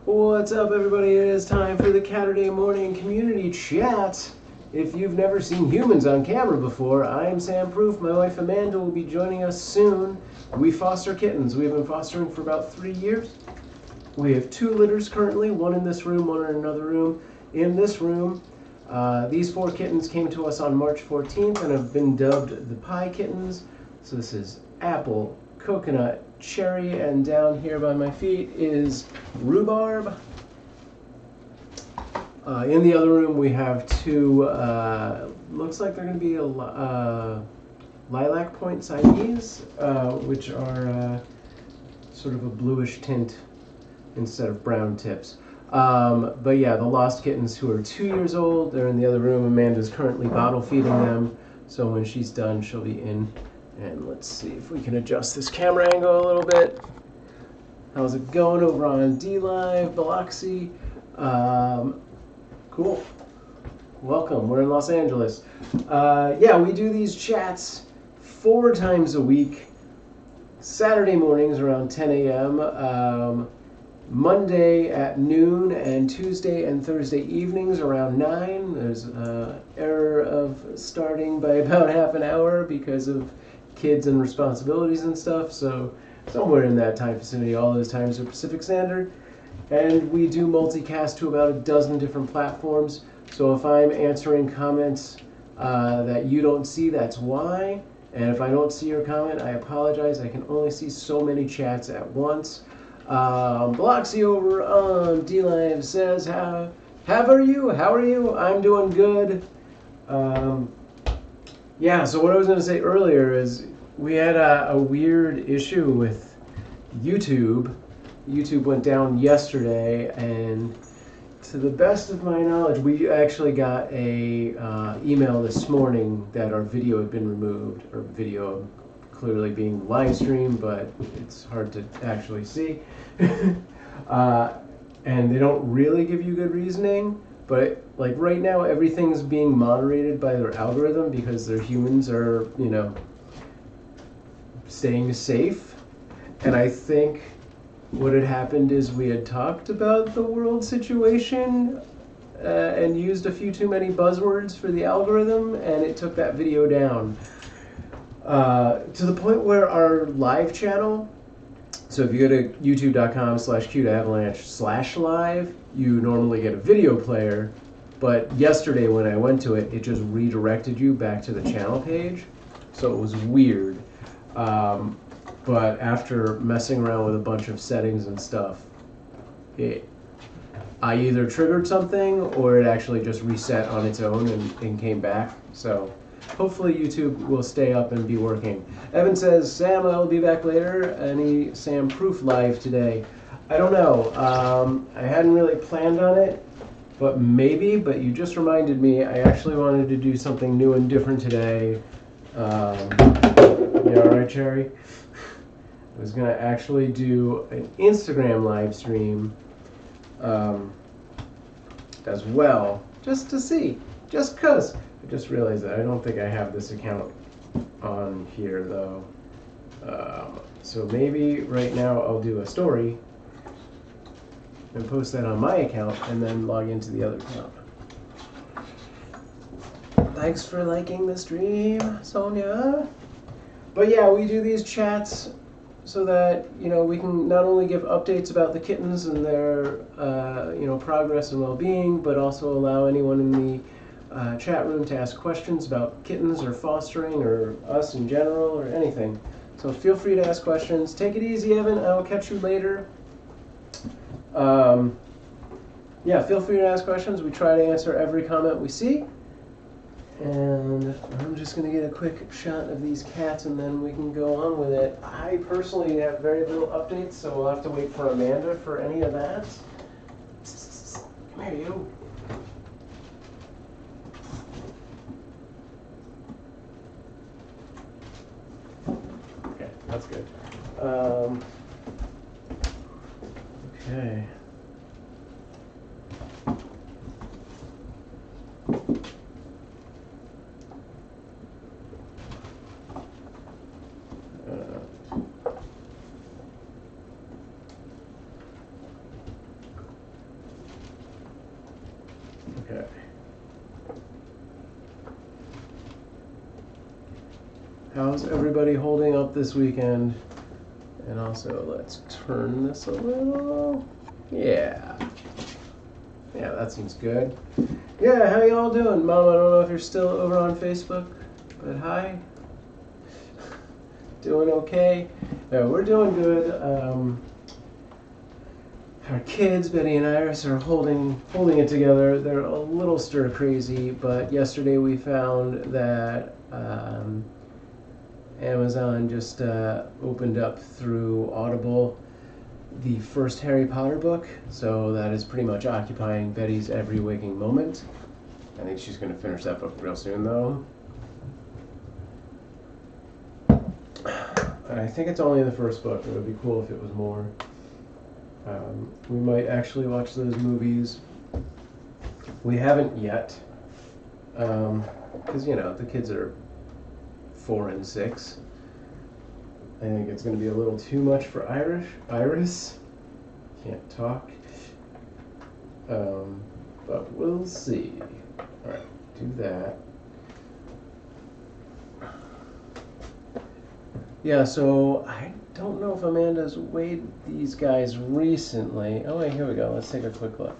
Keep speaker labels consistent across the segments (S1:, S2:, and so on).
S1: What's up, everybody? It is time for the Caturday morning community chat. If you've never seen humans on camera before, I am Sam Proof. My wife Amanda will be joining us soon. We foster kittens. We've been fostering for about 3 years. We have 2 litters currently, one in this room, one in another room. In this room, these 4 kittens came to us on March 14th and have been dubbed the Pie Kittens. So this is Apple, Coconut, Cherry, and down here by my feet is Rhubarb. In the other room we have 2, looks like they're going to be a Lilac Point Siamese, which are sort of a bluish tint instead of brown tips. But yeah, the Lost Kittens, who are 2 years old, they're in the other room. Amanda's currently bottle feeding them, so when she's done she'll be in. And let's see if we can adjust this camera angle a little bit. How's it going over on D-Live, Biloxi? Cool. Welcome. We're in Los Angeles. Yeah, we do these chats 4 times a week. Saturday mornings around 10 a.m. Monday at noon, and Tuesday and Thursday evenings around 9. There's an error of starting by about half an hour because of kids and responsibilities and stuff, so somewhere in that time vicinity. All those times are Pacific Standard, and we do multicast to about a dozen different platforms. So if I'm answering comments that you don't see, that's why. And if I don't see your comment, I apologize. I can only see so many chats at once. Biloxi over on D-Live says, how are you? How are you? I'm doing good. Yeah, so what I was going to say earlier is we had a weird issue with YouTube. YouTube went down yesterday, and to the best of my knowledge, we actually got a email this morning that our video had been removed, or video clearly being live streamed, but it's hard to actually see. And they don't really give you good reasoning. But like right now, everything's being moderated by their algorithm because their humans are, you know, staying safe. And I think what had happened is we had talked about the world situation and used a few too many buzzwords for the algorithm, and it took that video down. To the point where our live channel, so if you go to youtube.com/cuteavalanche/live, you normally get a video player, but yesterday when I went to it, it just redirected you back to the channel page, so it was weird. But after messing around with a bunch of settings and stuff, I either triggered something or it actually just reset on its own and came back. So hopefully YouTube will stay up and be working. Evan says, Sam, I'll be back later. Any Sam Proof live today? I don't know. I hadn't really planned on it, but maybe. But you just reminded me. I actually wanted to do something new and different today. Yeah, all right, Cherry? I was going to actually do an Instagram live stream as well, just to see. Just because. I just realized that I don't think I have this account on here, though. So maybe right now I'll do a story and post that on my account and then log into the other account. Thanks for liking the stream, Sonia. But yeah, we do these chats so that, you know, we can not only give updates about the kittens and their, you know, progress and well-being, but also allow anyone in the chat room to ask questions about kittens or fostering or us in general or anything. So feel free to ask questions. Take it easy, Evan. I'll catch you later. Yeah, feel free to ask questions. We try to answer every comment we see. And I'm just going to get a quick shot of these cats and then we can go on with it. I personally have very little updates, so we'll have to wait for Amanda for any of that. Come here, you. Okay, that's good. Okay. Okay. How's everybody holding up this weekend? And also, let's turn this a little. Yeah. Yeah, that seems good. Yeah, how y'all doing? Mom, I don't know if you're still over on Facebook, but hi. Doing okay? Yeah, we're doing good. Our kids, Betty and Iris, are holding it together. They're a little stir crazy, but yesterday we found that Amazon just opened up through Audible the first Harry Potter book, so that is pretty much occupying Betty's every waking moment. I think she's going to finish that book real soon, though. I think it's only the first book. It would be cool if it was more. We might actually watch those movies. We haven't yet, because, you know, the kids are 4 and 6. I think it's going to be a little too much for Iris. Can't talk. But we'll see. Alright, do that. Yeah, so I don't know if Amanda's weighed these guys recently. Oh wait, here we go. Let's take a quick look.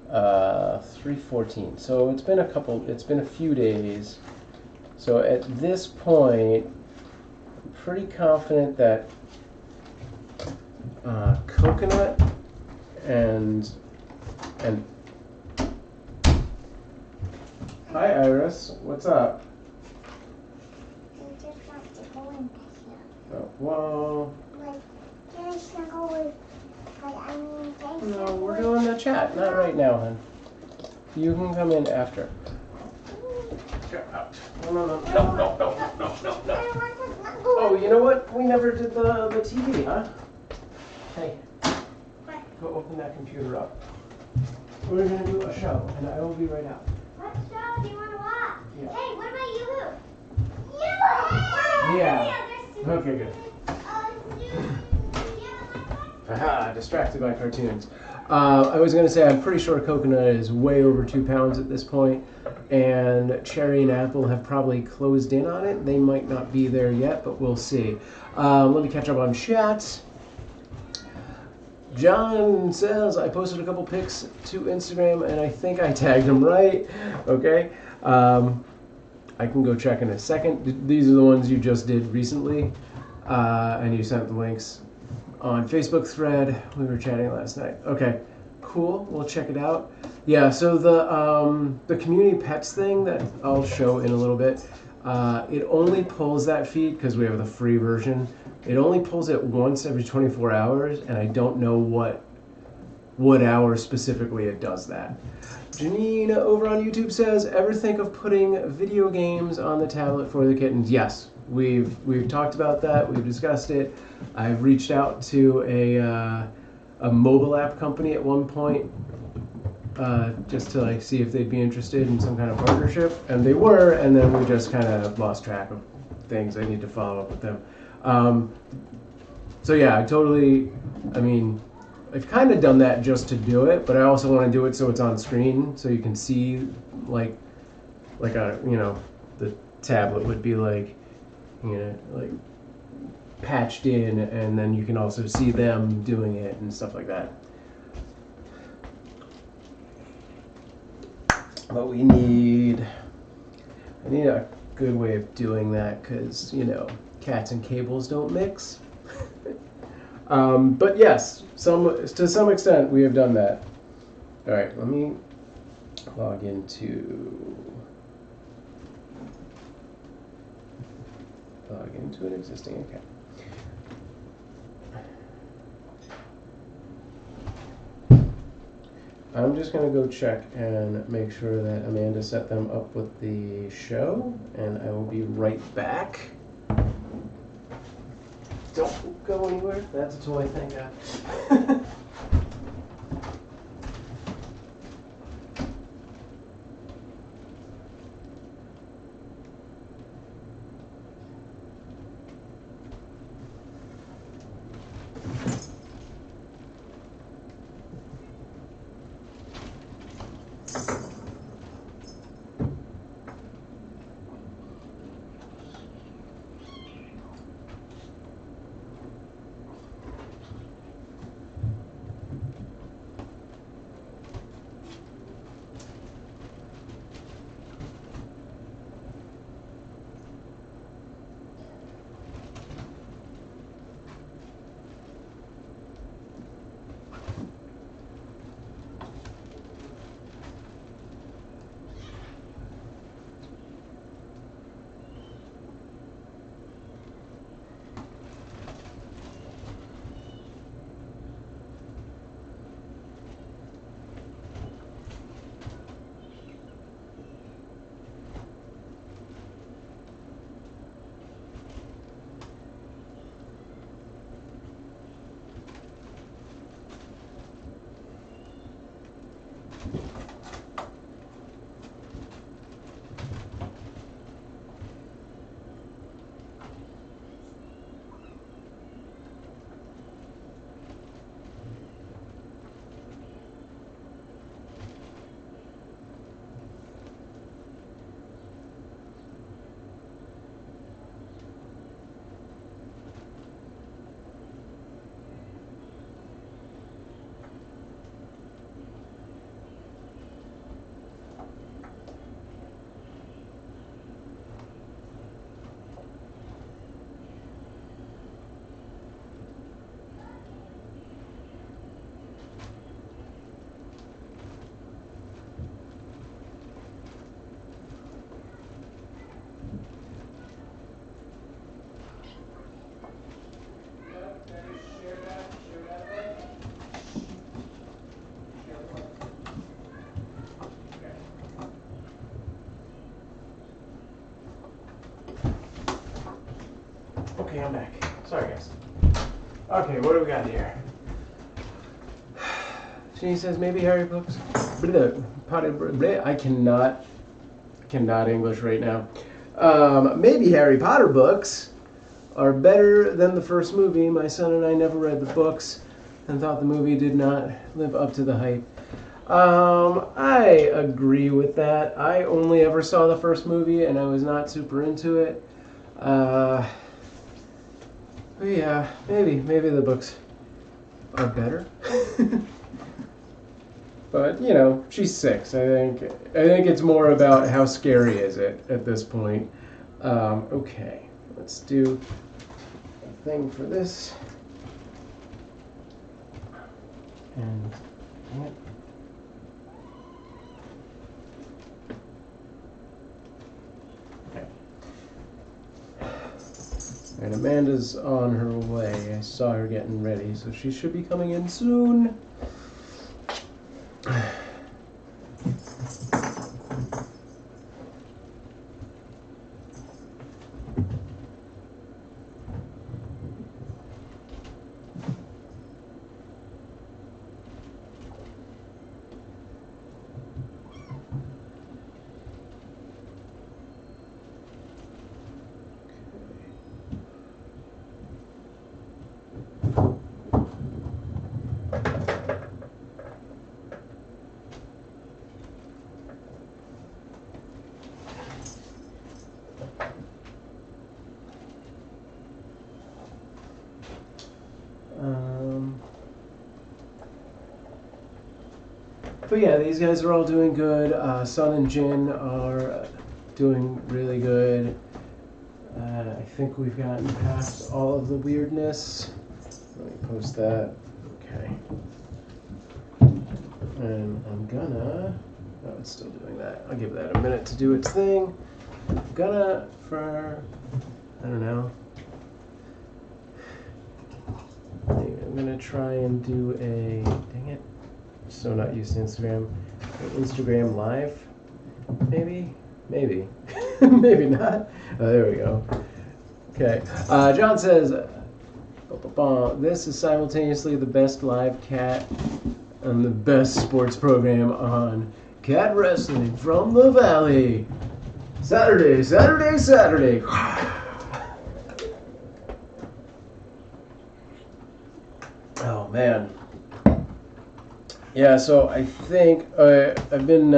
S1: 314. So it's been a few days. So at this point, I'm pretty confident that coconut and hi Iris, what's up?
S2: I just want to go in here.
S1: Oh, well,
S2: Like, can I snuggle with, like, I mean, can I
S1: no,
S2: snuggle
S1: we're
S2: with-
S1: doing the chat, not right now, hon. You can come in after. Get out. No.
S2: I want to snuggle.
S1: Oh, you know what? We never did the TV, huh? Hey,
S2: What?
S1: go open that computer up. We're gonna do a show, and I will be right out.
S2: What show do you want to watch?
S1: Yeah.
S2: Hey, what about you?
S1: Yeah. Okay, good. Haha, distracted by cartoons. I was going to say, I'm pretty sure coconut is way over 2 pounds at this point, and cherry and apple have probably closed in on it. They might not be there yet, but we'll see. Let me catch up on chat. John says, I posted a couple pics to Instagram, and I think I tagged him right. Okay. I can go check in a second. These are the ones you just did recently, and you sent the links on Facebook thread. We were chatting last night. Okay, cool. We'll check it out. Yeah. So the community pets thing that I'll show in a little bit. It only pulls that feed because we have the free version. It only pulls it once every 24 hours, and I don't know what hour specifically it does that. Janine over on YouTube says, ever think of putting video games on the tablet for the kittens? Yes, we've talked about that. We've discussed it. I've reached out to a mobile app company at one point just to like see if they'd be interested in some kind of partnership, and they were, and then we just kind of lost track of things. I need to follow up with them. So yeah, I mean, I've kind of done that just to do it, but I also want to do it so it's on screen, so you can see, like the tablet would be like patched in, and then you can also see them doing it and stuff like that. But I need a good way of doing that, because, cats and cables don't mix. But yes, to some extent we have done that. All right, let me log into an existing account. I'm just going to go check and make sure that Amanda set them up with the show, and I will be right back. Don't go anywhere. That's a toy, thank God. I'm back. Sorry, guys. Okay, what do we got here? She says maybe Harry books. I cannot English right now. Maybe Harry Potter books are better than the first movie. My son and I never read the books and thought the movie did not live up to the hype. I agree with that. I only ever saw the first movie and I was not super into it. But yeah, maybe the books are better. But you know, she's 6. I think it's more about how scary is it at this point. Okay, let's do a thing for this. And yeah. Okay. And Amanda's on her way. I saw her getting ready, so she should be coming in soon. But yeah, these guys are all doing good. Sun and Jin are doing really good. I think we've gotten past all of the weirdness. Let me post that. Okay. And I'm gonna... Oh, it's still doing that. I'll give that a minute to do its thing. I'm gonna, for... I don't know. I'm gonna try and do a... Dang it. So not used to Instagram. Instagram Live, maybe? Maybe. Maybe not. Oh, there we go. Okay. John says, this is simultaneously the best live cat and the best sports program on cat wrestling from the valley. Saturday, Saturday, Saturday. Oh, man. Yeah, so I think I've been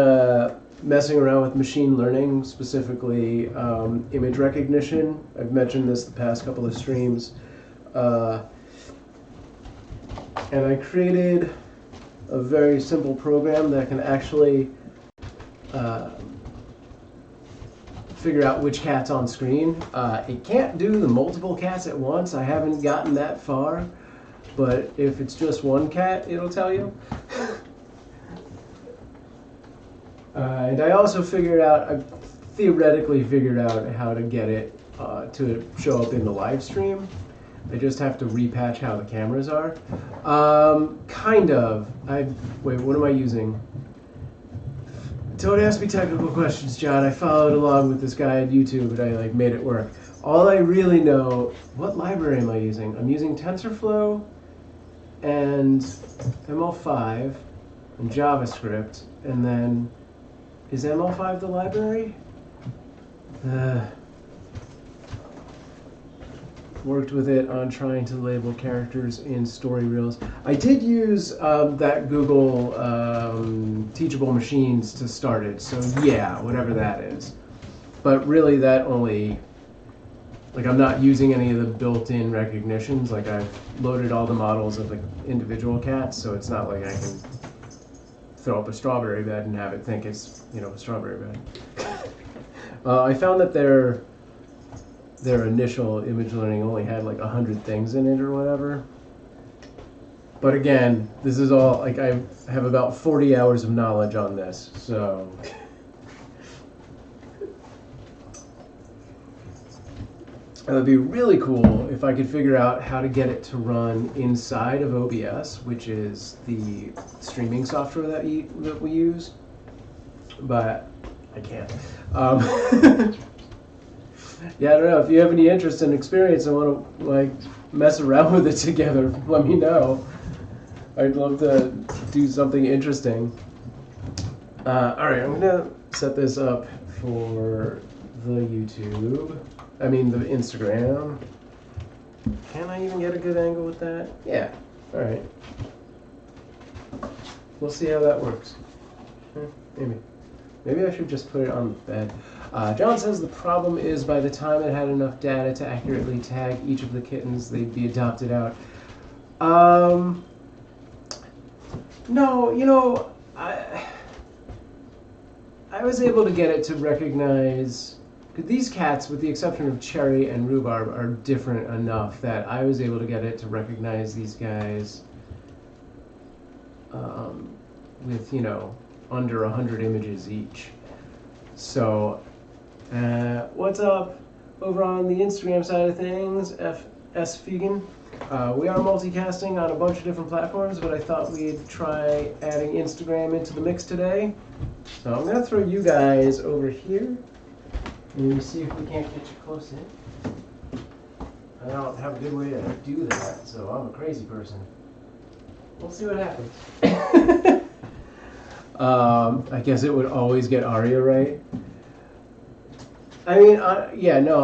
S1: messing around with machine learning, specifically image recognition. I've mentioned this the past couple of streams. And I created a very simple program that can actually figure out which cat's on screen. It can't do the multiple cats at once. I haven't gotten that far. But if it's just one cat, it'll tell you. And I also I theoretically figured out how to get it to show up in the live stream. I just have to repatch how the cameras are. Kind of. Wait, what am I using? Don't ask me technical questions, John. I followed along with this guy on YouTube and I made it work. All I really know, what library am I using? I'm using TensorFlow and ML5 and JavaScript, and then is ML5 the library? Worked with it on trying to label characters in story reels. I did use that Google Teachable Machines to start it, so yeah, whatever that is. But really that only, I'm not using any of the built-in recognitions. I've loaded all the models of the individual cats, so it's not like I can throw up a strawberry bed and have it think it's, a strawberry bed. I found that their initial image learning only had 100 things in it or whatever. But again, this is all, I have about 40 hours of knowledge on this, so... It would be really cool if I could figure out how to get it to run inside of OBS, which is the streaming software that we use, but I can't. Yeah, I don't know. If you have any interest and experience and want to like mess around with it together, let me know. I'd love to do something interesting. All right, I'm gonna set this up for the YouTube. I mean the Instagram. Can I even get a good angle with that? Yeah. All right. We'll see how that works. Maybe I should just put it on the bed. John says the problem is by the time it had enough data to accurately tag each of the kittens, they'd be adopted out. No, you know, I was able to get it to recognize, these cats, with the exception of Cherry and Rhubarb, are different enough that I was able to get it to recognize these guys with, you know, under 100 images each. So, what's up over on the Instagram side of things, FS Vegan? We are multicasting on a bunch of different platforms, but I thought we'd try adding Instagram into the mix today. So I'm going to throw you guys over here. Maybe see if we can't get you close in. I don't have a good way to do that, so I'm a crazy person. We'll see what happens. I guess it would always get Aria right. I mean, yeah, no,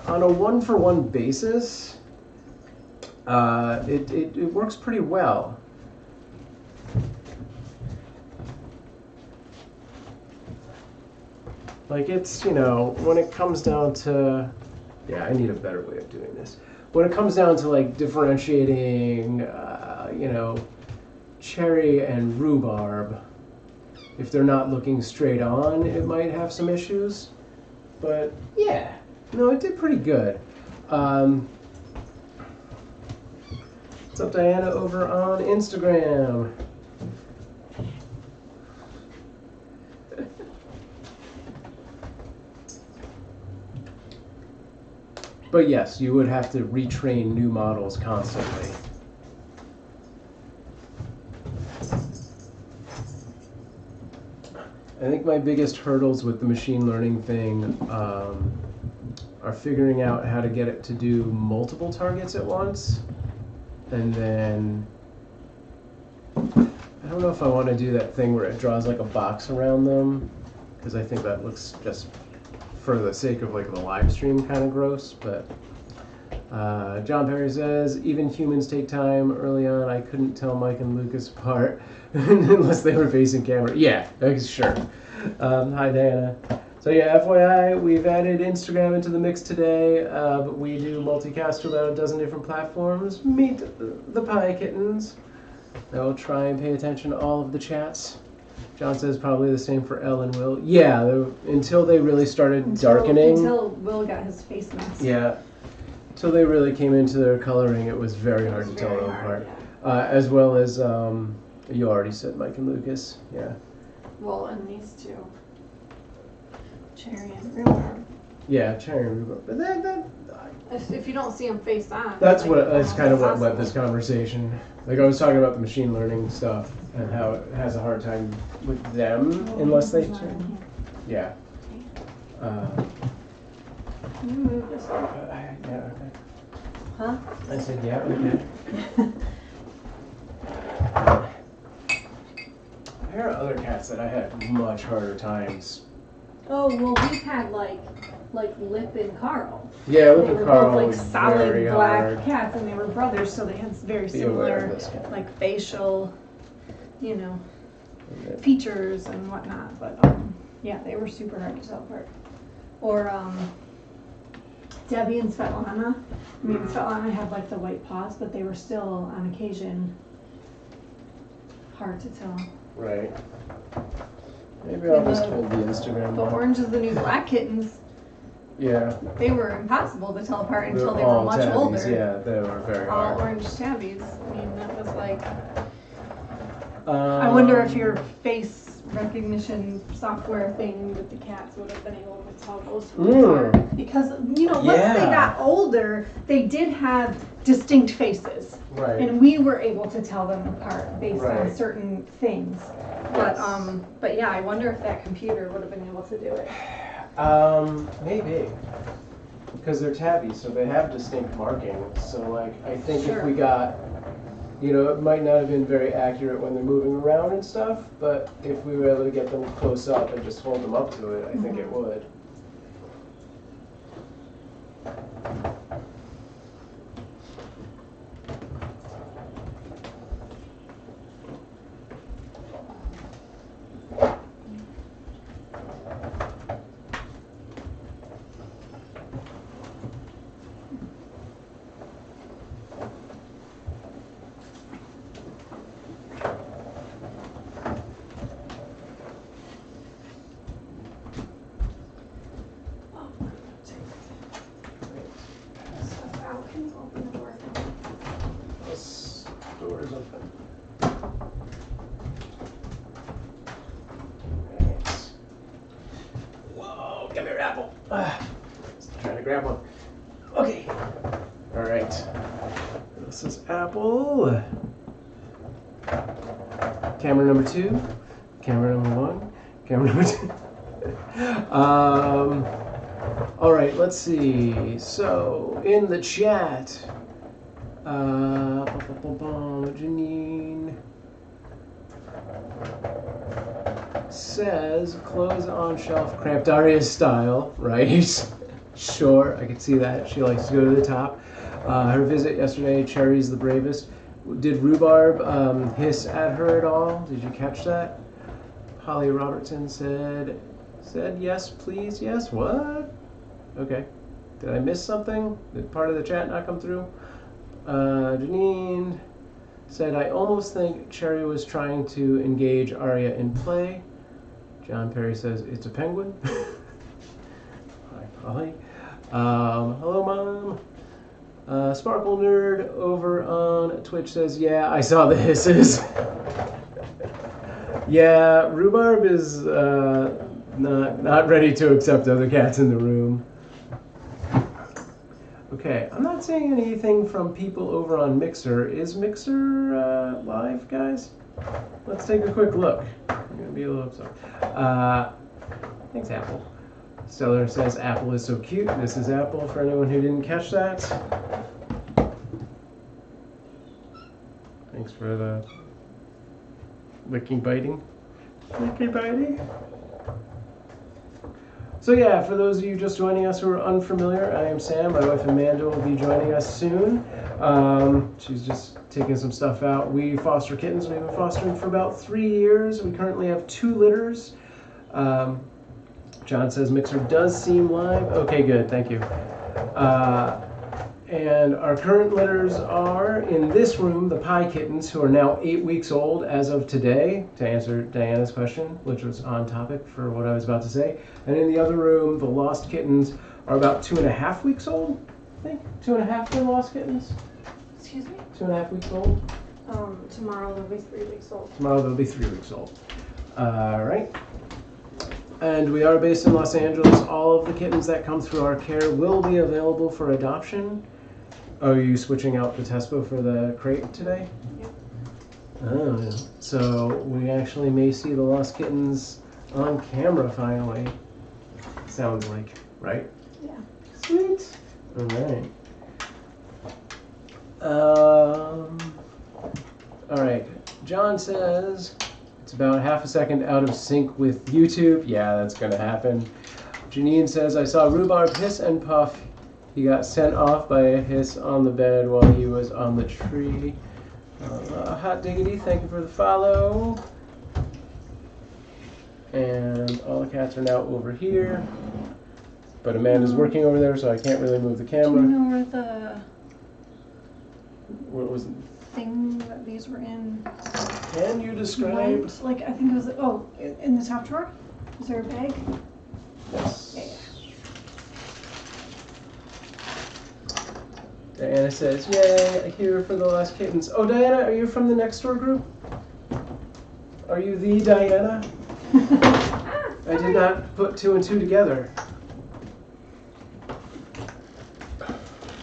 S1: on a one-for-one basis, it works pretty well. Like, it's, you know, when it comes down to, yeah, I need a better way of doing this. When it comes down to, like, differentiating, you know, Cherry and Rhubarb, if they're not looking straight on, it might have some issues. But, yeah, no, it did pretty good. What's up, Diana, over on Instagram? But yes, you would have to retrain new models constantly. I think my biggest hurdles with the machine learning thing are figuring out how to get it to do multiple targets at once. And then, I don't know if I want to do that thing where it draws like a box around them, because I think that looks just, for the sake of like the live stream, kind of gross. But John Perry says, even humans take time. Early on, I couldn't tell Mike and Lucas apart unless they were facing camera. Yeah, sure. Hi, Diana. So yeah, FYI, we've added Instagram into the mix today, but we do multicast to about a dozen different platforms. Meet the Pie Kittens. I will try and pay attention to all of the chats. John says probably the same for Elle and Will. Yeah, until they really started darkening.
S3: Until Will got his face mask.
S1: Yeah. Until they really came into their coloring, it was very hard to tell them apart. Yeah. As well as, you already said Mike and Lucas. Yeah.
S3: Well, and these two. Cherry and Rhubarb.
S1: Yeah, Cherry and Rhubarb. But
S3: if you don't see them face on.
S1: That's kind of what led this conversation. Like, I was talking about the machine learning stuff and how it has a hard time with them unless they turn. Yeah.
S3: Can you move this one?
S1: Yeah, okay.
S3: Huh?
S1: I said, yeah, okay. There are other cats that I had much harder times.
S3: Oh, well, we've had like Lip and Carl.
S1: Yeah, Lip and Carl
S3: both like
S1: was
S3: solid
S1: very
S3: black
S1: hard.
S3: cats, and they were brothers, so they had very similar, like facial, you know, features and whatnot. But yeah, they were super hard to tell apart. Or Debbie and Svetlana. I mean, Svetlana had like the white paws, but they were still on occasion hard to tell.
S1: Right. Maybe I'll just hold the Instagram.
S3: The Orange is the New Black kittens.
S1: Yeah.
S3: They were impossible to tell apart until they
S1: all
S3: were much
S1: tabbies.
S3: older.
S1: Yeah, they were very hard.
S3: All orange tabbies. I mean, that was like. I wonder if your face recognition software thing with the cats would have been able to tell those apart. Because, you know, once they got older, they did have distinct faces.
S1: Right.
S3: And we were able to tell them apart based on certain things. But yeah, I wonder if that computer would have been able to do it.
S1: Maybe. because they're tabby, so they have distinct markings. So like, I think if
S3: Sure.
S1: we got, you know, it might not have been very accurate when they're moving around and stuff, but if we were able to get them close up and just hold them up to it, I think it would. This door is open. Right. Whoa, come here, Apple. Just trying to grab one. Okay. All right. This is Apple. Camera number 2. Camera number 1. Camera number 2. All right, let's see. So, in the chat, Janine says, clothes on shelf, cramped Aria style, right? Sure, I can see that. She likes to go to the top. Her visit yesterday, Cherry's the bravest. Did Rhubarb hiss at her at all? Did you catch that? Holly Robertson said yes, please, yes. What? Okay. Did I miss something? Did part of the chat not come through? Janine said, I almost think Cherry was trying to engage Arya in play. John Perry says, it's a penguin. Hi, Holly. Hello, Mom. Sparkle Nerd over on Twitch says, yeah, I saw the hisses. Yeah, Rhubarb is not ready to accept other cats in the room. Okay, I'm not seeing anything from people over on Mixer. Is Mixer live, guys? Let's take a quick look. I'm going to be a little upset. Thanks, Apple. Stellar says Apple is so cute. This is Apple for anyone who didn't catch that. Thanks for the licking biting. Licky biting. So yeah, for those of you just joining us who are unfamiliar, I am Sam. My wife Amanda will be joining us soon. She's just taking some stuff out. We foster kittens. We've been fostering for about 3 years. We currently have 2 litters. John says Mixer does seem live. Okay, good. Thank you. And our current litters are in this room, the Pie Kittens, who are now 8 weeks old as of today, to answer Diana's question, which was on topic for what I was about to say. And in the other room, the Lost Kittens are about 2.5 weeks old, I think. 2.5 for the Lost Kittens?
S3: Excuse me?
S1: 2.5 weeks old?
S3: Tomorrow they'll be 3 weeks old.
S1: Tomorrow they'll be 3 weeks old. All right. And we are based in Los Angeles. All of the kittens that come through our care will be available for adoption. Oh, are you switching out the Tespo for the crate today?
S3: Yep.
S1: Oh, so we actually may see the Lost Kittens on camera finally. Sounds like, right?
S3: Yeah.
S1: Sweet. All right. All right. John says it's about half a second out of sync with YouTube. Yeah, that's gonna happen. Janine says, I saw Rhubarb hiss and puff. He got sent off by a hiss on the bed while he was on the tree. Hot Diggity, thank you for the follow. And all the cats are now over here. But Amanda's working over there, so I can't really move the camera.
S3: Do you know where the
S1: What was it?
S3: thing that these were in
S1: Can you describe?
S3: went? Like, I think it was, in the top drawer? Is there a bag?
S1: Yes.
S3: Yeah.
S1: Diana says, yay, here for the Lost Kittens. Oh, Diana, are you from the next door group? Are you the Diana? I did not put 2 and 2 together.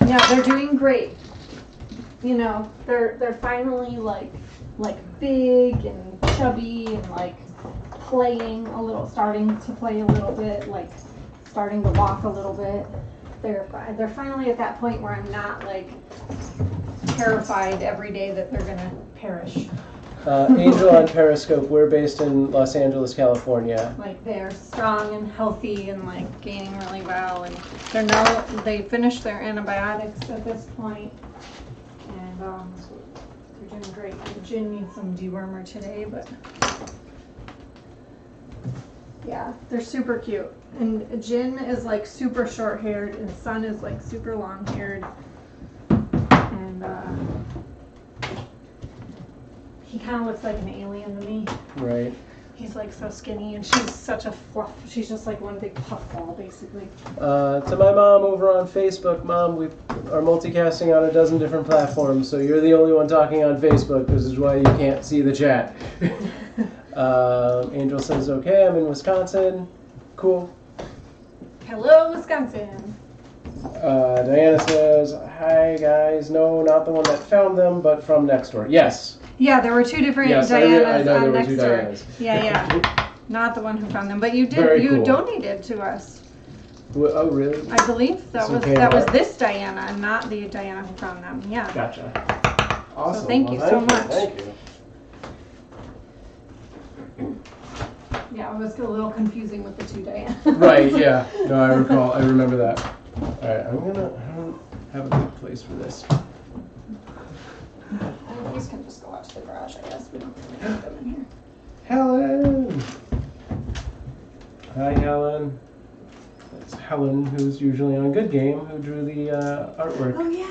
S3: Yeah, they're doing great. You know, they're finally like big and chubby and like playing a little, starting to play a little bit, like starting to walk a little bit. they're finally at that point where I'm not like terrified every day that they're gonna perish.
S1: Angel on Periscope, we're based in Los Angeles, California.
S3: Like they're strong and healthy and like gaining really well, and they finished their antibiotics at this point, and they're doing great. And Jin needs some dewormer today, but yeah, they're super cute. And Jin is like super short haired, and Sun is like super long haired, and he kind of looks like an alien to me.
S1: Right.
S3: He's like so skinny, and she's such a fluff. She's just like one big puffball, basically.
S1: To my mom over on Facebook, Mom, we are multicasting on a dozen different platforms, so you're the only one talking on Facebook. This is why you can't see the chat. Angel says, okay, I'm in Wisconsin. Cool.
S3: Hello, Wisconsin.
S1: Diana says, hi guys. No, not the one that found them, but from next door. Yes.
S3: Yeah, there were two different
S1: Yes,
S3: Dianas
S1: I know
S3: on
S1: there were
S3: next
S1: two
S3: door.
S1: Dianas.
S3: Yeah. Not the one who found them, but you did.
S1: Very
S3: You
S1: cool.
S3: donated to us.
S1: Oh, really?
S3: I believe that
S1: Some
S3: was
S1: came
S3: this Diana, not the Diana who found them. Yeah.
S1: Gotcha. Awesome.
S3: So thank you so much.
S1: Thank you.
S3: Yeah, it was a little confusing with the two Dianas.
S1: Right, yeah. No, I recall. I remember that. Alright, I don't have a good place for this.
S3: These can just go out to the garage, I guess. We don't really put them in here.
S1: Helen! Hi, Helen. That's Helen, who's usually on Good Game, who drew the artwork.
S3: Oh, yeah.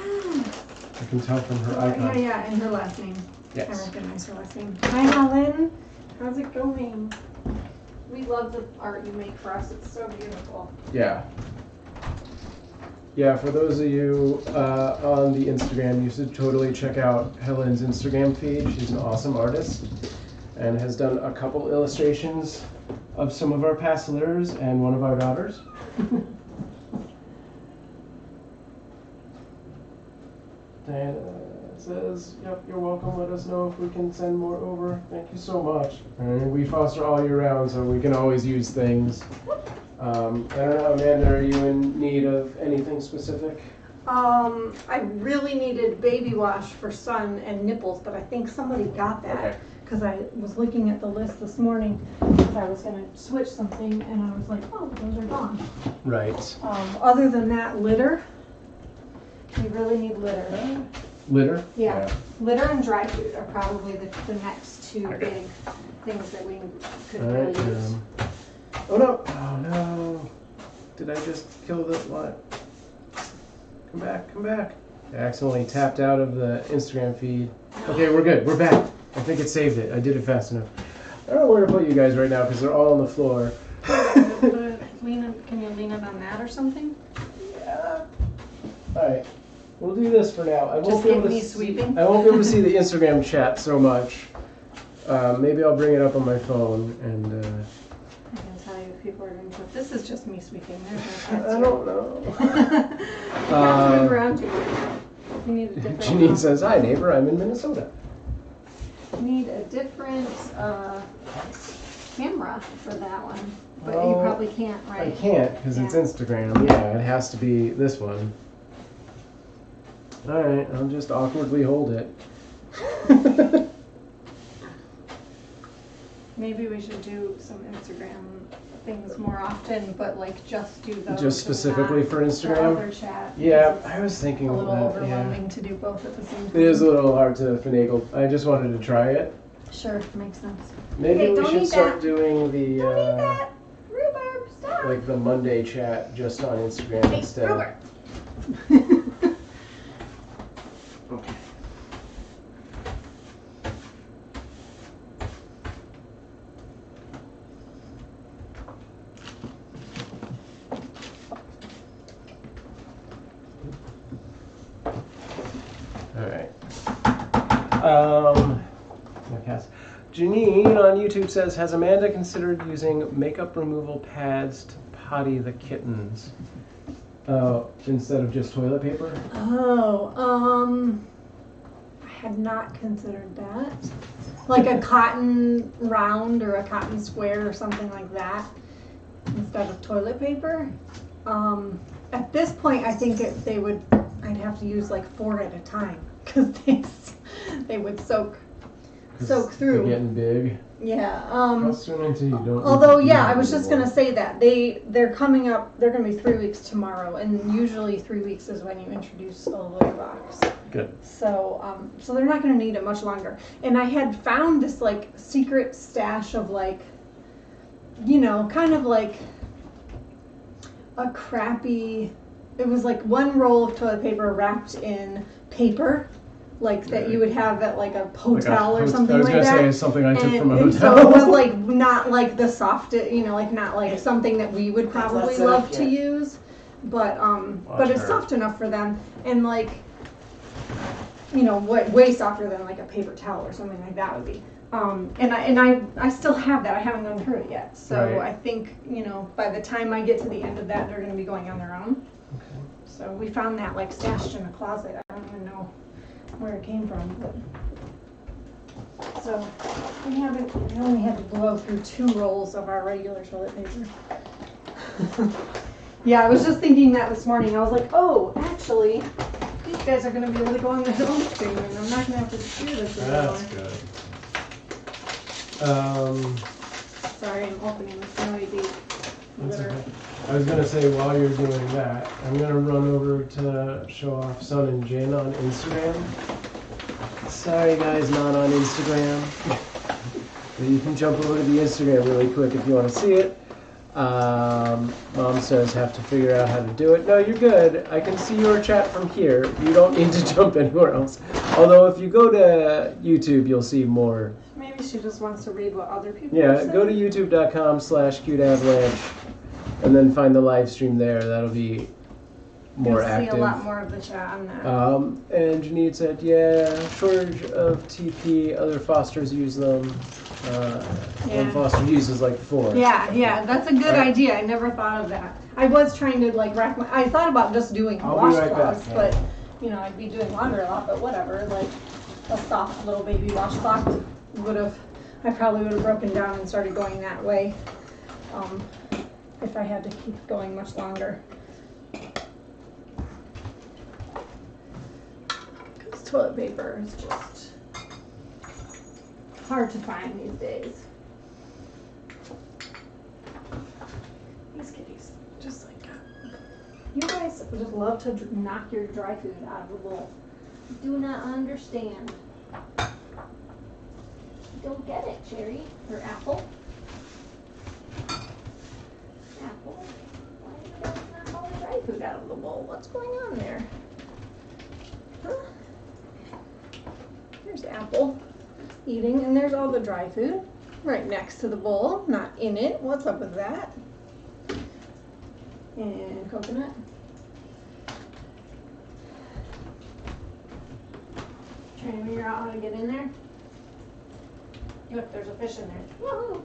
S1: I can tell from her icon.
S3: Yeah, and her last name.
S1: Yes.
S3: I recognize her last name. Hi, Helen. How's it going? We love the art you make for us. It's so beautiful.
S1: Yeah. Yeah, for those of you on the Instagram, you should totally check out Helen's Instagram feed. She's an awesome artist and has done a couple illustrations of some of our past litters and one of our daughters. Diana says, yep, you're welcome. Let us know if we can send more over. Thank you so much. And we foster all year round, so we can always use things. I don't know, Amanda, are you in need of anything specific?
S3: I really needed baby wash for Sun and nipples, but I think somebody got that because I was looking at the list this morning because I was going to switch something and I was like, oh, those are gone.
S1: Right.
S3: Other than that, litter. We really need litter.
S1: Litter?
S3: Yeah. Litter and dry food are probably the next two big things that we could really use.
S1: Oh no! Oh no! Did I just kill the what? Come back! Come back! I accidentally tapped out of the Instagram feed. Okay, we're good. We're back. I think it saved it. I did it fast enough. I don't know where to put you guys right now because they're all on the floor.
S3: Can you lean it on that or something?
S1: Yeah. All right. We'll do this for now. I won't
S3: Just
S1: be able
S3: get
S1: to
S3: me
S1: see,
S3: sweeping?
S1: I won't be able to see the Instagram chat so much. Maybe I'll bring it up on my phone and.
S3: I can tell you if people are going to put this is just me sweeping.
S1: I don't know.
S3: You have to move around too much. You need a different.
S1: Janine says, "Hi neighbor, I'm in Minnesota."
S3: You need a different camera for that one, but you
S1: Oh,
S3: probably can't, right?
S1: I can't because it's Instagram. Yeah, it has to be this one. All right, I'll just awkwardly hold it.
S3: Maybe we should do some Instagram things more often, but like just do those.
S1: Just specifically
S3: and not
S1: for
S3: the
S1: Instagram?
S3: other chat.
S1: Yeah,
S3: because
S1: I was thinking
S3: it's a
S1: of
S3: little
S1: that. Yeah.
S3: overwhelming to do both at the same time.
S1: It is a little hard to finagle. I just wanted to try it.
S3: Sure, makes sense.
S1: Maybe
S3: Okay,
S1: we
S3: don't
S1: should
S3: eat
S1: start
S3: that.
S1: doing the
S3: Don't eat that! Rhubarb, stop!
S1: like the Monday chat just on Instagram
S3: Hey,
S1: instead.
S3: rhubarb!
S1: Okay. All right. Yes. Janine on YouTube says, has Amanda considered using makeup removal pads to potty the kittens instead of just toilet paper?
S3: Oh, I had not considered that. Like a cotton round or a cotton square or something like that instead of toilet paper. at this point, I think I'd have to use like 4 at a time because they would soak through.
S1: They're getting big.
S3: Yeah.
S1: Trust them until you don't.
S3: Although, yeah, I was just gonna say that they're coming up. They're gonna be 3 weeks tomorrow, and usually 3 weeks is when you introduce a litter box.
S1: Good.
S3: So, so they're not gonna need it much longer. And I had found this like secret stash of like, you know, kind of like a crappy. It was like 1 roll of toilet paper wrapped in paper. Like that you would have at like a hotel or something like that. I was
S1: gonna say something I took from a hotel.
S3: So it was like not like the softest, you know, like not like something that we would probably love to use, but it's soft enough for them, and like, you know, way softer than like a paper towel or something like that would be. And I still have that. I haven't gone through it yet, so I think, you know, by the time I get to the end of that, they're going to be going on their own. Okay. So we found that like stashed in a closet. I don't even know where it came from, but so we only had to blow through 2 rolls of our regular toilet paper. Yeah, I was just thinking that this morning. I was like, oh, actually, these guys are going to be able to go on their own thing, and I'm not going to have to do this anymore.
S1: That's good.
S3: Sorry, I'm opening the snowy deep.
S1: Okay. I was going to say, while you're doing that, I'm going to run over to show off Sun and Jin on Instagram. Sorry guys, not on Instagram. But you can jump over to the Instagram really quick if you want to see it. Mom says have to figure out how to do it. No, you're good. I can see your chat from here. You don't need to jump anywhere else. Although if you go to YouTube, you'll see more.
S3: Maybe she just wants to read what other people
S1: are
S3: saying.
S1: Go to youtube.com/cuteavalanche and then find the live stream there. That'll be more active.
S3: You'll see a lot more of the chat on that.
S1: And Janine said, yeah, shortage of TP. Other fosters use them. One foster uses like 4.
S3: Yeah, that's a good idea. I never thought of that. I was trying to like I thought about just doing washcloths, but you know, I'd be doing laundry a lot, but whatever. Like a soft little baby washcloth I probably would have broken down and started going that way. If I had to keep going much longer. Because toilet paper is just hard to find these days. These kitties, just like that. You guys just love to knock your dry food out of the bowl. Do not understand. Don't get it, Cherry. Or Apple. Apple. Why are you guys knock all the dry food out of the bowl? What's going on there? Huh? Here's Apple eating, and there's all the dry food right next to the bowl, not in it. What's up with that? And coconut. Trying to figure out how to get in there. Look, there's a fish in there. Woohoo!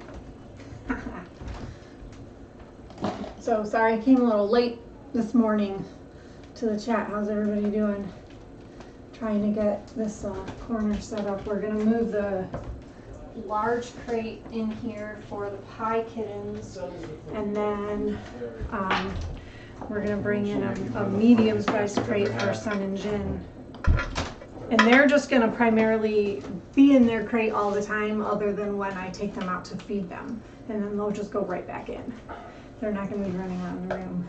S3: So sorry, I came a little late this morning to the chat. How's everybody doing? Trying to get this corner set up. We're gonna move the large crate in here for the pie kittens, and then we're gonna bring in a medium-sized crate for Sun and Jin. And they're just going to primarily be in their crate all the time, other than when I take them out to feed them. And then they'll just go right back in. They're not going to be running around the room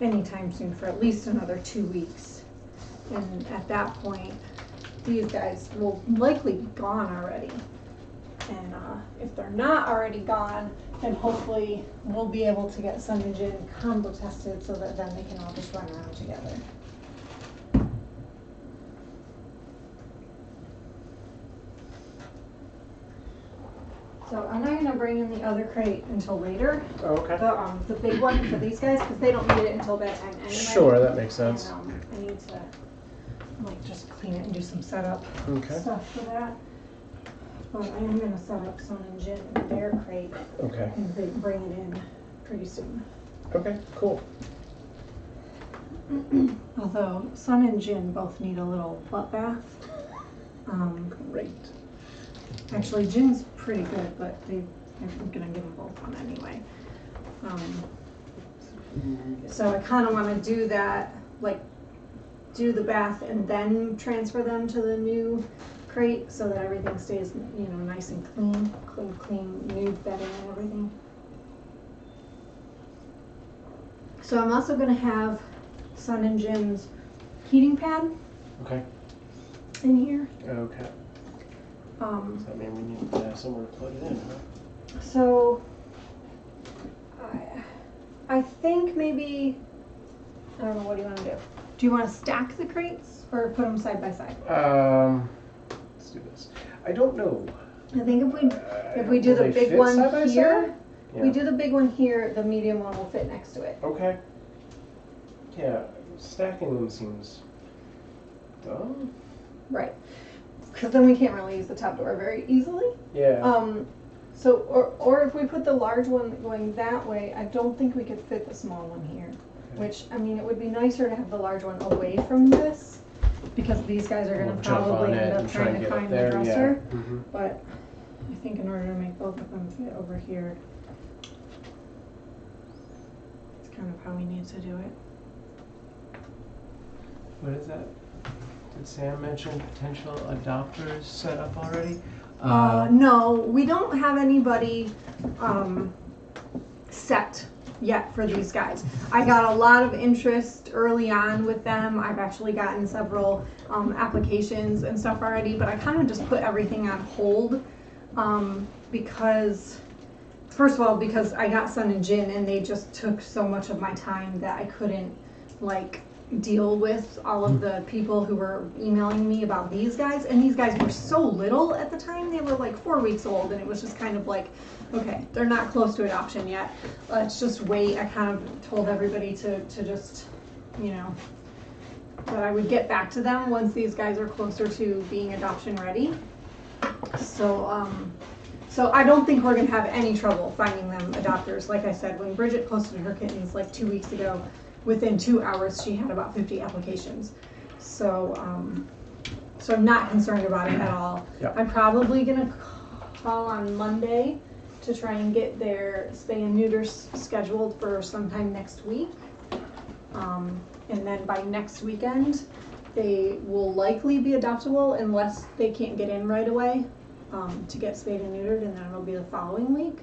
S3: anytime soon for at least another 2 weeks. And at that point, these guys will likely be gone already. And if they're not already gone, then hopefully we'll be able to get Sun and Jin combo tested so that then they can all just run around together. So I'm not going to bring in the other crate until later.
S1: Oh, okay.
S3: The big one for these guys, because they don't need it until bedtime anyway.
S1: Sure, that makes sense.
S3: And, I need to like just clean it and do some setup stuff for that. But I am going to set up Sun and Jin in their crate.
S1: Okay.
S3: And bring it in pretty soon.
S1: Okay, cool.
S3: Although Sun and Jin both need a little butt bath.
S1: Great.
S3: Actually, Jin's pretty good, but I'm going to give them both one anyway. So I kind of want to do that, like do the bath and then transfer them to the new crate so that everything stays, you know, nice and clean, new bedding and everything. So I'm also going to have Sun and Jin's heating pad.
S1: Okay.
S3: In here.
S1: Okay. Does that mean we need somewhere to plug it in, huh?
S3: So I think maybe, I don't know, what do you want to do? Do you want to stack the crates or put them side by side?
S1: Let's do this. I don't know.
S3: I think if we do the big one here,
S1: yeah.
S3: we do the big one here, the medium one will fit next to it.
S1: Okay. Yeah, stacking them seems dumb.
S3: Right. Because then we can't really use the top door very easily.
S1: Yeah.
S3: So, or if we put the large one going that way, I don't think we could fit the small one here. Okay. Which, I mean, it would be nicer to have the large one away from this, because these guys are going to probably end up trying to climb the dresser. Yeah. Mm-hmm. But I think in order to make both of them fit over here, it's kind of how we need to do it.
S1: What is that? Did Sam mention potential adopters set up already?
S3: No, we don't have anybody set yet for these guys. I got a lot of interest early on with them. I've actually gotten several applications and stuff already, but I kind of just put everything on hold because, first of all, because I got Sun and Jin and they just took so much of my time that I couldn't, like, deal with all of the people who were emailing me about these guys, and these guys were so little at the time. They were like 4 weeks old, and it was just kind of like, okay, they're not close to adoption yet, let's just wait. I kind of told everybody to just, you know, that I would get back to them once these guys are closer to being adoption ready. So so I don't think we're gonna have any trouble finding them adopters. Like I said, when Bridget posted her kittens like 2 weeks ago, within 2 hours, she had about 50 applications. So, so I'm not concerned about it at all.
S1: Yep.
S3: I'm probably gonna call on Monday to try and get their spay and neuters scheduled for sometime next week. And then by next weekend, they will likely be adoptable unless they can't get in right away to get spayed and neutered, and then it'll be the following week.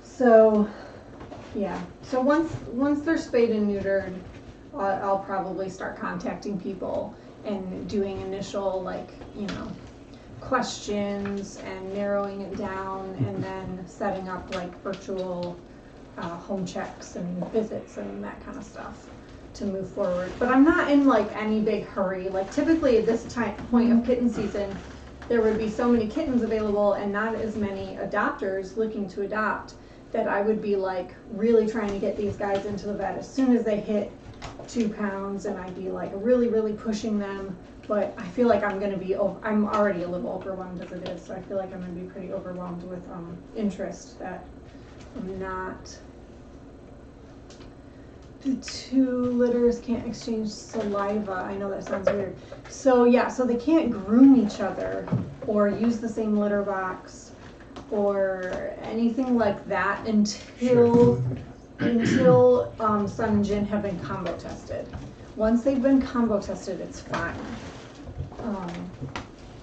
S3: So. Yeah, so once they're spayed and neutered, I'll probably start contacting people and doing initial, like, you know, questions and narrowing it down, and then setting up like virtual home checks and visits and that kind of stuff to move forward. But I'm not in like any big hurry. Like typically at this point of kitten season, there would be so many kittens available and not as many adopters looking to adopt, that I would be like really trying to get these guys into the vet as soon as they hit 2 pounds, and I'd be like really pushing them. But I feel like I'm gonna be, I'm already a little overwhelmed as it is, so I feel like I'm gonna be pretty overwhelmed with interest, that I'm not. The 2 litters can't exchange saliva. I know that sounds weird. So yeah, so they can't groom each other or use the same litter box or anything like that until Sun and Jin have been combo tested. Once they've been combo tested, it's fine.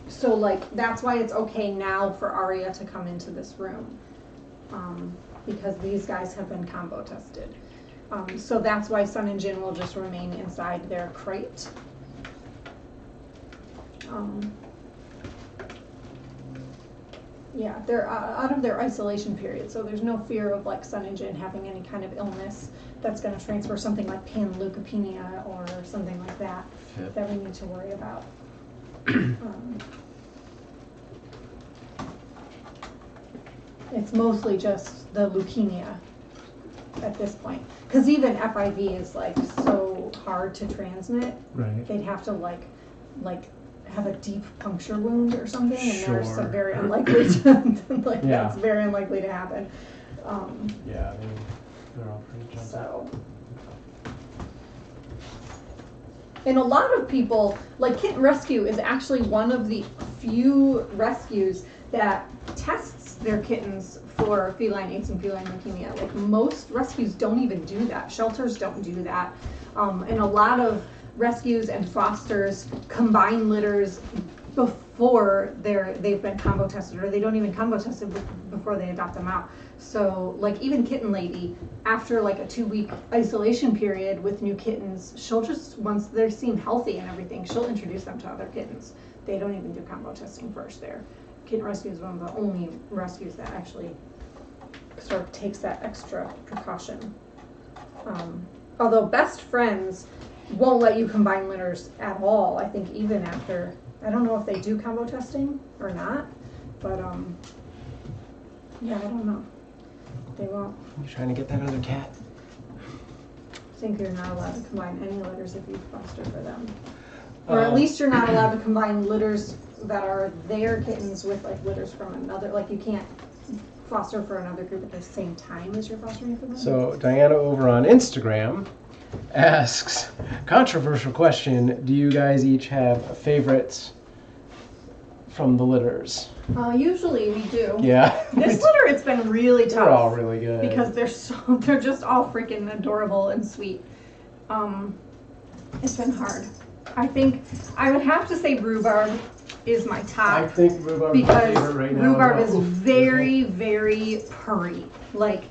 S3: So like that's why it's okay now for Aria to come into this room, because these guys have been combo tested. So that's why Sun and Jin will just remain inside their crate. Yeah, they're out of their isolation period, so there's no fear of like Sun and Jin having any kind of illness that's going to transfer, something like panleukopenia or something like that, that we need to worry about. It's mostly just the leukemia at this point, because even FIV is like so hard to transmit. Right. They'd have to like have a deep puncture wound or something, and they're so very unlikely to that's very unlikely to happen.
S1: Yeah, they're all pretty jumpy.
S3: So, and a lot of people, like Kitten Rescue is actually one of the few rescues that tests their kittens for feline AIDS and feline leukemia. Like most rescues don't even do that. Shelters don't do that. And a lot of rescues and fosters combine litters before they've been combo tested, or they don't even combo test before they adopt them out. So like even Kitten Lady, after like a 2-week isolation period with new kittens, she'll just, once they seem healthy and everything, she'll introduce them to other kittens. They don't even do combo testing first there. Kitten Rescue is one of the only rescues that actually sort of takes that extra precaution. Although Best Friends won't let you combine litters at all, I think, even after, I don't know if they do combo testing or not, but yeah, I don't know. They won't.
S1: You trying to get that other cat?
S3: I think you're not allowed to combine any litters if you foster for them. Or at least you're not allowed to combine litters that are their kittens with like litters from another, like you can't foster for another group at the same time as you're fostering for them.
S1: So Diana over on Instagram asks, controversial question, do you guys each have favorites from the litters?
S3: Usually we do.
S1: Yeah.
S3: This litter, it's been really tough.
S1: They're all really good.
S3: Because they're just all freaking adorable and sweet. It's been hard. I think I would have to say Rhubarb is my top.
S1: I think Rhubarb is my favorite right now.
S3: Rhubarb is very, very purry. Like,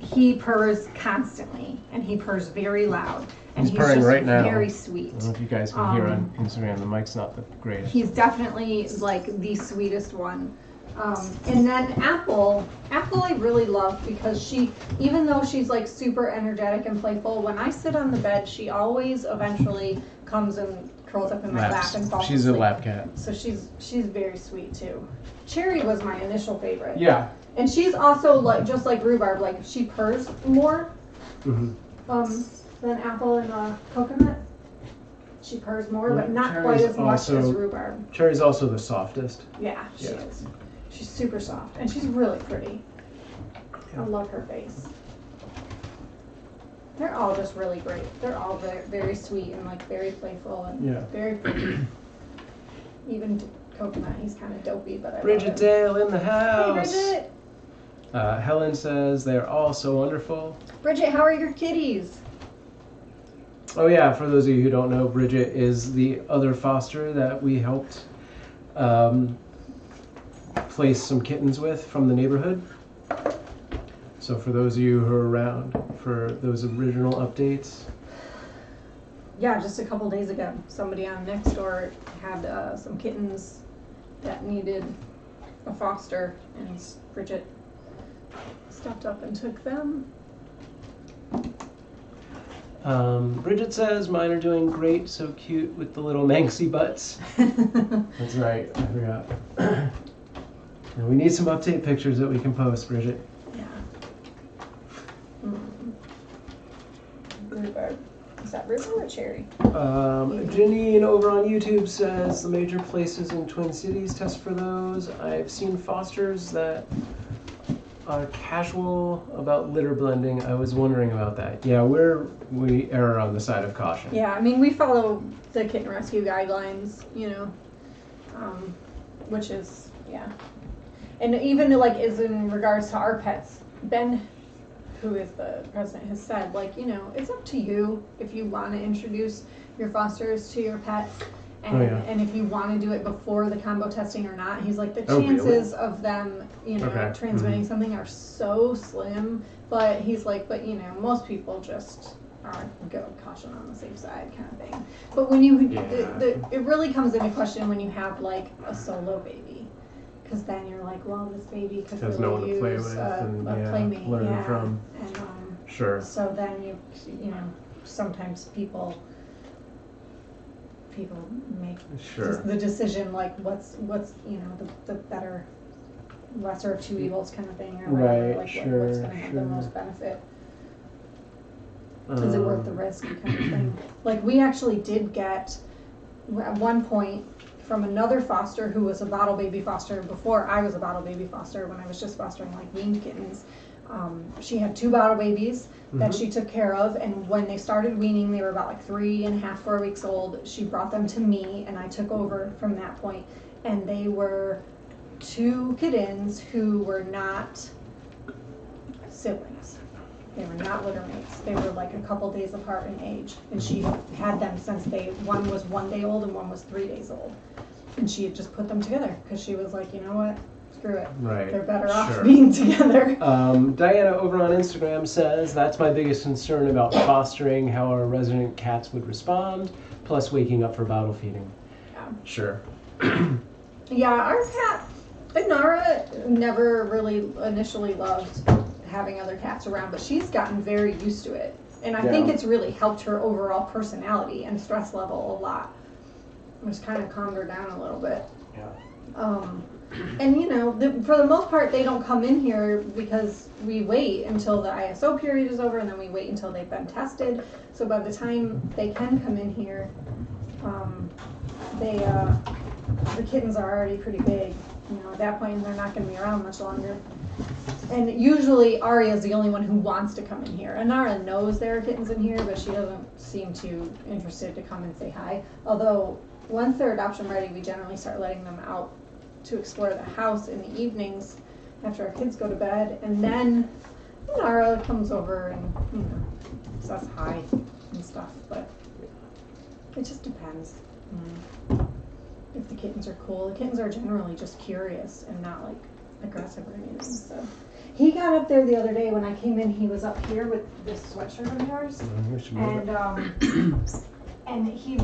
S3: he purrs constantly, and he purrs very loud. And
S1: He's purring
S3: just
S1: right now.
S3: very sweet.
S1: I don't know if you guys can hear on Instagram, the mic's not the greatest.
S3: He's definitely like the sweetest one. And then Apple I really love because she, even though she's like super energetic and playful, when I sit on the bed, she always eventually comes and curls up in my lap and falls
S1: She's
S3: asleep.
S1: a lap cat.
S3: So she's very sweet too. Cherry was my initial favorite.
S1: Yeah.
S3: And she's also like just like Rhubarb, like she purrs more than Apple and Coconut. She purrs more, but not
S1: Cherry's
S3: quite as much
S1: also,
S3: as Rhubarb.
S1: Cherry's also the softest.
S3: Yeah, she
S1: Yeah.
S3: is. She's super soft, and she's really pretty.
S1: Yeah.
S3: I love her face. They're all just really great. They're all very, very sweet and like very playful and very pretty. Even Coconut, he's kind of dopey, but I
S1: Bridget
S3: love him.
S1: Dale in the house.
S3: Hey, Bridget!
S1: Helen says they're all so wonderful.
S3: Bridget, how are your kitties?
S1: Oh yeah, for those of you who don't know, Bridget is the other foster that we helped place some kittens with from the neighborhood. So for those of you who are around for those original updates.
S3: Yeah, just a couple days ago, somebody on Nextdoor had some kittens that needed a foster, and Bridget stepped up and took them.
S1: Bridget says mine are doing great, so cute with the little Manxy butts. That's right, I forgot. And we need some update pictures that we can post, Bridget.
S3: Yeah. Rhubarb. Is that rhubarb or cherry?
S1: Janine over on YouTube says the major places in Twin Cities test for those. I've seen fosters that are casual about litter blending. I was wondering about that. Yeah, we err on the side of caution.
S3: Yeah, I mean, we follow the kitten rescue guidelines, you know, which is, yeah. And even like is in regards to our pets, Ben, who is the president, has said, like, you know, it's up to you if you want to introduce your fosters to your pets. And, and if you want to do it before the combo testing or not, he's like, the chances of them, you know, transmitting something are so slim. But he's like, but you know, most people just go caution on the safe side kind of thing. But when you, it really comes into question when you have like a solo baby. Because then you're like, well, this baby could really
S1: no one to play
S3: use
S1: with
S3: a playmate.
S1: learn from.
S3: And,
S1: sure.
S3: So then you know, sometimes people make the decision like what's you know the better, lesser of two evils kind of thing, or whatever, like what's going to have the most benefit. Is it worth the risk kind of thing? Like we actually did get at one point from another foster who was a bottle baby foster before I was a bottle baby foster, when I was just fostering like weaned kittens. She had 2 bottle babies that she took care of, and when they started weaning, they were about like 3.5, 4 weeks old. She brought them to me, and I took over from that point, and they were 2 kittens who were not siblings. They were not litter mates. They were like a couple days apart in age. And she had them since one was 1 day old and one was 3 days old. And she had just put them together because she was like, you know what? Screw it.
S1: Right.
S3: They're better off being together.
S1: Diana over on Instagram says, that's my biggest concern about fostering, how our resident cats would respond, plus waking up for bottle feeding.
S3: Yeah.
S1: Sure.
S3: Yeah, our cat, Inara, never really initially loved having other cats around, but she's gotten very used to it. And I think it's really helped her overall personality and stress level a lot. It's kind of calmed her down a little bit.
S1: Yeah.
S3: And you know, for the most part, they don't come in here because we wait until the ISO period is over, and then we wait until they've been tested. So by the time they can come in here, the kittens are already pretty big. You know, at that point, they're not going to be around much longer. And usually, Aria is the only one who wants to come in here. Inara knows there are kittens in here, but she doesn't seem too interested to come and say hi. Although, once they're adoption ready, we generally start letting them out to explore the house in the evenings after our kids go to bed. And then Inara comes over and, you know, says hi and stuff. But it just depends. If the kittens are cool. The kittens are generally just curious and not like aggressive or anything. So he got up there the other day when I came in. He was up here with this sweatshirt of yours, and he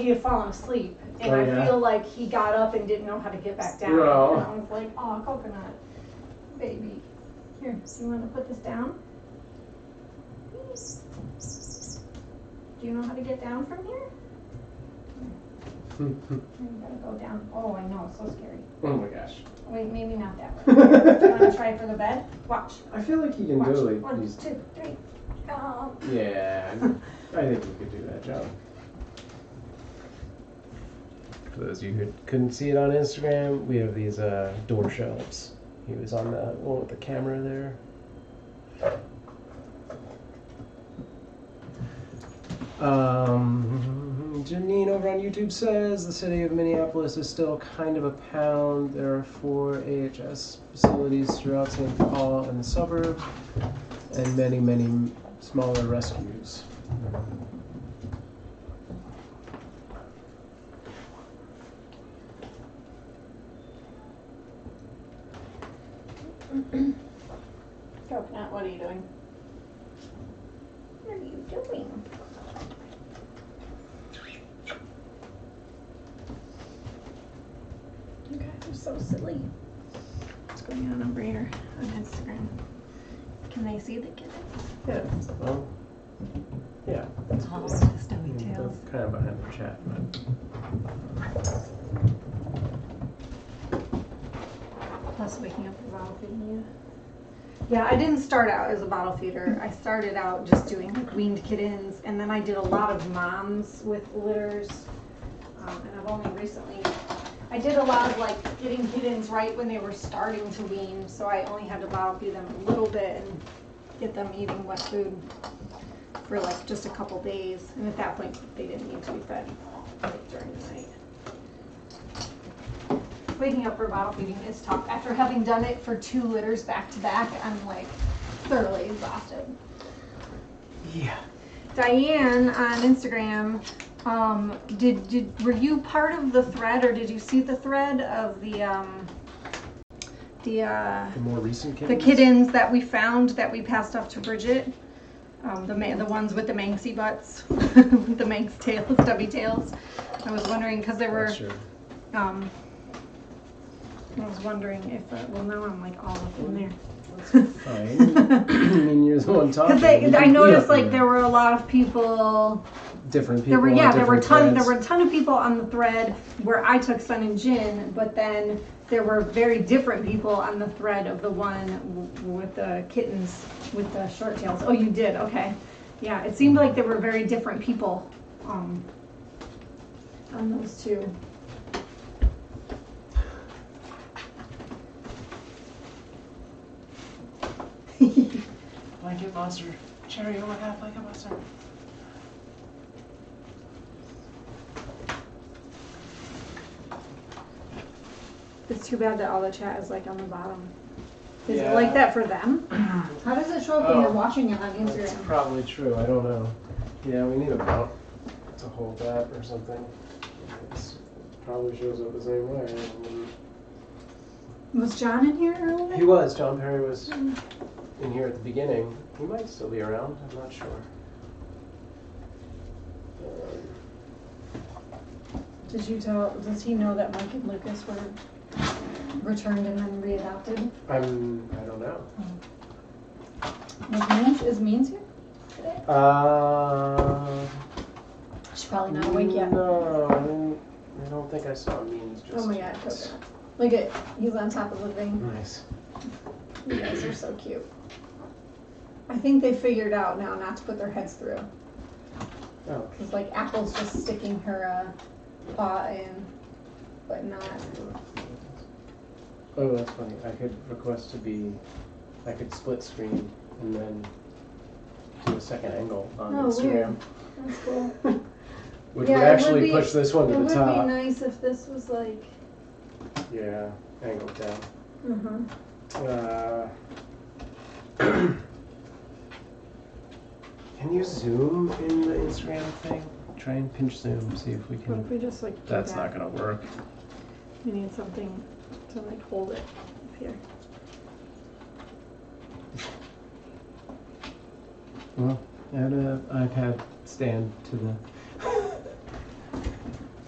S3: had fallen asleep, and I feel like he got up and didn't know how to get back down. And I was like, oh, coconut, baby, here, do you want to put this down? Do you know how to get down from here? You gotta go down. Oh, I know, it's so scary.
S1: Oh my gosh.
S3: Wait, maybe not that way. Do you want to try for the bed? Watch.
S1: I feel like he can
S3: Watch.
S1: do like
S3: 1,
S1: these.
S3: 2, 3.
S1: Yeah, I think he could do that job. For those of you who couldn't see it on Instagram, we have these door shelves. He was on the one with the camera there. Janine over on YouTube says the city of Minneapolis is still kind of a pound. There are 4 AHS facilities throughout St. Paul and the suburbs, and many, many smaller rescues.
S3: Coconut, what are you doing? What are you doing? You guys are so silly. What's going on over here on Instagram? Can they see the kittens?
S1: Yeah. Well, yeah.
S3: Oh, the stubby tails.
S1: Kind of behind the chat, but.
S3: Plus waking up for bottle feeding you. Yeah, I didn't start out as a bottle feeder. I started out just doing like weaned kittens, and then I did a lot of moms with litters. And I've only recently, I did a lot of like getting kittens right when they were starting to wean, so I only had to bottle feed them a little bit and get them eating wet food for like just a couple days. And at that point, they didn't need to be fed like during the night. Waking up for bottle feeding is tough. After having done it for 2 litters back to back, I'm like thoroughly exhausted.
S1: Yeah.
S3: Diane on Instagram, were you part of the thread, or did you see the thread of the
S1: more recent kittens?
S3: The kittens that we found that we passed off to Bridget? The ones with the manxy butts, with the manx tails, stubby tails. I was wondering because there were.
S1: Sure.
S3: I was wondering if, well, now I'm like all up in there.
S1: That's fine. I mean, you're the one talking.
S3: Because I noticed like there were a lot of people.
S1: Different people.
S3: There were a ton of people on the thread where I took Sun and Jin, but then there were very different people on the thread of the one with the kittens with the short tails. Oh, you did? Okay. Yeah, it seemed like there were very different people on those two.
S1: Blanket monster. Cherry, oh my god, blanket monster.
S3: It's too bad that all the chat is like on the bottom. Is
S1: Yeah.
S3: it like that for them? How does it show up when
S1: Oh.
S3: you're watching it on
S1: That's
S3: Instagram?
S1: probably true. I don't know. Yeah, we need a mount to hold that or something. It probably shows up the same way.
S3: Was John in here earlier?
S1: He was. John Perry was in here at the beginning. He might still be around. I'm not sure.
S3: Does he know that Mike and Lucas were returned and then readopted?
S1: I don't know.
S3: Is Means here today? She's probably not awake yet.
S1: No, I don't think I saw Means just
S3: Oh my god, Coconut. Look at, he's on top of the thing.
S1: Nice.
S3: You guys are so cute. I think they figured out now not to put their heads through.
S1: Oh.
S3: Because like Apple's just sticking her paw in, but not.
S1: Oh, that's funny. I could request to be, I could split screen and then do a second angle on Instagram.
S3: Weird. That's cool.
S1: Which
S3: Yeah,
S1: would
S3: it
S1: actually
S3: would be-
S1: push this one to
S3: It
S1: the
S3: would
S1: top.
S3: be nice if this was like.
S1: Yeah, angled down. Can you zoom in the Instagram thing? Try and pinch zoom, see if we
S3: What
S1: can.
S3: if we just like. do
S1: That's
S3: that?
S1: not gonna work.
S3: We need something to like hold it up here.
S1: Well, add an iPad stand to the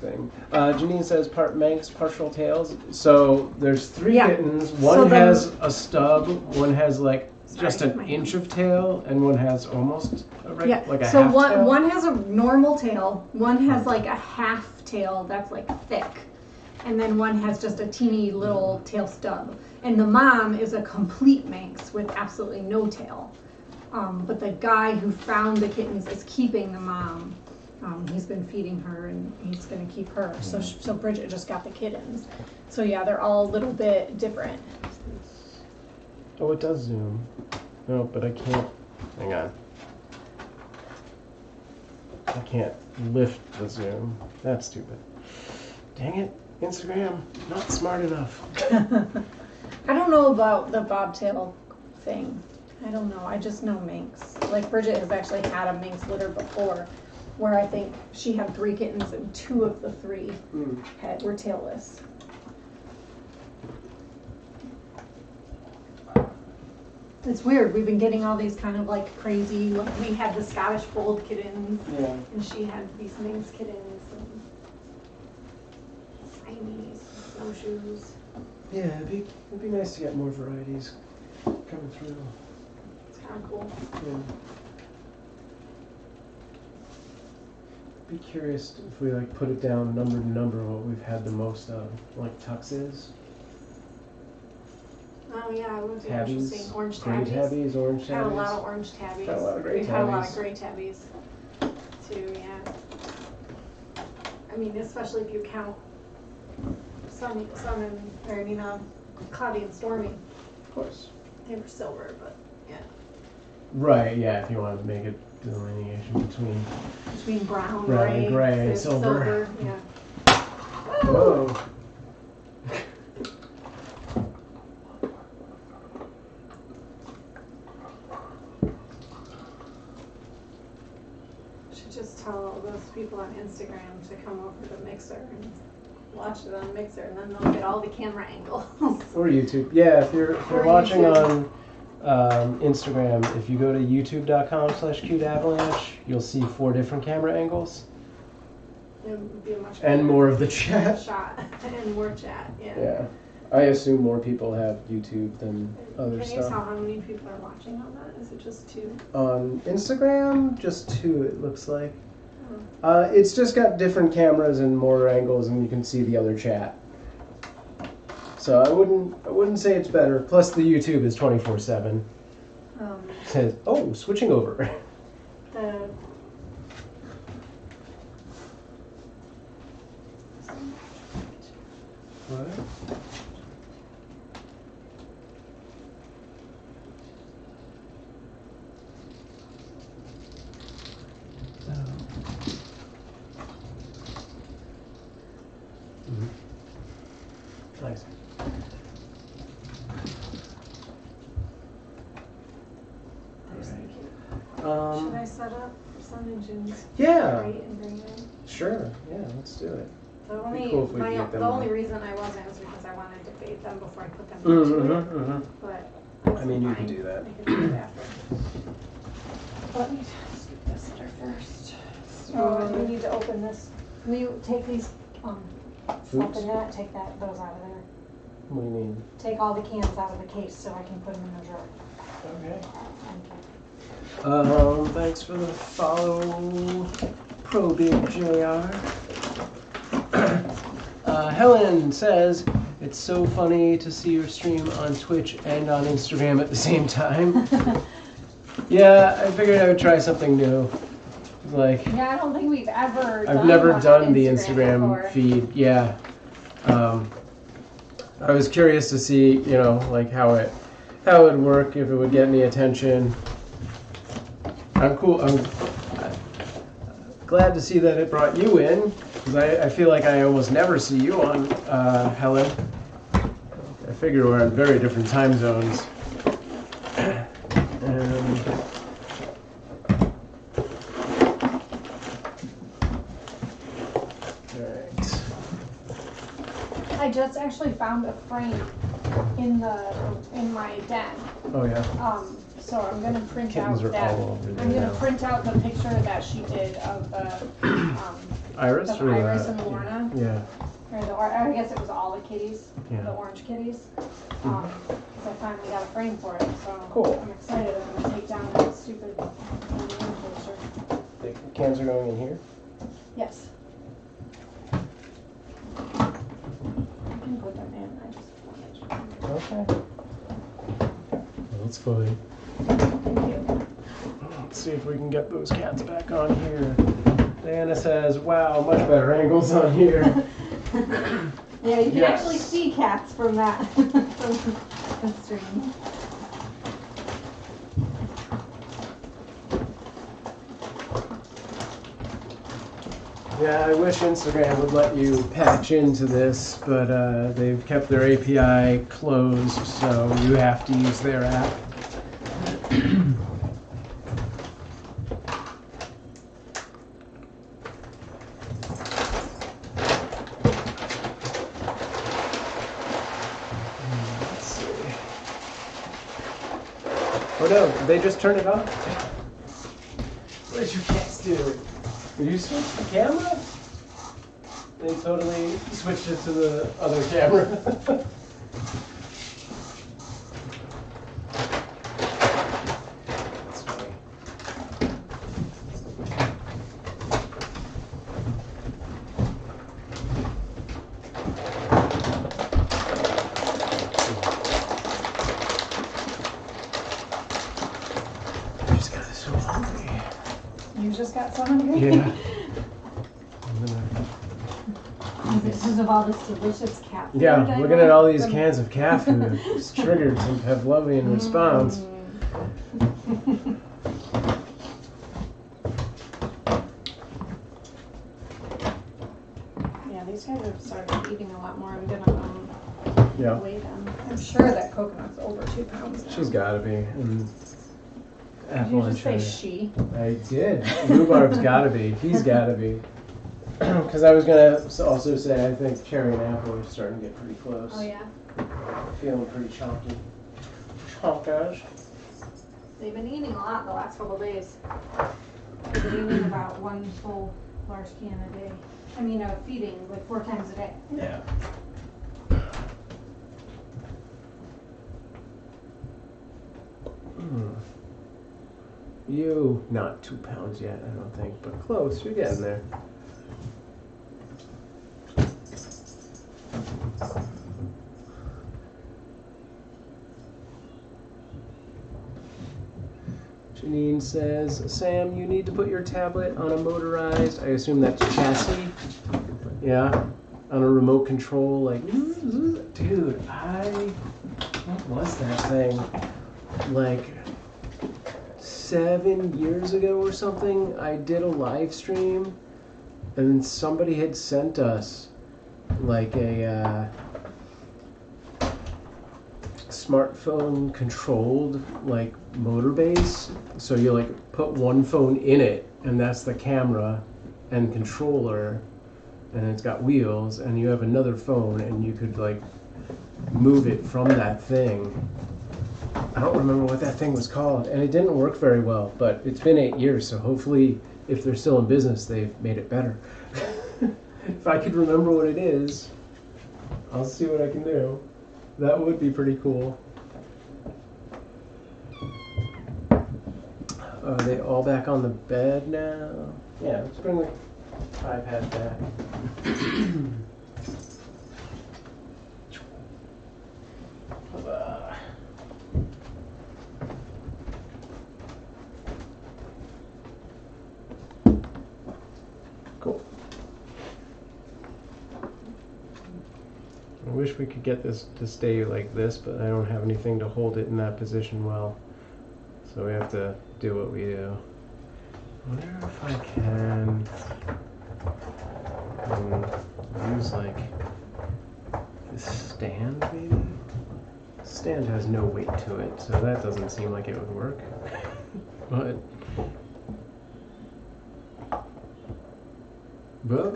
S1: thing. Janine says part Manx, partial tails. So there's three
S3: Yeah.
S1: kittens.
S3: So
S1: One
S3: then-
S1: has a stub, one has like just
S3: Sorry,
S1: an
S3: my
S1: inch of tail, and one has almost a like a
S3: so
S1: half
S3: one
S1: tail.
S3: one has a normal tail, one has like a half tail that's like thick, and then one has just a teeny little tail stub. And the mom is a complete Manx with absolutely no tail. But the guy who found the kittens is keeping the mom. He's been feeding her and he's going to keep her. So Bridget just got the kittens. So yeah, they're all a little bit different.
S1: Oh, it does zoom. No, but I can't. Hang on. I can't lift the zoom. That's stupid. Dang it, Instagram, not smart enough.
S3: I don't know about the bobtail thing. I don't know. I just know Manx. Like Bridget has actually had a Manx litter before, where I think she had 3 kittens and 2 of the 3 were tailless. It's weird. We've been getting all these kind of like crazy. Like we had the Scottish fold kittens,
S1: Yeah.
S3: and she had these Manx kittens and Siamese snowshoes.
S1: Yeah, it'd be nice to get more varieties coming through.
S3: It's kind of cool.
S1: Yeah. Be curious if we like put it down number to number what we've had the most of, like tuxes,
S3: Oh yeah, it would be
S1: tabbies,
S3: interesting. Orange
S1: gray
S3: tabbies.
S1: tabbies, orange
S3: Had a lot
S1: tabbies.
S3: of orange tabbies.
S1: Had a lot of gray
S3: We've had a lot of
S1: tabbies.
S3: gray tabbies too, yeah. I mean, especially if you count sun and, or you know, cloudy and stormy.
S1: Of course.
S3: They were silver, but yeah.
S1: Right, yeah, if you want to make a delineation between.
S3: Between brown,
S1: Brown, gray, silver.
S3: Yeah.
S1: Whoa.
S3: Should just tell all those people on Instagram to come over to Mixer and watch it on Mixer, and then they'll get all the camera angles.
S1: Or YouTube. Yeah, if you're
S3: Or
S1: watching
S3: YouTube.
S1: on Instagram, if you go to youtube.com/cuteavalanche, you'll see 4 different camera angles.
S3: It would be a much
S1: And
S3: better
S1: more of the chat.
S3: shot and more chat. Yeah.
S1: Yeah. I assume more people have YouTube than other
S3: Can you tell
S1: stuff.
S3: how many people are watching on that? Is it just 2?
S1: On Instagram, just 2 it looks like.
S3: Oh.
S1: It's just got different cameras and more angles, and you can see the other chat. So I wouldn't say it's better. Plus the YouTube is 24/7. Says, oh, switching over.
S3: The
S1: What? Nice.
S3: Should I set up Sun and Jin's
S1: Yeah.
S3: crate and bring it in?
S1: Sure. Yeah, let's do it.
S3: The only,
S1: cool if we could get them
S3: the only
S1: all.
S3: reason I wasn't is because I wanted to bathe them before I put them
S1: Mm-hmm,
S3: into it.
S1: mm-hmm.
S3: But
S1: I mean, you
S3: fine.
S1: can do that.
S3: I can do it after. Let me scoop this under first. So we need to open this. Will you take these stuff
S1: Oops.
S3: in that? Take those out of there.
S1: What do you mean?
S3: Take all the cans out of the case so I can put them in the drawer.
S1: Okay.
S3: Thank you.
S1: Thanks for the follow, Pro Big JR. Helen says, it's so funny to see your stream on Twitch and on Instagram at the same time. Yeah, I figured I would try something new. Like,
S3: Yeah, I don't think we've ever
S1: I've never
S3: one
S1: done
S3: on
S1: the Instagram
S3: before.
S1: feed. Yeah. I was curious to see, you know, like how it would work, if it would get any attention. I'm glad to see that it brought you in, because I feel like I almost never see you on, Helen. I figure we're in very different time zones. Alright.
S3: I just actually found a frame in my den.
S1: Oh yeah.
S3: So I'm gonna print
S1: Kittens
S3: out
S1: are
S3: that.
S1: all over there
S3: I'm gonna
S1: now.
S3: print out the picture that she did of the
S1: Iris
S3: of
S1: or
S3: Iris
S1: the,
S3: and Lorna,
S1: Yeah.
S3: or I guess it was all the kitties,
S1: Yeah.
S3: the orange kitties. Because I finally got a frame for it, so
S1: Cool.
S3: I'm excited. I'm gonna take down that stupid picture.
S1: The cans are going in here.
S3: Yes. I can put them in. I just wanted to.
S1: Okay. That's fine.
S3: Thank you.
S1: Let's see if we can get those cats back on here. Diana says, wow, much better angles on here.
S3: Yeah, you can
S1: Yes.
S3: actually see cats from that from the stream.
S1: Yeah, I wish Instagram would let you patch into this, but they've kept their API closed, so you have to use their app. Let's see. Oh no, did they just turn it off? What did you cats do? Did you switch the camera? They totally switched it to the other camera. That's funny. I just got so hungry.
S3: You just got so hungry?
S1: Yeah. I'm gonna.
S3: Because of all this delicious cat food.
S1: Yeah,
S3: I
S1: looking at all these
S3: love.
S1: cans of cat food, it's triggered some Pavlovian response.
S3: Yeah, these guys have started eating a lot more. I'm gonna
S1: Yeah,
S3: weigh them. I'm sure that coconut's over 2 pounds now.
S1: she's gotta be. And
S3: Did
S1: apple
S3: you
S1: and
S3: just say
S1: cherry.
S3: she?
S1: I did. Rhubarb's gotta be. He's gotta be. Because I was gonna also say I think cherry and apple are starting to get pretty close.
S3: Oh yeah.
S1: Feeling pretty chunky. Chonkers.
S3: They've been eating a lot the last couple of days. They've been eating about 1 full large can a day. I mean, feeding like 4 times a day.
S1: Yeah. You, not 2 pounds yet, I don't think, but close. You're getting there. Janine says, Sam, you need to put your tablet on a motorized, I assume that's chassis. Yeah, on a remote control, like, dude, what was that thing? Like 7 years ago or something, I did a live stream and somebody had sent us like a smartphone controlled like motor base. So you like put one phone in it, and that's the camera and controller, and it's got wheels, and you have another phone, and you could like move it from that thing. I don't remember what that thing was called, and it didn't work very well, but it's been 8 years, so hopefully if they're still in business, they've made it better. If I could remember what it is, I'll see what I can do. That would be pretty cool. Are they all back on the bed now? Yeah, let's bring the iPad back. Cool. I wish we could get this to stay like this, but I don't have anything to hold it in that position well. So we have to do what we do. I wonder if I can use like this stand maybe? Stand has no weight to it, so that doesn't seem like it would work. But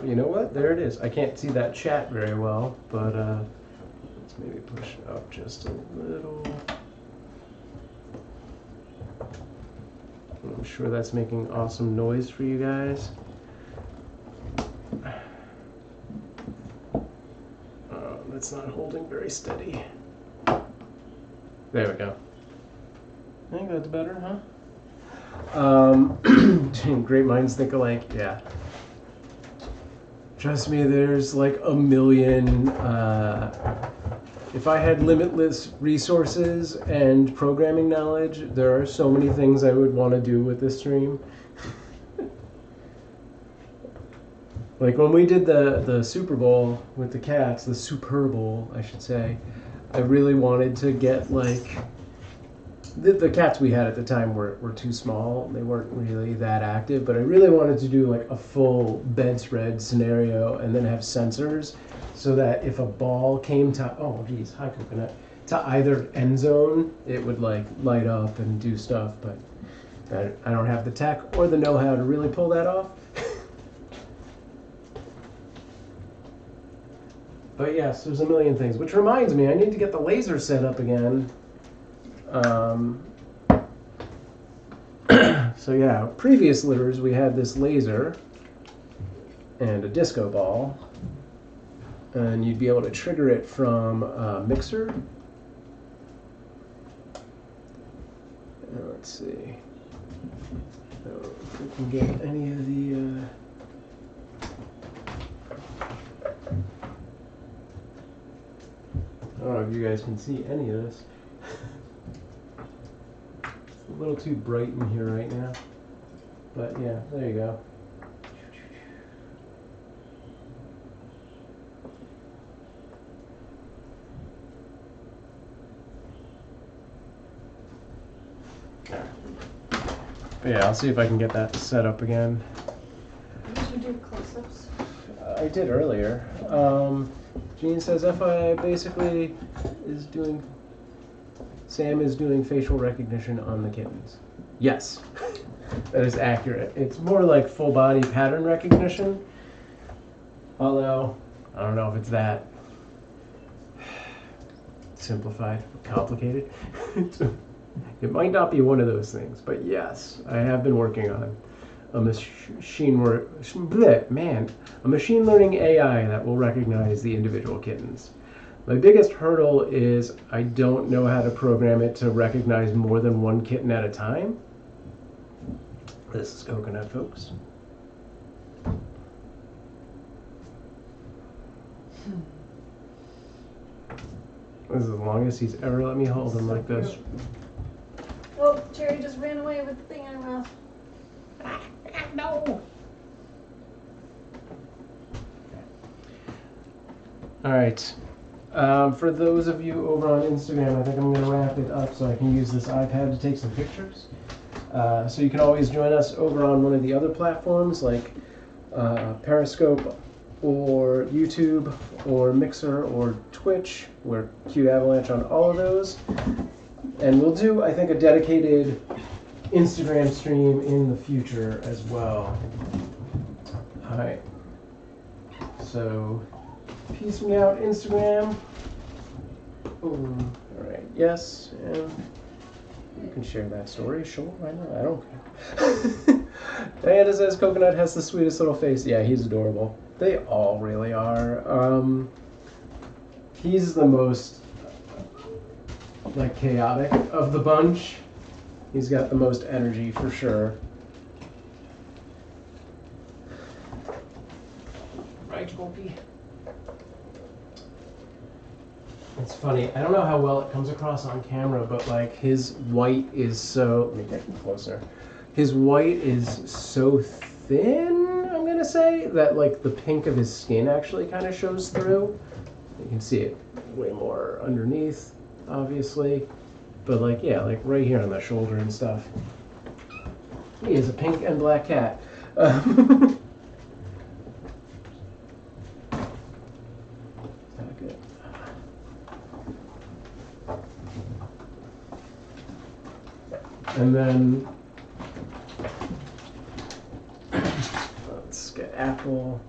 S1: you know what? There it is. I can't see that chat very well, but let's maybe push up just a little. I'm sure that's making awesome noise for you guys. That's not holding very steady. There we go. I think that's better, huh? Great minds think alike, yeah. Trust me, there's like a million, if I had limitless resources and programming knowledge, there are so many things I would want to do with this stream. Like when we did the Super Bowl with the cats, the Super Bowl, I should say, I really wanted to get like, the cats we had at the time were too small. They weren't really that active, but I really wanted to do like a full bedspread scenario and then have sensors so that if a ball came to, oh geez, hi Coconut, to either end zone, it would like light up and do stuff, but I don't have the tech or the know-how to really pull that off. But yes, there's a million things, which reminds me, I need to get the laser set up again. So yeah, previous litters we had this laser and a disco ball, and you'd be able to trigger it from a mixer. Let's see if we can get any of the I don't know if you guys can see any of this. It's a little too bright in here right now. But yeah, there you go. But yeah, I'll see if I can get that set up again.
S3: Did you do close-ups?
S1: I did earlier. Jean says FYI basically is doing, Sam is doing facial recognition on the kittens. Yes, that is accurate. It's more like full body pattern recognition, although I don't know if it's that simplified, complicated. It might not be one of those things, but yes, I have been working on a machine learning AI that will recognize the individual kittens. My biggest hurdle is I don't know how to program it to recognize more than one kitten at a time. This is Coconut, folks. This is as long as he's ever let me hold him like this.
S3: Oh, Cherry just ran away with the thing in her mouth.
S1: No. All right. For those of you over on Instagram, I think I'm going to wrap it up so I can use this iPad to take some pictures. So you can always join us over on one of the other platforms like Periscope or YouTube or Mixer or Twitch. We're Cute Avalanche on all of those. And we'll do, I think, a dedicated Instagram stream in the future as well. Alright. So, peace me out, Instagram. Alright, yes, and you can share that story, sure, why not? I don't care. Diana says Coconut has the sweetest little face. Yeah, he's adorable. They all really are. He's the most, like, chaotic of the bunch. He's got the most energy for sure. Right, Gopi? It's funny, I don't know how well it comes across on camera, but like his white is so, let me get him closer. His white is so thin, I'm gonna say, that like the pink of his skin actually kind of shows through. You can see it way more underneath, obviously. But like, yeah, like right here on the shoulder and stuff. He is a pink and black cat. And then let's get Apple.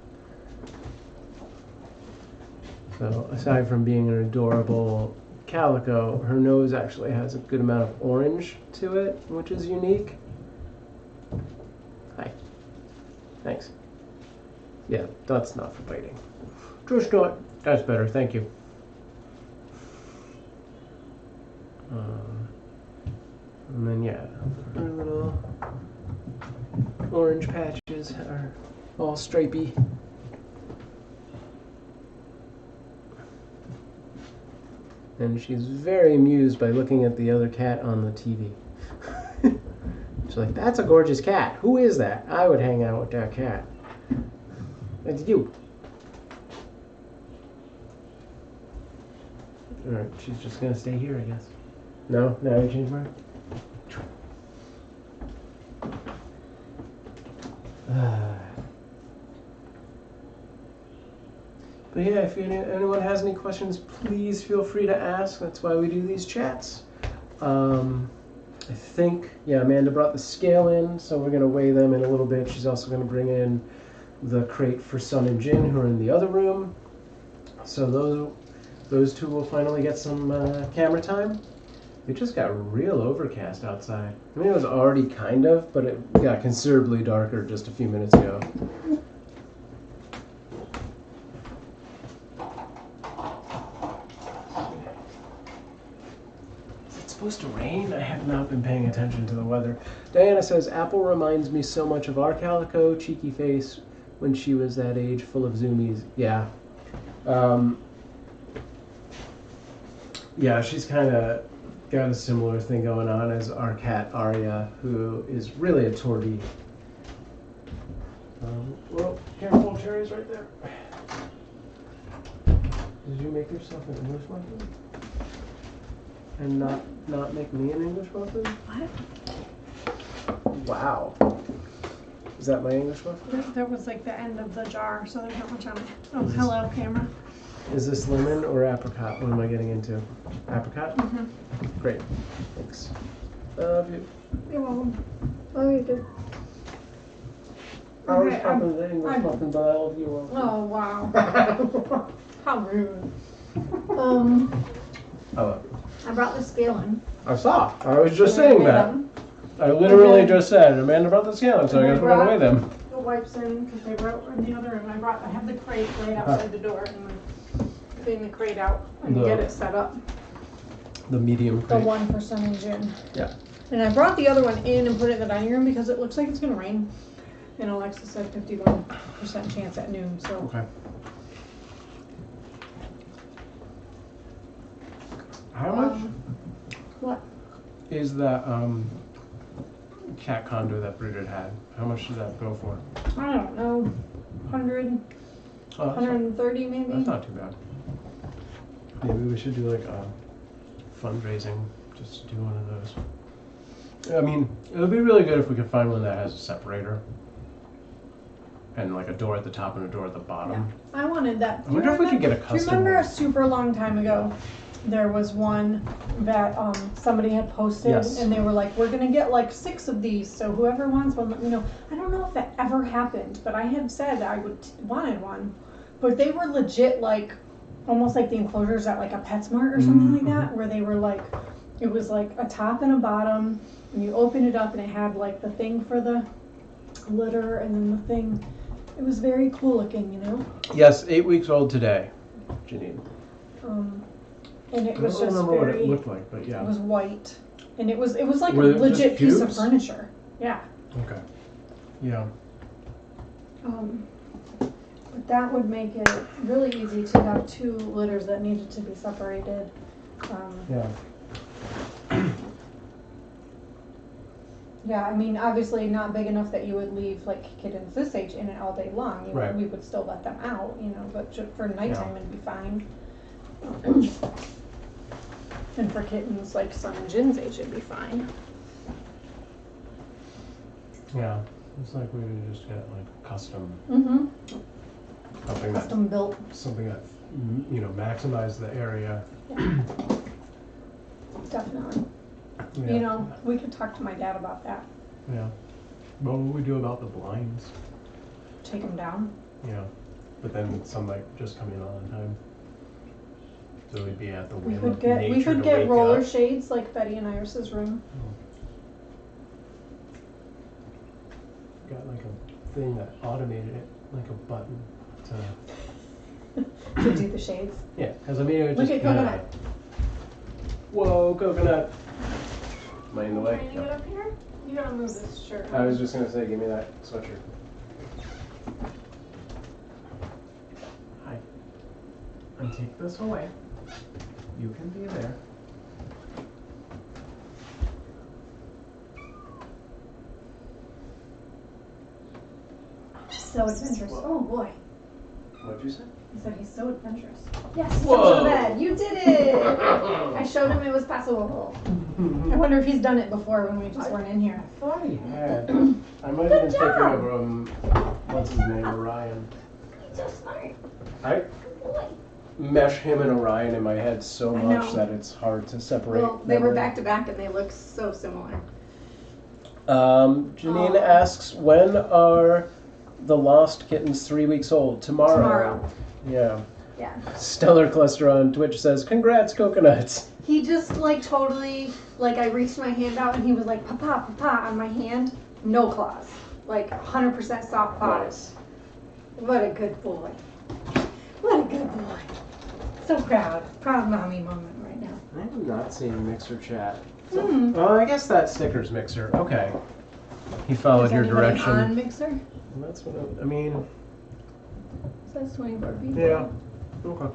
S1: So aside from being an adorable calico, her nose actually has a good amount of orange to it, which is unique. Hi. Thanks. Yeah, that's not for biting. Just do it. That's better, thank you. And then, yeah, our little orange patches are all stripey. And she's very amused by looking at the other cat on the TV. She's like, that's a gorgeous cat. Who is that? I would hang out with that cat. It's you. Alright, she's just gonna stay here, I guess. No? Now you change mind? But yeah, if anyone has any questions, please feel free to ask. That's why we do these chats. I think, yeah, Amanda brought the scale in, so we're going to weigh them in a little bit. She's also going to bring in the crate for Sun and Jin, who are in the other room. So those two will finally get some camera time. It just got real overcast outside. I mean, it was already kind of, but it got considerably darker just a few minutes ago. Is it supposed to rain? I have not been paying attention to the weather. Diana says, Apple reminds me so much of our calico, cheeky face, when she was that age, full of zoomies. Yeah. Yeah, she's kind of got a similar thing going on as our cat Arya, who is really a tortie. Well, careful, Cherry's right there. Did you make yourself an English muffin? And not make me an English muffin?
S3: What?
S1: Wow. Is that my English muffin?
S3: There was like the end of the jar, so there's not much on it. Oh, hello, camera.
S1: Is this lemon or apricot? What am I getting into? Apricot?
S3: Mm-hmm.
S1: Great. Thanks. Love you.
S3: You're welcome. Oh, you do.
S1: I was talking the English muffin, but I love you.
S3: Oh, wow. How rude.
S1: I love you.
S3: I brought the scale in.
S1: I saw. I was just saying that. I literally just said, Amanda brought the scale in, so I guess we're going to weigh them.
S3: The wipes in, because they were in the other room. I have the crate right outside the door, and I'm clean the crate out and get it set up.
S1: The medium crate.
S3: The one for Sun and Jin.
S1: Yeah.
S3: And I brought the other one in and put it in the dining room because it looks like it's going to rain. And Alexa said 51% chance at noon, so.
S1: Okay. How much
S3: What?
S1: is that cat condo that Bridget had? How much did that go for?
S3: I don't know. 100,
S1: Oh,
S3: 130 maybe?
S1: That's not too bad. Maybe we should do like a fundraising just to do one of those. I mean, it would be really good if we could find one that has a separator and like a door at the top and a door at the bottom.
S3: I wanted that.
S1: I wonder if we could get a
S3: Do you
S1: custom
S3: remember a
S1: one.
S3: super long time ago? There was one that somebody had posted,
S1: Yes.
S3: and they were like, "We're gonna get like 6 of these, so whoever wants one, let me know." I don't know if that ever happened, but I had said I wanted one, but they were legit like, almost like the enclosures at like a PetSmart or something like that, where they were like, it was like a top and a bottom, and you open it up and it had like the thing for the litter and then the thing. It was very cool looking, you know.
S1: Yes, 8 weeks old today, Janine.
S3: And it
S1: I
S3: was
S1: don't
S3: just
S1: remember what
S3: very.
S1: it looked like, but yeah.
S3: It was white, and it was like
S1: Were
S3: a
S1: it
S3: legit
S1: just
S3: piece of
S1: pubes?
S3: furniture. Yeah.
S1: Okay. Yeah.
S3: But that would make it really easy to have 2 litters that needed to be separated.
S1: Yeah.
S3: Yeah, I mean, obviously not big enough that you would leave like kittens this age in it all day long.
S1: Right.
S3: We would still let them out, you know, but for nighttime it'd be fine. And for kittens like Sun and Jin's age, it'd be fine.
S1: Yeah. It's like we would just get like custom,
S3: Mm-hmm.
S1: something
S3: Built.
S1: something that maximize the area.
S3: Yeah. Definitely.
S1: Yeah.
S3: You know, we could talk to my dad about that.
S1: Yeah. What would we do about the blinds?
S3: Take them down.
S1: Yeah. But then sunlight just coming on in time. So we'd be at the whim of nature
S3: We could
S1: to
S3: get
S1: wake
S3: roller
S1: up.
S3: shades like Betty and Iris's room.
S1: Got like a thing that automated it, like a button to.
S3: To do the shades.
S1: Yeah, because I mean it would
S3: Look
S1: just.
S3: at Coconut.
S1: Whoa, Coconut! Am I in the way?
S3: Trying to get up here? You gotta move this shirt.
S1: I was just gonna say, give me that sweatshirt. Hi. And take this away. You can be there.
S3: So adventurous. Oh boy.
S1: What'd you say?
S3: He said he's so adventurous. Yes,
S1: Whoa.
S3: jump to the bed. You did it! I showed him it was possible. I wonder if he's done it before when we just weren't in here.
S1: I thought he had. I might
S3: Good
S1: have been taking
S3: job.
S1: over what's his name, Orion.
S3: He's so smart.
S1: I mesh him and Orion in my head so
S3: I
S1: much
S3: know.
S1: that it's hard to separate.
S3: Well, they were
S1: memory.
S3: back to back and they look so similar.
S1: Janine asks, when are the Lost Kittens 3 weeks old? Tomorrow. Yeah.
S3: Yeah.
S1: Stellar Cluster on Twitch says, congrats, Coconuts.
S3: He just like totally, like I reached my hand out and he was like, papa, papa, on my hand. No claws. Like 100% soft paws.
S1: Nice.
S3: What a good boy. What a good boy. So proud. Proud mommy moment right now.
S1: I am not seeing Mixer chat.
S3: Hmm.
S1: Oh, I guess that's Snickers Mixer. Okay. He followed
S3: Is
S1: your
S3: anybody
S1: direction.
S3: on Mixer?
S1: That's what I mean.
S3: Says 24 people.
S1: Yeah. Okay.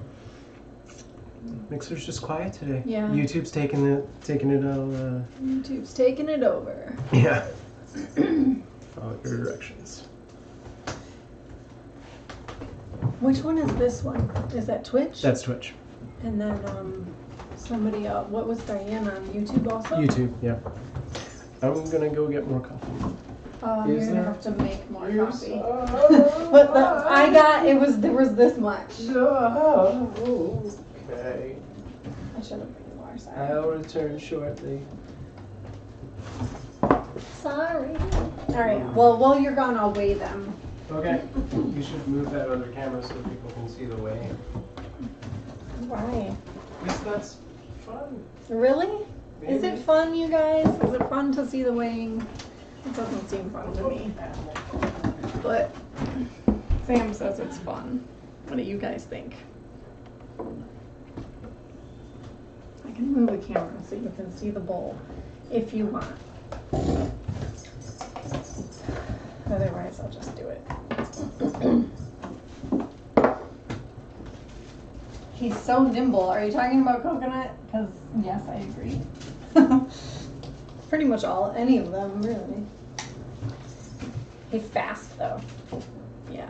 S1: Mixer's just quiet today.
S3: Yeah.
S1: YouTube's taking it all.
S3: YouTube's taking it over.
S1: Yeah. Follow your directions.
S3: Which one is this one? Is that Twitch?
S1: That's Twitch.
S3: And then somebody else. What was Diane on YouTube also?
S1: YouTube, yeah. I'm gonna go get more coffee.
S3: You're
S1: Is
S3: gonna
S1: there?
S3: have to make more
S1: Yes.
S3: coffee. But I got there was this much.
S1: Okay.
S3: I should have made more. Sorry.
S1: I'll return shortly.
S3: Sorry. All right. Well, while you're gone, I'll weigh them.
S1: Okay. You should move that other camera so people can see the way.
S3: Why?
S1: Because that's fun.
S3: Really? Is
S1: Maybe.
S3: it fun, you guys? Is it fun to see the weighing? It doesn't seem fun to me. But Sam says it's fun. What do you guys think? I can move the camera so you can see the bowl if you want. Otherwise, I'll just do it. He's so nimble. Are you talking about Coconut? Because, yes, I agree. Pretty much any of them, really. He's fast, though. Yeah.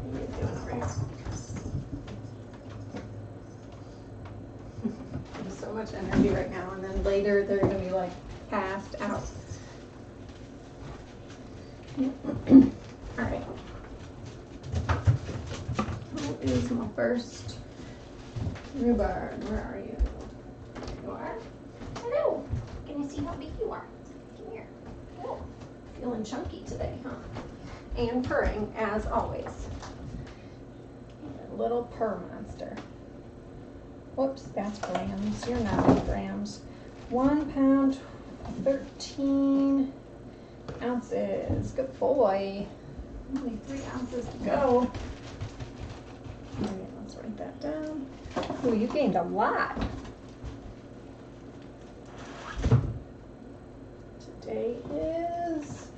S3: What are you doing over here? There's so much energy right now, and then later they're going to be, like, passed out. All right. first. Rhubarb, where are you? There you are. Hello. Can I see how big you are? Come here. Oh, feeling chunky today, huh? And purring, as always. A little purr monster. Whoops, that's grams. You're not in grams. 1 pound, 13 ounces. Good boy. Only 3 ounces to go. All right, let's write that down. Ooh, you gained a lot. Today is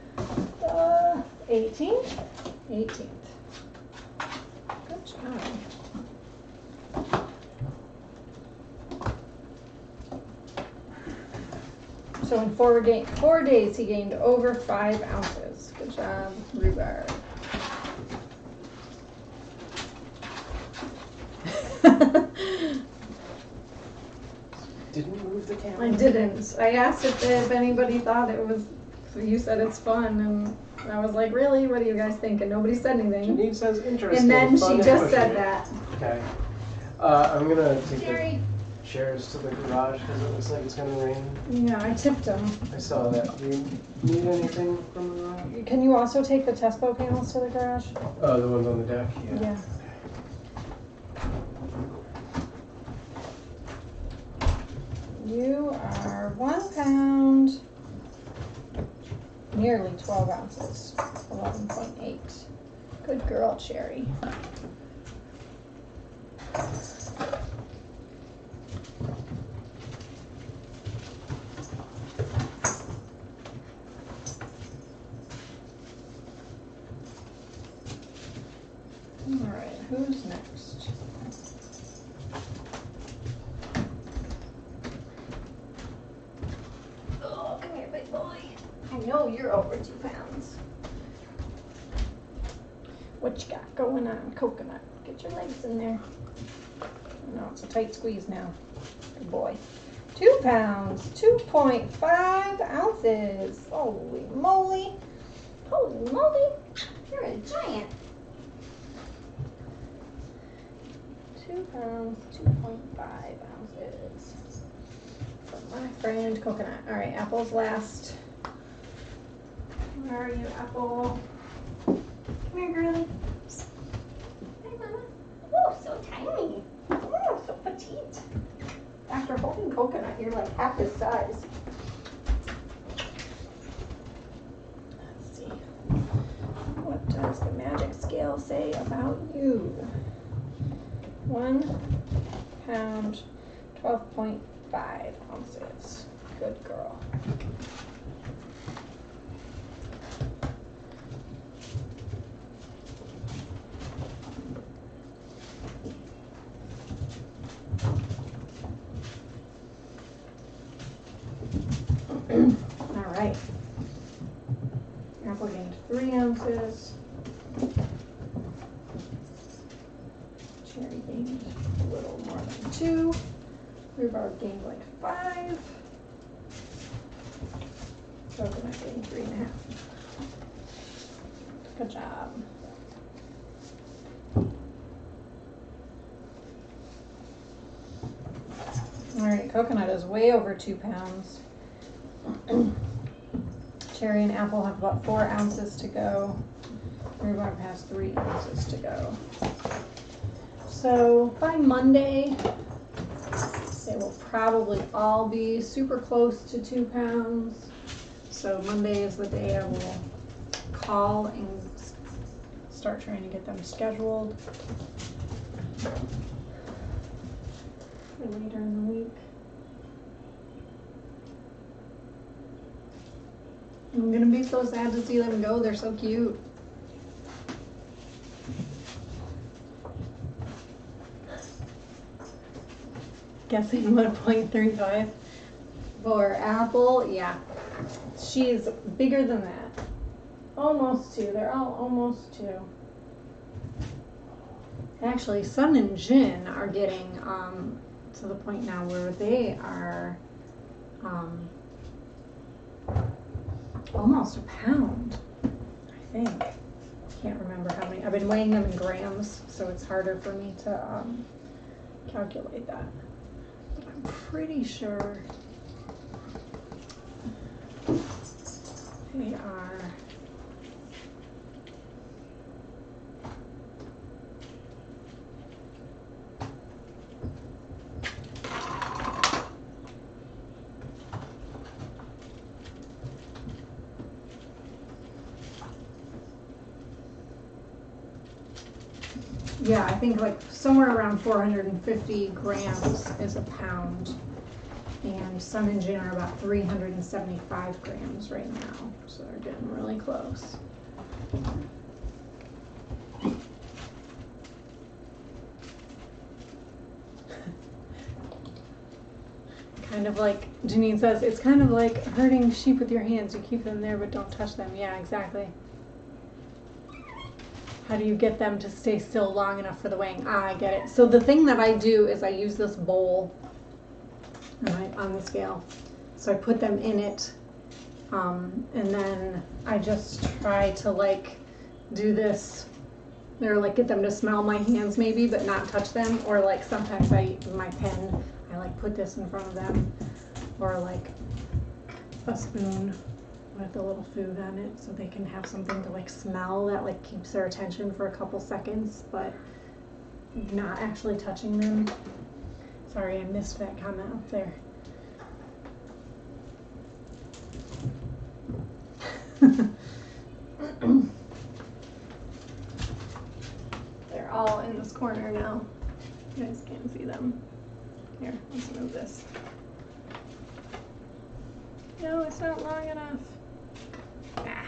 S3: the 18th. 18th. Good job. So in 4 days, he gained over 5 ounces. Good job, Rhubarb.
S1: Didn't move the camera.
S3: I didn't. I asked if anybody thought it was, so you said it's fun, and I was like, really? What do you guys think? And nobody said anything.
S1: Janine says interesting.
S3: And then
S1: fun,
S3: she just
S1: and
S3: said
S1: pushy.
S3: that.
S1: Okay. I'm gonna take
S3: Jerry.
S1: the chairs to the garage because it looks like it's gonna rain.
S3: Yeah, I tipped them.
S1: I saw that. Do you need anything from the garage?
S3: Can you also take the Tespo panels to the garage?
S1: Oh, the ones on the deck? Yeah.
S3: Yeah. You are 1 pound, nearly 12 ounces, 11.8. Good girl, Cherry. All right, who's next? Oh, come here, big boy. I know you're over 2 pounds. What you got going on, Coconut? Get your legs in there. No, it's a tight squeeze now. Good boy. 2 pounds, 2.5 ounces. Holy moly. Holy moly. You're a giant. 2 pounds, 2.5 ounces. From my friend Coconut. All right, Apple's last. Where are you, Apple? Come here, girlie. Hi, Mama. Oh, so tiny. Oh, so petite. After holding Coconut, you're like half his size. Let's see. What does the magic scale say about you? 1 pound, 12.5 ounces. Good girl. All right. Apple gained 3 ounces. Cherry gained a little more than 2. Rhubarb gained like 5. Coconut gained 3.5. Good job. All right, Coconut is way over 2 pounds. Cherry and Apple have about 4 ounces to go. Rhubarb has 3 ounces to go. So by Monday, they will probably all be super close to 2 pounds. So Monday is the day I will call and start trying to get them scheduled for later in the week. I'm gonna be so sad to see them go. They're so cute. Guessing 1.35 for Apple. Yeah, she's bigger than that. Almost 2. They're all almost 2. Actually, Sun and Jin are getting to the point now where they are almost a pound, I think. can't remember how many. I've been weighing them in grams, so it's harder for me to calculate that. But I'm pretty sure they are. Yeah, I think like somewhere around 450 grams is a pound. And Sun and Jin are about 375 grams right now. So they're getting really close. Kind of like Janine says, it's kind of like herding sheep with your hands. You keep them there but don't touch them. Yeah, exactly. How do you get them to stay still long enough for the weighing? Ah, I get it. So the thing that I do is I use this bowl on the scale. So I put them in it, and then I just try to like do this, or like get them to smell my hands maybe, but not touch them. Or like sometimes my pen, I like put this in front of them, or like a spoon with a little food on it so they can have something to like smell that like keeps their attention for a couple seconds, but not actually touching them. Sorry, I missed that comment up there. They're all in this corner now. You guys can't see them. Here, let's move this. No, it's not long enough. Ah,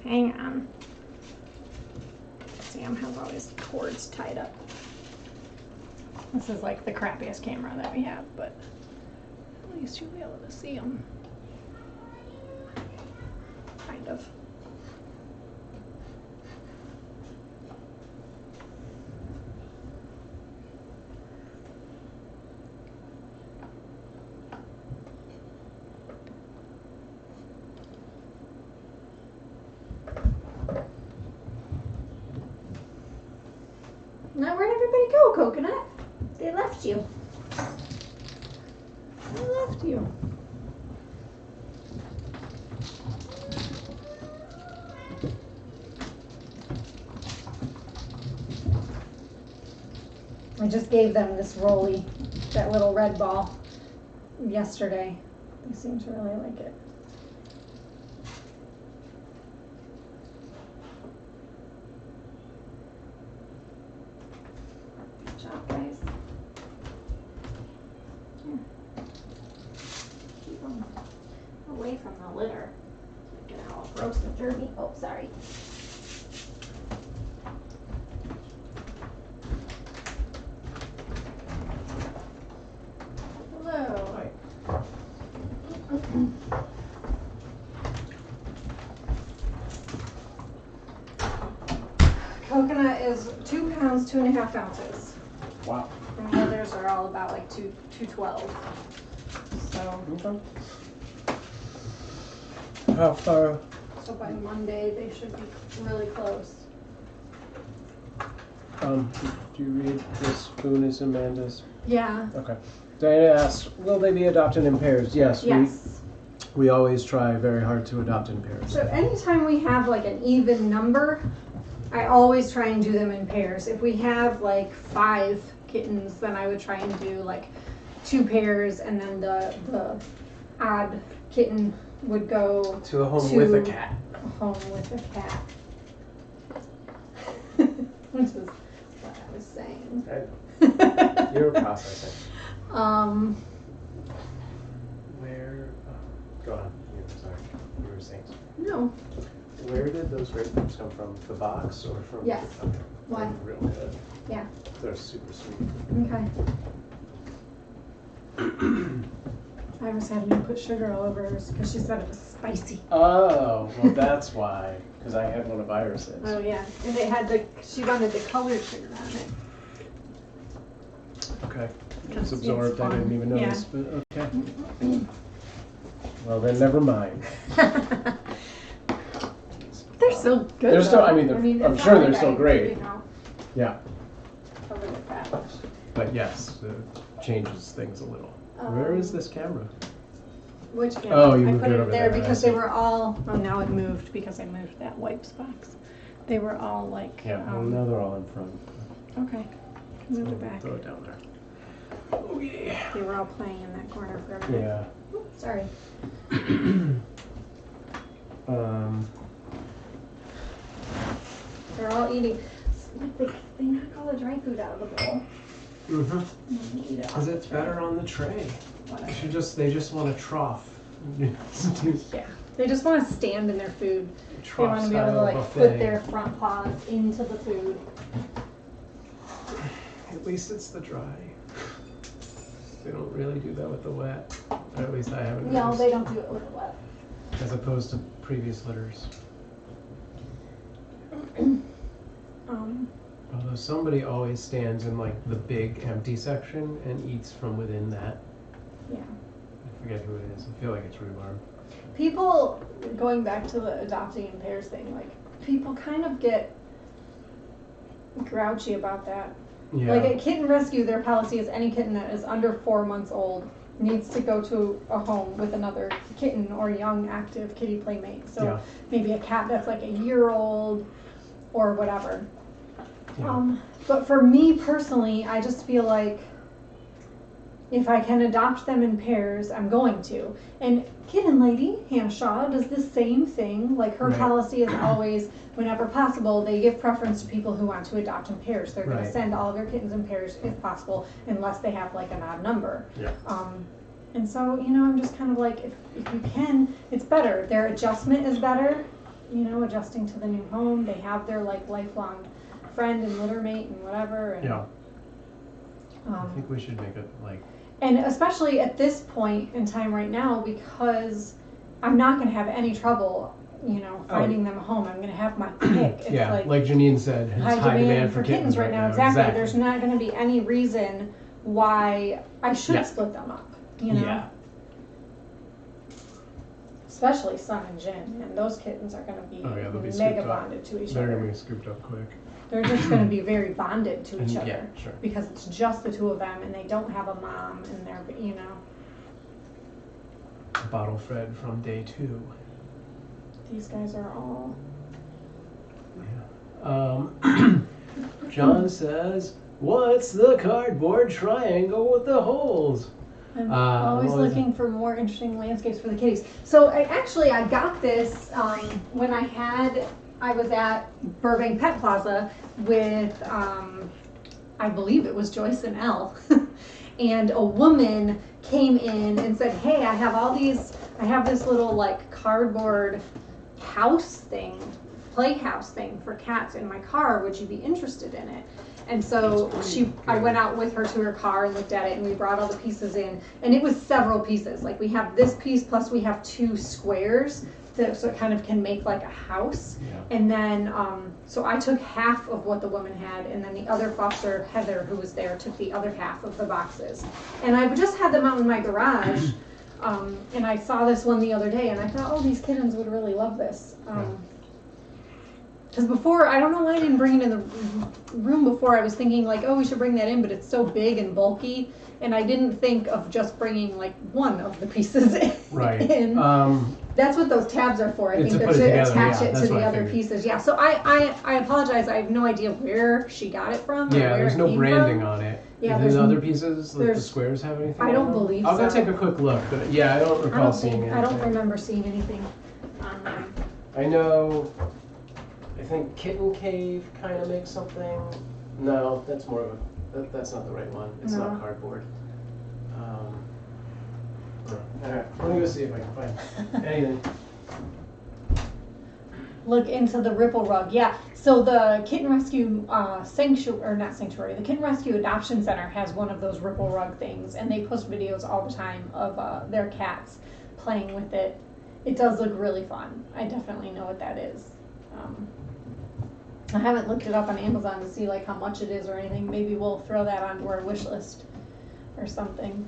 S3: hang on. Sam has all his cords tied up. This is like the crappiest camera that we have, but at least you'll be able to see them. Kind of. Now where'd everybody go, Coconut? They left you. They left you. I just gave them this rolly, that little red ball, yesterday. They seem to really like it. Good job, guys. Here. Keep them away from the litter. Get it all gross and dirty. Oh, sorry. Coconut is 2 pounds, 2.5 ounces.
S1: Wow.
S3: And the others are all about like 212. So.
S1: Okay. How far?
S3: So by Monday they should be really close.
S1: Do you read this spoon is Amanda's?
S3: Yeah.
S1: Okay. Diana asks, will they be adopted in pairs? Yes.
S3: Yes.
S1: We always try very hard to adopt in pairs.
S3: So anytime we have like an even number, I always try and do them in pairs. If we have like 5 kittens, then I would try and do like 2 pairs, and then the odd kitten would go
S1: to a home with a cat.
S3: A home with a cat. Which is what I was saying.
S1: You were processing. Where? Go on. Sorry, you were saying something.
S3: No.
S1: Where did those grapefruits come from? The box or from?
S3: Yes.
S1: Okay.
S3: Why?
S1: They're real good.
S3: Yeah.
S1: They're super sweet.
S3: Okay. I was having to put sugar all over hers because she said it was spicy.
S1: Oh, well that's why. Because I had one of Iris's.
S3: Oh yeah, and it had she wanted the colored sugar on it.
S1: Okay. It's absorbed. I didn't even notice.
S3: Yeah.
S1: But okay. Well then, never mind.
S3: They're still good.
S1: They're still.
S3: though.
S1: I mean, I'm
S3: it's
S1: sure
S3: not
S1: they're
S3: like
S1: still
S3: I,
S1: great.
S3: You know,
S1: Yeah.
S3: totally get that.
S1: But yes, it changes things a little. Where is this camera?
S3: Which camera?
S1: Oh, you
S3: I
S1: moved
S3: put
S1: it
S3: it
S1: over
S3: there
S1: there, I
S3: because
S1: see.
S3: they were all. Oh, now it moved because I moved that wipes box. They were all like.
S1: Yeah. Well, now they're all in front.
S3: Okay. Move it back.
S1: Throw it down there. Oh yeah.
S3: They were all playing in that corner for a minute.
S1: Yeah.
S3: Oops, sorry. They're all eating. They knock all the dry food out of the bowl.
S1: Mm-hmm.
S3: And eat it off
S1: Because
S3: the
S1: it's
S3: tray.
S1: better on the tray.
S3: Whatever.
S1: They just want a trough.
S3: Yeah. They just want to stand in their food. They want to be able to like
S1: buffet.
S3: put their front paws into the food.
S1: At least it's the dry. They don't really do that with the wet. Or at least I haven't.
S3: No,
S1: noticed.
S3: they don't do it with the wet.
S1: As opposed to previous litters. Although somebody always stands in like the big empty section and eats from within that.
S3: Yeah.
S1: I forget who it is. I feel like it's rhubarb.
S3: People, going back to the adopting in pairs thing, like people kind of get grouchy about that.
S1: Yeah.
S3: Like at Kitten Rescue, their policy is any kitten that is under 4 months old needs to go to a home with another kitten or young active kitty playmate. So
S1: Yeah.
S3: maybe a cat that's like a year old or whatever.
S1: Yeah.
S3: But for me personally, I just feel like if I can adopt them in pairs, I'm going to. And Kitten Lady, Hannah Shaw, does the same thing. Like her
S1: Right.
S3: policy is always, whenever possible, they give preference to people who want to adopt in pairs. They're going
S1: Right.
S3: to send all of their kittens in pairs if possible, unless they have like an odd number.
S1: Yeah.
S3: And so, you know, I'm just kind of like, if you can, it's better. Their adjustment is better, you know, adjusting to the new home. They have their like lifelong friend and litter mate and whatever. And,
S1: Yeah. I think we should make it like.
S3: and especially at this point in time right now, because I'm not going to have any trouble, you know, finding them a home. I'm going to have my pick. It's
S1: Yeah, like Janine said, it's
S3: high demand for kittens right now. Exactly. There's not going to be any reason why I should split them up, you know?
S1: Yeah.
S3: Especially Sun and Jin, and those kittens are going to be,
S1: They'll be
S3: mega
S1: scooped up.
S3: bonded to each
S1: They're
S3: other.
S1: gonna be scooped up quick.
S3: They're just going to be very bonded to each
S1: And-
S3: other.
S1: yeah, sure.
S3: Because it's just the two of them, and they don't have a mom, and they're, you know.
S1: Bottle fed from day 2.
S3: These guys are all.
S1: Yeah. John says, "What's the cardboard triangle with the holes?"
S3: I'm
S1: always
S3: always looking for more interesting landscapes for the kitties. So I got this when I was at Burbank Pet Plaza with, I believe it was Joyce and Elle. And a woman came in and said, hey, I have this little like cardboard house thing, playhouse thing for cats in my car. Would you be interested in it? And so I went out with her to her car and looked at it, and we brought all the pieces in, and it was several pieces. Like we have this piece plus we have 2 squares so it kind of can make like a house.
S1: Yeah.
S3: And then so I took half of what the woman had, and then the other foster, Heather, who was there, took the other half of the boxes. And I just had them out in my garage, and I saw this one the other day, and I thought, oh, these kittens would really love this. Because before, I don't know why I didn't bring it in the room before. I was thinking like, oh, we should bring that in, but it's so big and bulky, and I didn't think of just bringing like one of the pieces in.
S1: Right.
S3: That's what those tabs are for. I think
S1: to
S3: they're
S1: put it
S3: to
S1: together,
S3: attach
S1: yeah,
S3: it
S1: that's
S3: to the
S1: what I
S3: other
S1: figured.
S3: pieces. Yeah. So I apologize. I have no idea where she got it from. Or
S1: Yeah,
S3: where
S1: there's
S3: it
S1: no
S3: came
S1: branding
S3: from.
S1: on it.
S3: Yeah,
S1: Do
S3: there's
S1: the other pieces, like the
S3: there's-
S1: squares, have anything?
S3: I
S1: on
S3: don't
S1: them?
S3: believe
S1: I'll go
S3: so.
S1: take a quick look, but yeah, I don't recall seeing anything.
S3: I don't remember seeing anything on there.
S1: I know. I think Kitten Cave kind of makes something. No, that's more of a. That's not the right one. It's
S3: No.
S1: not cardboard. Alright, let me go see if I can find anything.
S3: Look into the ripple rug. Yeah. So the Kitten Rescue the Kitten Rescue Adoption Center has one of those ripple rug things, and they post videos all the time of their cats playing with it. It does look really fun. I definitely know what that is. I haven't looked it up on Amazon to see like how much it is or anything. Maybe we'll throw that onto our wish list or something.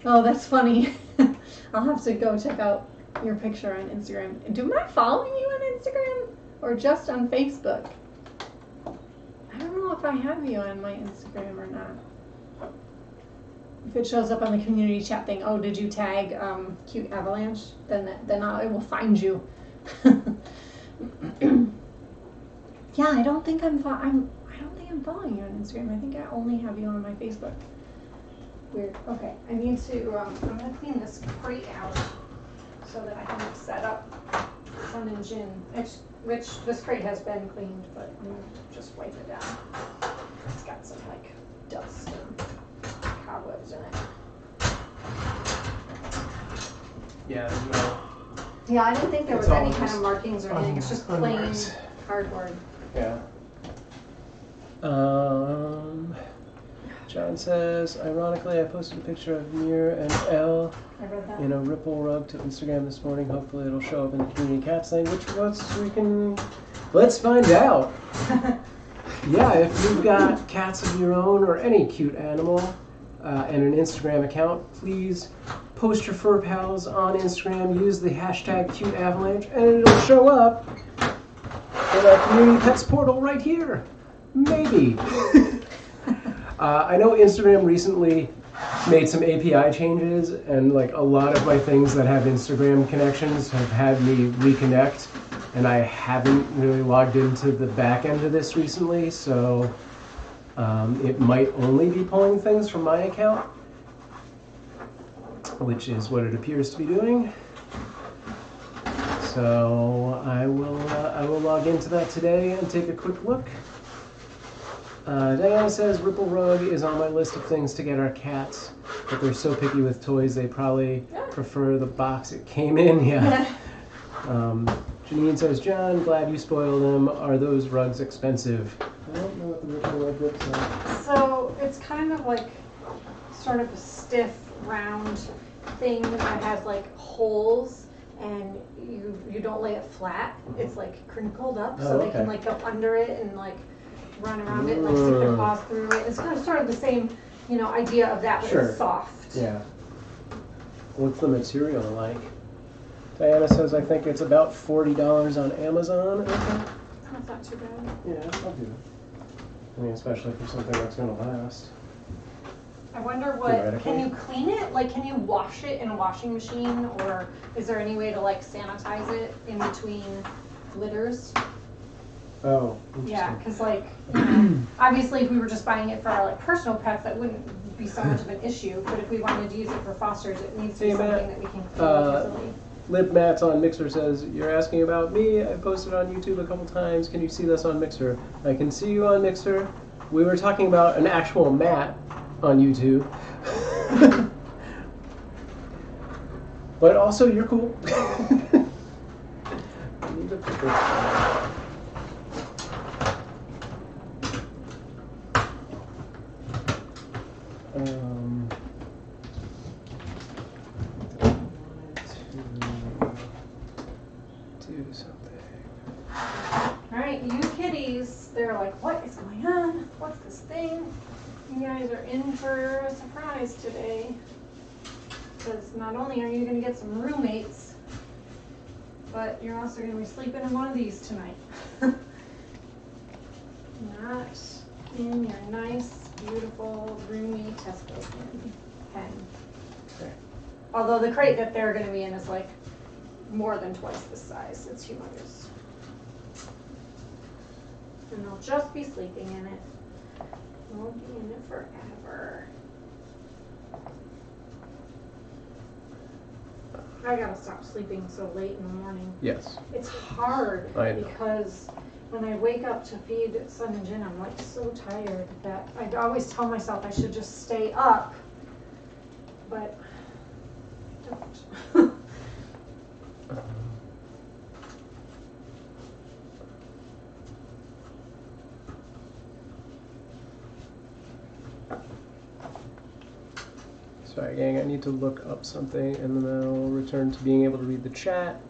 S3: Oh, that's funny. I'll have to go check out your picture on Instagram. Am I following you on Instagram or just on Facebook? I don't know if I have you on my Instagram or not. If it shows up on the community chat thing, oh, did you tag Cute Avalanche? Then I will find you. Yeah, I don't think I'm following you on Instagram. I think I only have you on my Facebook. Weird. Okay, I need to. I'm gonna clean this crate out so that I can set up Sun and Jin. Which this crate has been cleaned, but I'm gonna just wipe it down. It's got some like dust and cobwebs in it.
S1: Yeah, there's no.
S3: Yeah, I didn't think there was
S1: It's
S3: any
S1: all
S3: kind of
S1: just
S3: markings or anything. It's just plain
S1: unmarked.
S3: cardboard.
S1: Yeah. John says, ironically, I posted a picture of Mir and Elle
S3: I read that.
S1: in a ripple rug to Instagram this morning. Hopefully it'll show up in the community cats thing, let's find out. Yeah, if you've got cats of your own or any cute animal and an Instagram account, please post your fur pals on Instagram, use the hashtag #CuteAvalanche, and it'll show up in our community pets portal right here. Maybe. I know Instagram recently made some API changes, and like a lot of my things that have Instagram connections have had me reconnect, and I haven't really logged into the back end of this recently, so it might only be pulling things from my account, which is what it appears to be doing. So I will log into that today and take a quick look. Diana says Ripple Rug is on my list of things to get our cats, but they're so picky with toys they probably prefer the box it came in. Yeah. Janine says, John, glad you spoiled them. Are those rugs expensive? I don't know what the Ripple Rug looks like.
S3: So it's kind of like sort of a stiff, round thing that has like holes, and you don't lay it flat. It's like crinkled up, so they can like go under it and like run around it and like stick their paws through it. It's kind of sort of the same, idea of that, but it's soft.
S1: Yeah. What's the material like? Diana says, I think it's about $40 on Amazon. Okay.
S3: That's not too bad.
S1: Yeah, I'll do it. I mean, especially for something that's going to last.
S3: I wonder can you clean it? Like, can you wash it in a washing machine? Or is there any way to like sanitize it in between litters?
S1: Oh,
S3: Yeah, because like, obviously if we were just buying it for our like personal pets, that wouldn't be so much of an issue. But if we wanted to use it for fosters, it needs to be something that we can clean easily.
S1: Lib Matt on Mixer says, you're asking about me. I posted on YouTube a couple times. Can you see this on Mixer? I can see you on Mixer. We were talking about an actual mat on YouTube. But also, you're cool. I need a picture. Do something.
S3: Alright, you kitties, they're like, what is going on? What's this thing? You guys are in for a surprise today. Because not only are you going to get some roommates, but you're also going to be sleeping in one of these tonight. Not in your nice, beautiful, roomy Tesco pen.
S1: Okay.
S3: Although the crate that they're going to be in is like more than twice this size. It's humongous. And they'll just be sleeping in it. They'll be in it forever. I gotta stop sleeping so late in the morning.
S1: Yes.
S3: It's hard
S1: I know.
S3: because when I wake up to feed Sun and Jin, I'm like so tired that I always tell myself I should just stay up, but I don't.
S1: Sorry, gang, I need to look up something and then I'll return to being able to read the chat.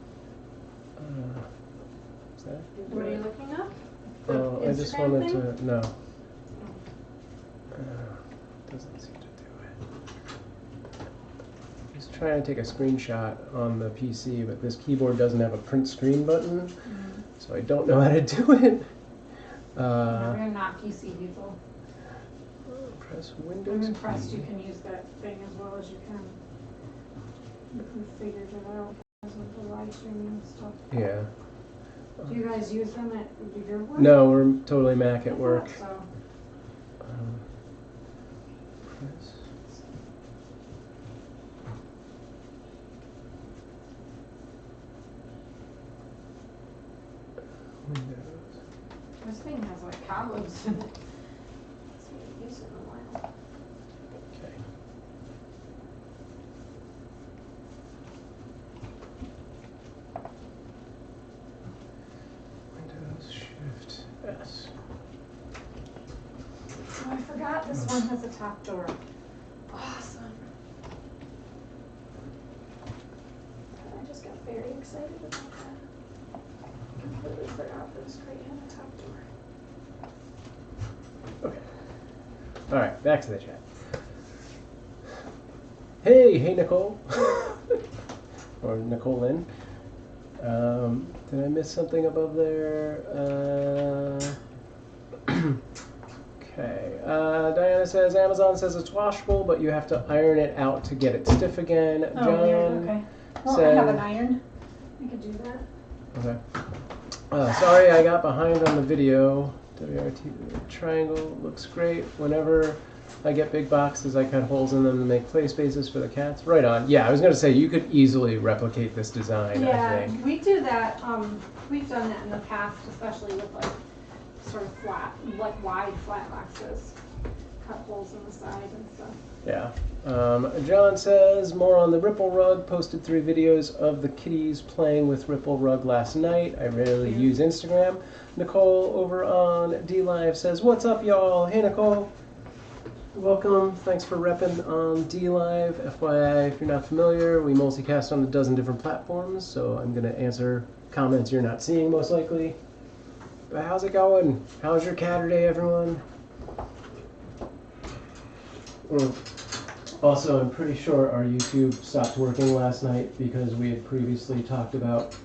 S1: Is that?
S3: What are you looking up?
S1: Oh, I just
S3: Instagram
S1: wanted
S3: thing?
S1: to, no. Doesn't seem to do it. Just trying to take a screenshot on the PC, but this keyboard doesn't have a print screen button, so I don't know how to do it.
S3: We're not PC people.
S1: Press Windows.
S3: I'm impressed you can use that thing as well as you can. You figured it out with the live streaming stuff.
S1: Yeah.
S3: Do you guys use them at your work?
S1: No, we're totally Mac at work.
S3: So.
S1: Press. Windows.
S3: This thing has like cobwebs in it. That's what I use it in a while.
S1: Okay. Windows Shift S.
S3: Oh, I forgot this one has a top door. Awesome. I just got very excited about that. Completely forgot that this crate had a top door.
S1: Okay. All right, back to the chat. Hey Nicole, or Nicole Lynn. Did I miss something above there? Okay. Diana says Amazon says it's washable, but you have to iron it out to get it stiff again.
S3: Oh,
S1: John
S3: weird. Okay. Well, I have an iron. I could do that.
S1: Okay. Sorry, I got behind on the video. WRT triangle looks great. Whenever I get big boxes, I cut holes in them to make play spaces for the cats. Right on. Yeah, I was going to say you could easily replicate this design.
S3: Yeah,
S1: I think.
S3: we do that. We've done that in the past, especially with like sort of flat, like wide flat boxes. Cut holes in the side and stuff.
S1: Yeah. John says more on the Ripple rug. Posted 3 videos of the kitties playing with Ripple rug last night. I rarely use Instagram. Nicole over on D Live says, "What's up, y'all?" Hey, Nicole. Welcome. Thanks for repping on D Live. FYI, if you're not familiar, we multicast on a dozen different platforms, so I'm going to answer comments you're not seeing most likely. But how's it going? How's your Caturday, everyone? Also, I'm pretty sure our YouTube stopped working last night because we had previously talked about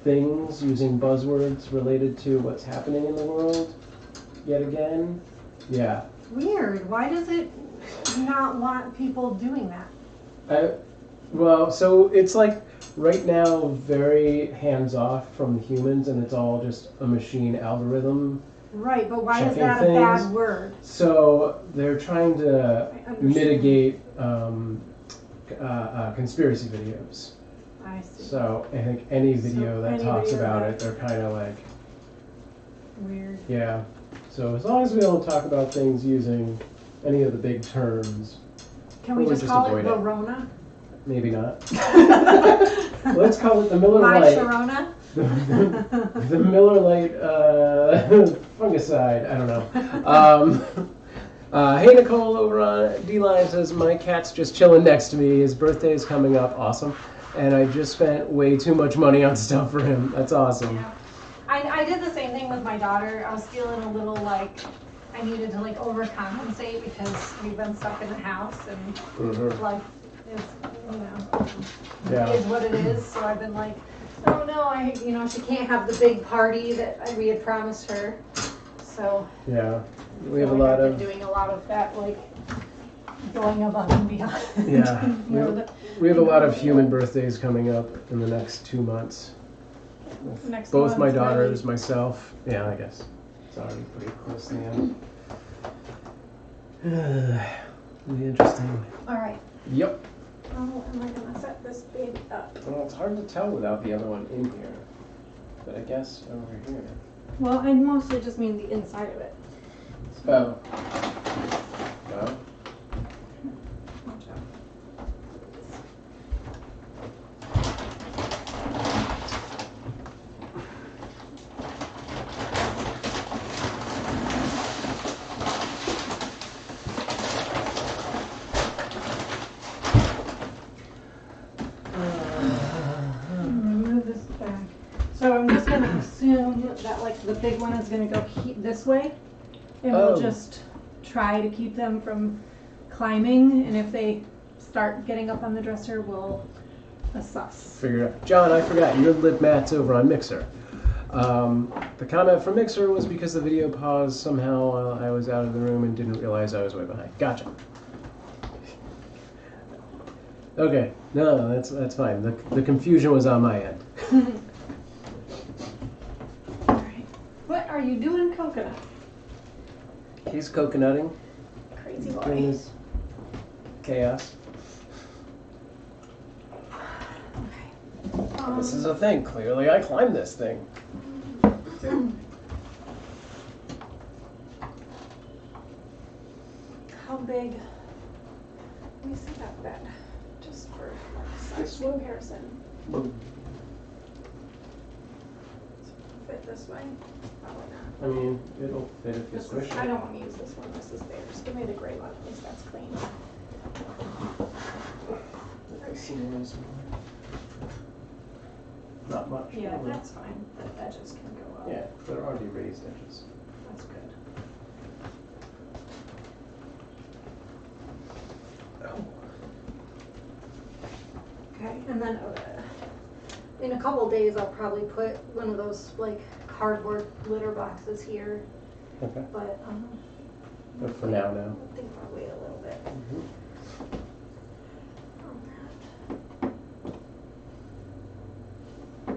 S1: things using buzzwords related to what's happening in the world yet again. Yeah.
S3: Weird. Why does it not want people doing that?
S1: Well, so it's like right now very hands-off from the humans, and it's all just a machine algorithm.
S3: Right, but why is
S1: Checking
S3: that
S1: things.
S3: a bad word?
S1: So they're trying to
S3: understand.
S1: mitigate conspiracy videos.
S3: I see.
S1: So I think any video that
S3: any
S1: talks
S3: video
S1: about
S3: that-
S1: it, they're kind of like,
S3: Weird.
S1: yeah. So as long as we don't talk about things using any of the big terms,
S3: Can we
S1: We'll
S3: just
S1: just
S3: call it
S1: avoid it.
S3: Verona?
S1: maybe not. Let's call it the Miller
S3: My
S1: Lite.
S3: Sharona?
S1: The Miller Lite fungicide. I don't know. Hey Nicole over on D Line says my cat's just chilling next to me. His birthday is coming up. Awesome. And I just spent way too much money on stuff for him. That's awesome.
S3: Yeah. I did the same thing with my daughter. I was feeling a little like I needed to like overcompensate because we've been stuck in the house and life is, you know,
S1: Yeah.
S3: is what it is. So I've been like, oh no, she can't have the big party that we had promised her. So
S1: Yeah. We have a
S3: I've
S1: lot
S3: been
S1: of
S3: doing a lot of that, like going above and beyond.
S1: Yeah.
S3: You know,
S1: we have a lot of human birthdays coming up in the next 2 months. With
S3: Next
S1: both my
S3: month,
S1: daughters, myself. Yeah, I guess it's already pretty close to the end. Really interesting.
S3: All right.
S1: Yep.
S3: How am I gonna set this baby up?
S1: Well, it's hard to tell without the other one in here. But I guess over here.
S3: Well, I mostly just mean the inside of it.
S1: Oh. Well.
S3: Watch out. Remove this back. So I'm just gonna assume that like the big one is gonna go this way, and
S1: Oh.
S3: we'll just try to keep them from climbing. And if they start getting up on the dresser, we'll assess.
S1: Figure it out. John, I forgot, your lib mat's over on Mixer. The comment from Mixer was because the video paused somehow while I was out of the room and didn't realize I was way behind. Gotcha. Okay, no, that's fine. The confusion was on my end.
S3: Alright. What are you doing, Coconut?
S1: He's coconutting.
S3: Crazy
S1: Doing
S3: boy.
S1: his chaos.
S3: Okay.
S1: This is a thing. Clearly, I climbed this thing.
S3: How big? Let me see that bed, just for
S1: This
S3: size
S1: one?
S3: comparison. Fit this way? Probably not.
S1: I mean, it'll fit if you
S3: This
S1: squish
S3: is,
S1: it.
S3: I don't want to use this one. This is theirs. Give me the gray one. At least that's clean.
S1: I see this one. Not much.
S3: Yeah, that's fine. The edges can go up.
S1: Yeah, they're already raised edges.
S3: That's good.
S1: Oh.
S3: Okay, and then in a couple days, I'll probably put one of those like cardboard litter boxes here.
S1: Okay.
S3: But
S1: But for now, no.
S3: I think I'll wait a little bit on that. I'm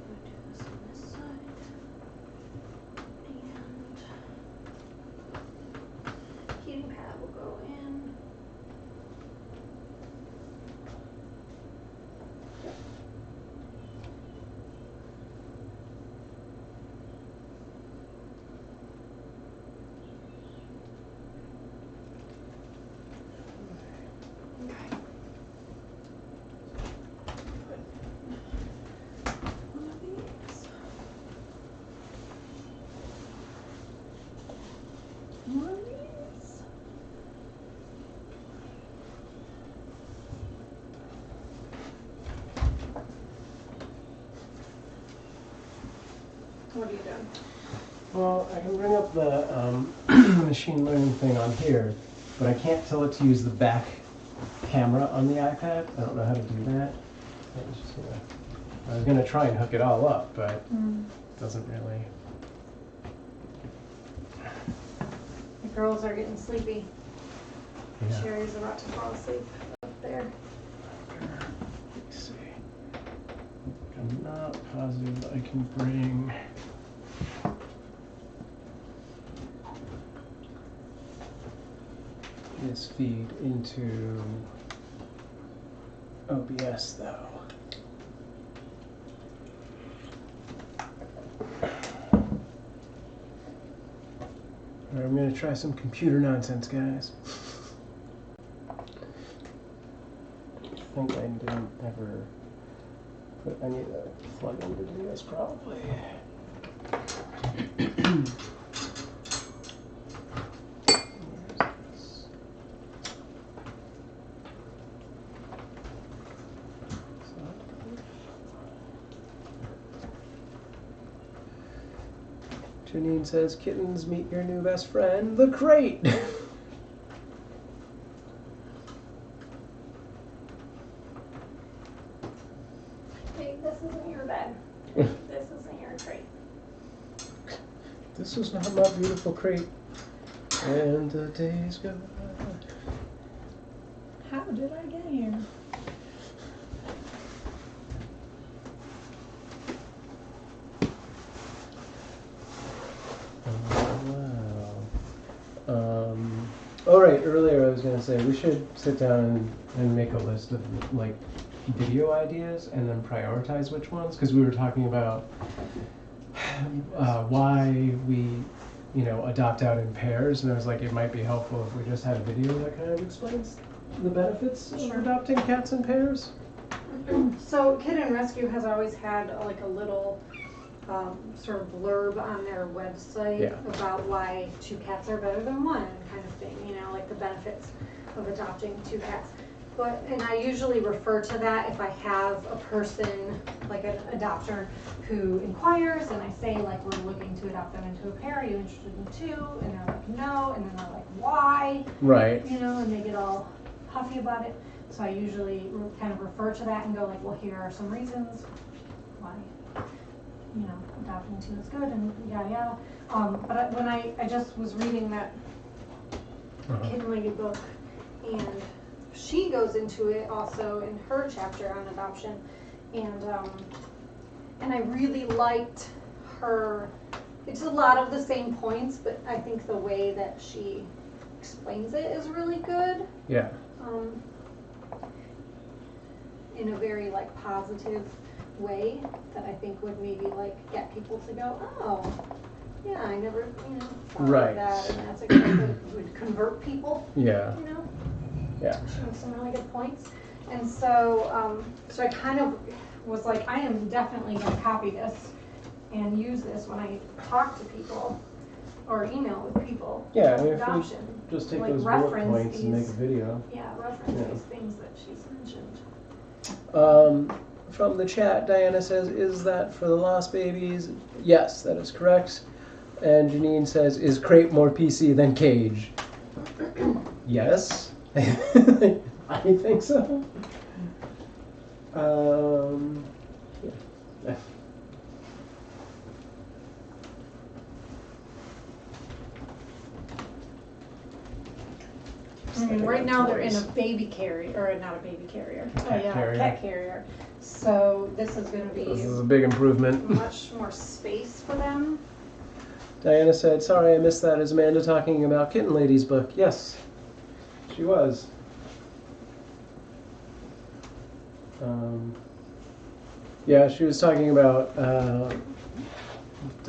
S3: gonna do this on this side. And heating pad will go in. Okay. One of these. One of these. What are you doing?
S1: Well, I can bring up the machine learning thing on here, but I can't tell it to use the back camera on the iPad. I don't know how to do that. I was gonna try and hook it all up, but it doesn't really.
S3: The girls are getting sleepy.
S1: Yeah.
S3: Sherry's about to fall asleep up there.
S1: Let's see. I'm not positive I can bring. This feed into OBS though. Alright, I'm gonna try some computer nonsense, guys. I think I didn't ever put, I need to plug into this probably. Janine says, kittens, meet your new best friend, the crate.
S3: Hey, this isn't your bed. This isn't your crate.
S1: This is not my beautiful crate. And the days go by.
S3: How did I get here?
S1: Oh, right, earlier I was going to say we should sit down and make a list of like video ideas and then prioritize which ones, because we were talking about why we, adopt out in pairs, and I was like, it might be helpful if we just had a video that kind of explains the benefits of adopting cats in pairs.
S3: So Kitten Rescue has always had like a little sort of blurb on their website about why 2 cats are better than 1 kind of thing, like the benefits of adopting 2 cats. And I usually refer to that if I have a person, like an adopter, who inquires, and I say, like, we're looking to adopt them into a pair. Are you interested in two? And they're like, no. And then they're like, why?
S1: Right.
S3: You know, and they get all huffy about it. So I usually kind of refer to that and go, like, well, here are some reasons why, you know, adopting two is good, and yada yada. But when I just was reading that Kitten Lady book, and she goes into it also in her chapter on adoption, and I really liked her. It's a lot of the same points, but I think the way that she explains it is really good.
S1: Yeah.
S3: In a very like positive way that I think would maybe like get people to go, oh, yeah, I never, you know, thought
S1: Right.
S3: of that, and that's a good that would convert people.
S1: Yeah.
S3: You know.
S1: Yeah.
S3: She has some really good points, and so so I kind of was like, I am definitely going to copy this and use this when I talk to people or email with people.
S1: Yeah, I
S3: about
S1: mean,
S3: adoption.
S1: if we just take
S3: Like,
S1: those bullet
S3: reference
S1: points and make a
S3: these-
S1: video.
S3: Yeah, reference
S1: Yeah.
S3: these things that she's mentioned.
S1: From the chat, Diana says, is that for the lost babies? Yes, that is correct. And Janine says, is crate more PC than cage? Yes. I think so. Yeah.
S3: Right now they're in a baby carrier, or not a baby carrier.
S1: Carrier.
S3: Cat carrier. So this is going to be
S1: This is a big improvement.
S3: much more space for them.
S1: Diana said, sorry I missed that. Is Amanda talking about Kitten Lady's book? Yes, she was. Yeah, she was talking about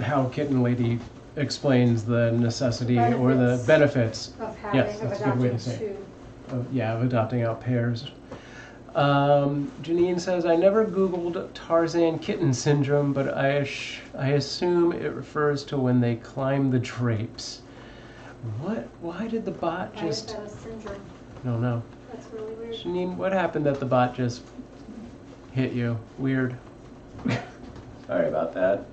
S1: how Kitten Lady explains the necessity or the benefits
S3: Of having,
S1: Yes, that's a good way to say it.
S3: two.
S1: of adopting out pairs. Janine says, I never Googled Tarzan kitten syndrome, but I assume it refers to when they climb the drapes. What? Why did the bot
S3: Why is
S1: just...
S3: that a syndrome?
S1: I don't know.
S3: That's really weird.
S1: Janine, what happened that the bot just hit you? Weird. Sorry about that.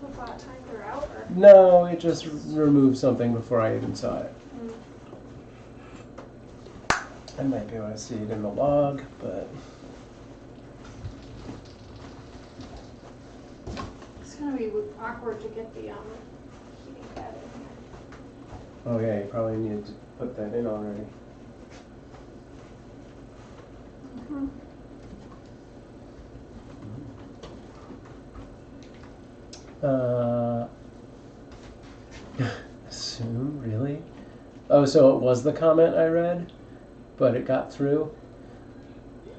S3: The bot timed her out, or?
S1: No, it just removed something before I even saw it. I might be able to see it in the log, but...
S3: It's gonna be awkward to get the heating pad in here.
S1: Oh yeah, you probably needed to put that in already. Assume, really? Oh, so it was the comment I read, but it got through?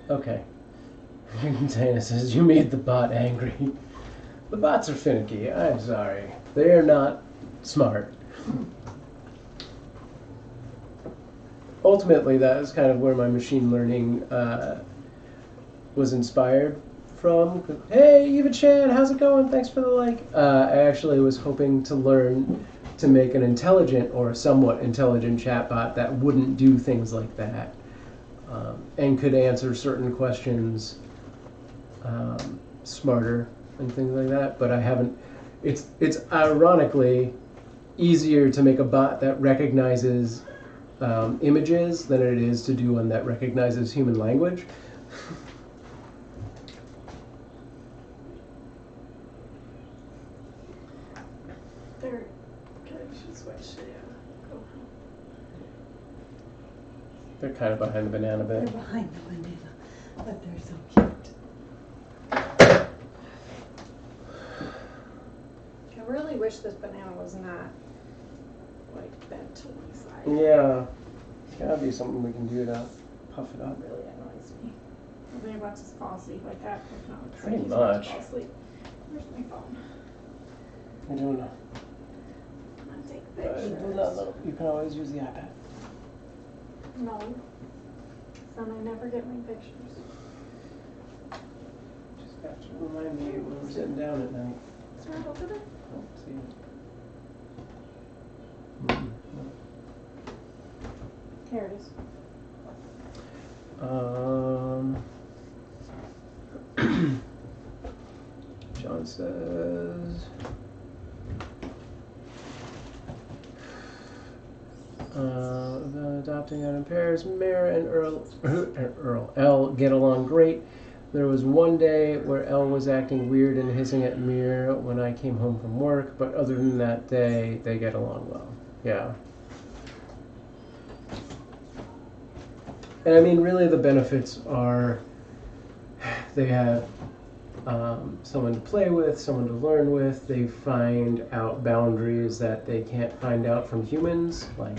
S1: Okay. Diana says, you made the bot angry. The bots are finicky, I'm sorry. They are not smart. Ultimately, that is kind of where my machine learning was inspired from. Hey, Eva Chan, how's it going? Thanks for the like. I actually was hoping to learn to make an intelligent or somewhat intelligent chatbot that wouldn't do things like that and could answer certain questions smarter and things like that. But I haven't. It's ironically easier to make a bot that recognizes images than it is to do one that recognizes human language.
S3: They're good. She switched it.
S1: They're kind of behind the banana
S3: They're
S1: bit.
S3: behind the banana, but they're so cute. I really wish this banana was not like bent to one side.
S1: Yeah, it's gotta be something we can do to puff it up.
S3: It really annoys me. Are they about to fall asleep like that? If not, it's
S1: Pretty
S3: like he's about to
S1: much.
S3: fall asleep. Where's my phone?
S1: I don't know.
S3: I'm gonna take
S1: No,
S3: pictures.
S1: you can always use the iPad.
S3: No. Son, I never get my pictures.
S1: Just have to remind me when we're sitting down at night.
S3: It's right over there.
S1: Oh, see.
S3: Here it is.
S1: John says, adopting out in pairs, Mare and Elle get along great. There was one day where Elle was acting weird and hissing at Mir when I came home from work, but other than that day, they get along well. Yeah. And I mean, really the benefits are they have someone to play with, someone to learn with. They find out boundaries that they can't find out from humans, like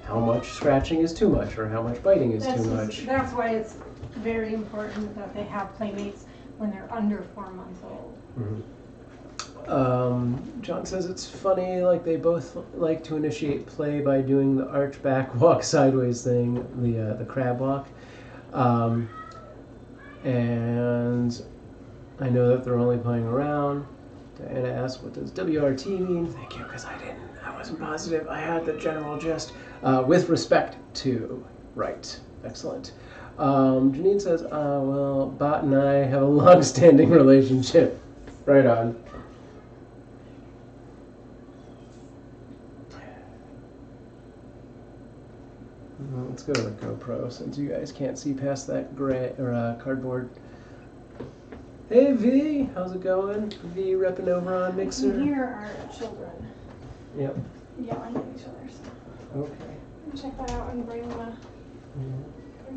S1: how much scratching is too much or how much biting is too much.
S3: That's why it's very important that they have playmates when they're under 4 months old.
S1: Mm-hmm. John says it's funny, like they both like to initiate play by doing the arch back walk sideways thing, the crab walk. And I know that they're only playing around. Diana asks, what does WRT mean? Thank you, because I wasn't positive. I had the general gist. With respect to, right, excellent. Janine says, well, Bot and I have a long-standing relationship. Right on. Let's go to the GoPro since you guys can't see past that gray or cardboard. Hey V, how's it going? V repping over on Mixer.
S3: And here are children.
S1: Yep.
S3: Yelling at each other. So
S1: Okay.
S3: check that out and bring the.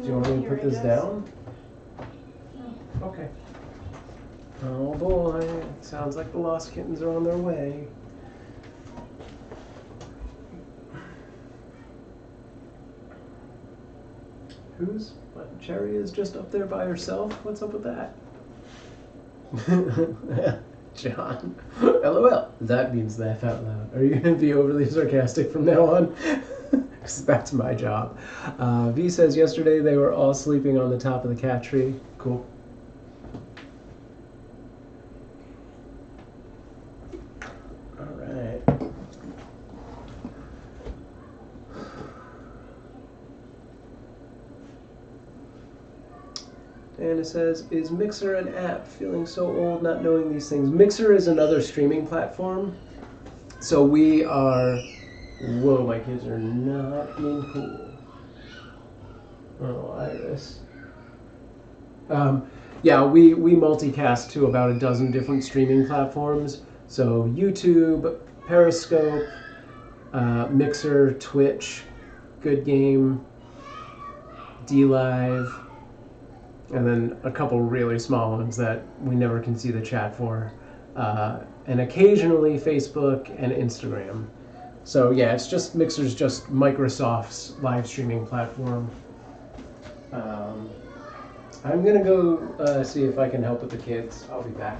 S1: Do you want me to put this down?
S3: No.
S1: Okay. Oh boy, it sounds like the Lost Kittens are on their way. What, Cherry is just up there by herself? What's up with that? John. LOL. That means laugh out loud. Are you going to be overly sarcastic from now on? Because that's my job. V says yesterday they were all sleeping on the top of the cat tree. Cool. All right. And it says, is Mixer an app? Feeling so old not knowing these things. Mixer is another streaming platform. So we are... Whoa, my kids are not being cool. Oh, Iris. Yeah, we multicast to about a dozen different streaming platforms. So YouTube, Periscope, Mixer, Twitch, Good Game, DLive, and then a couple really small ones that we never can see the chat for. And occasionally Facebook and Instagram. So yeah, it's just, Mixer's just Microsoft's live streaming platform. I'm gonna go see if I can help with the kids. I'll be back.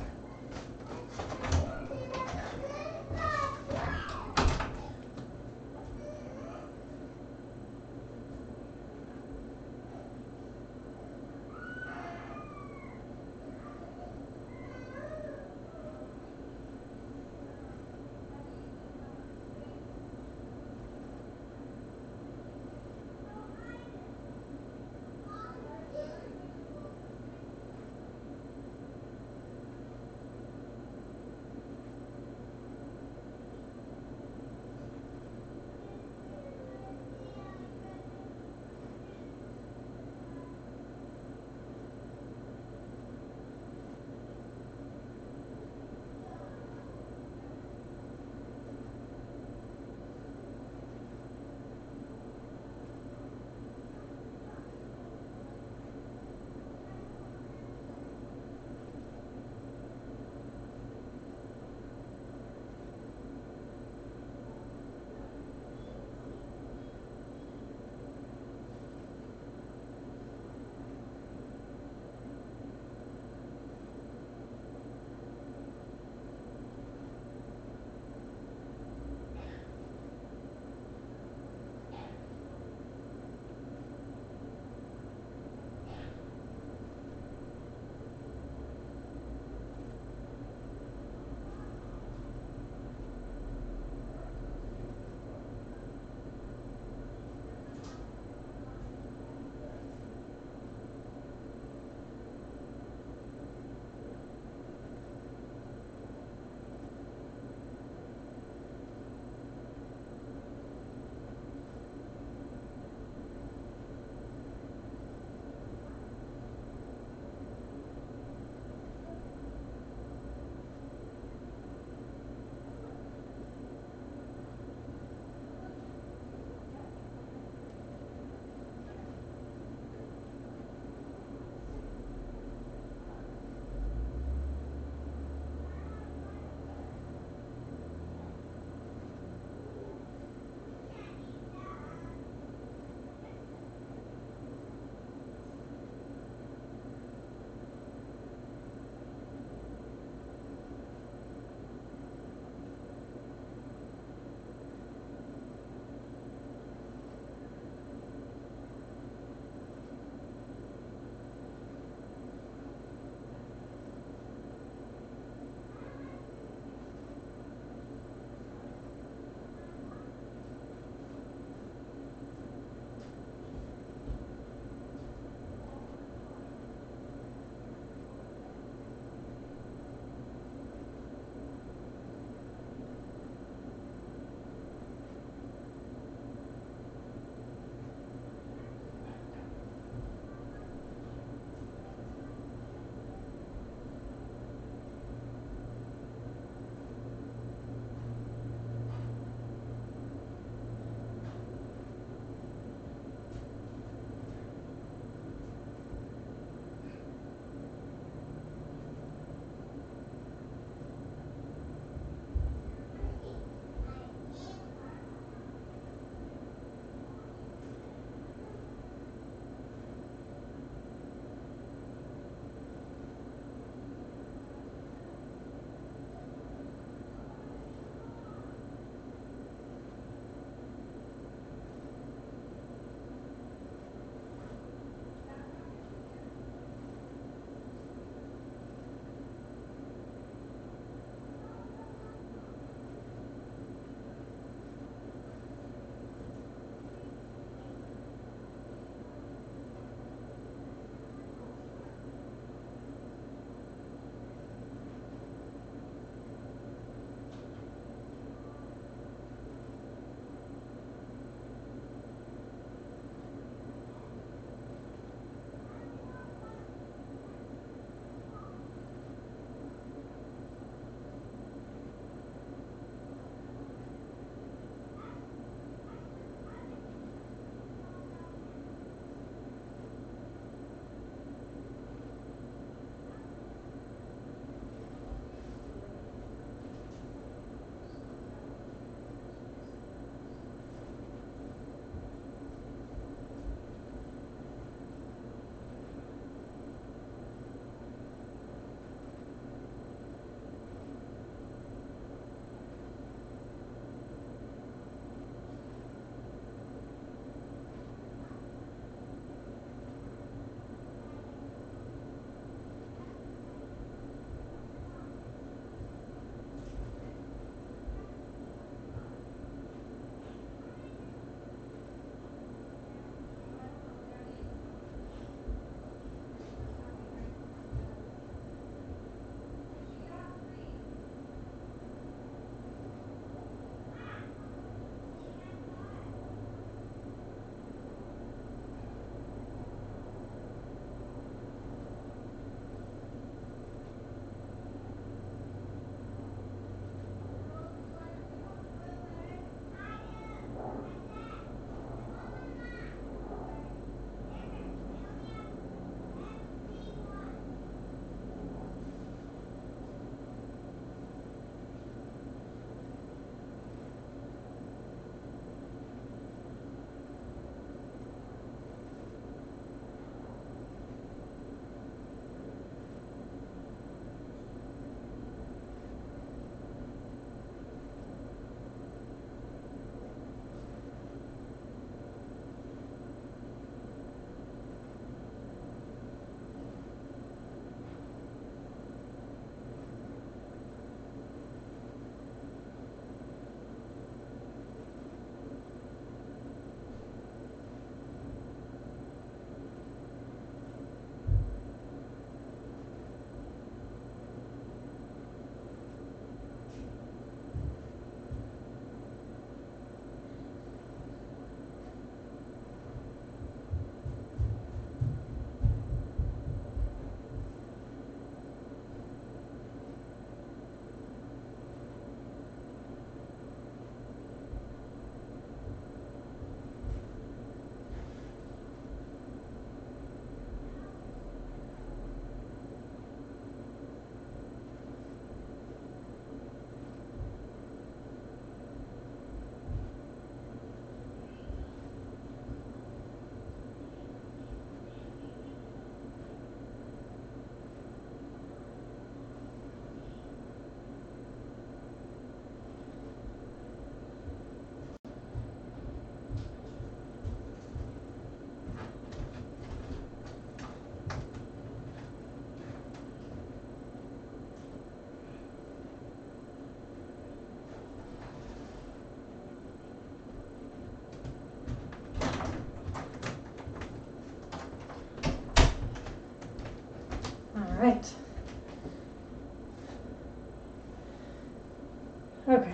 S3: Okay.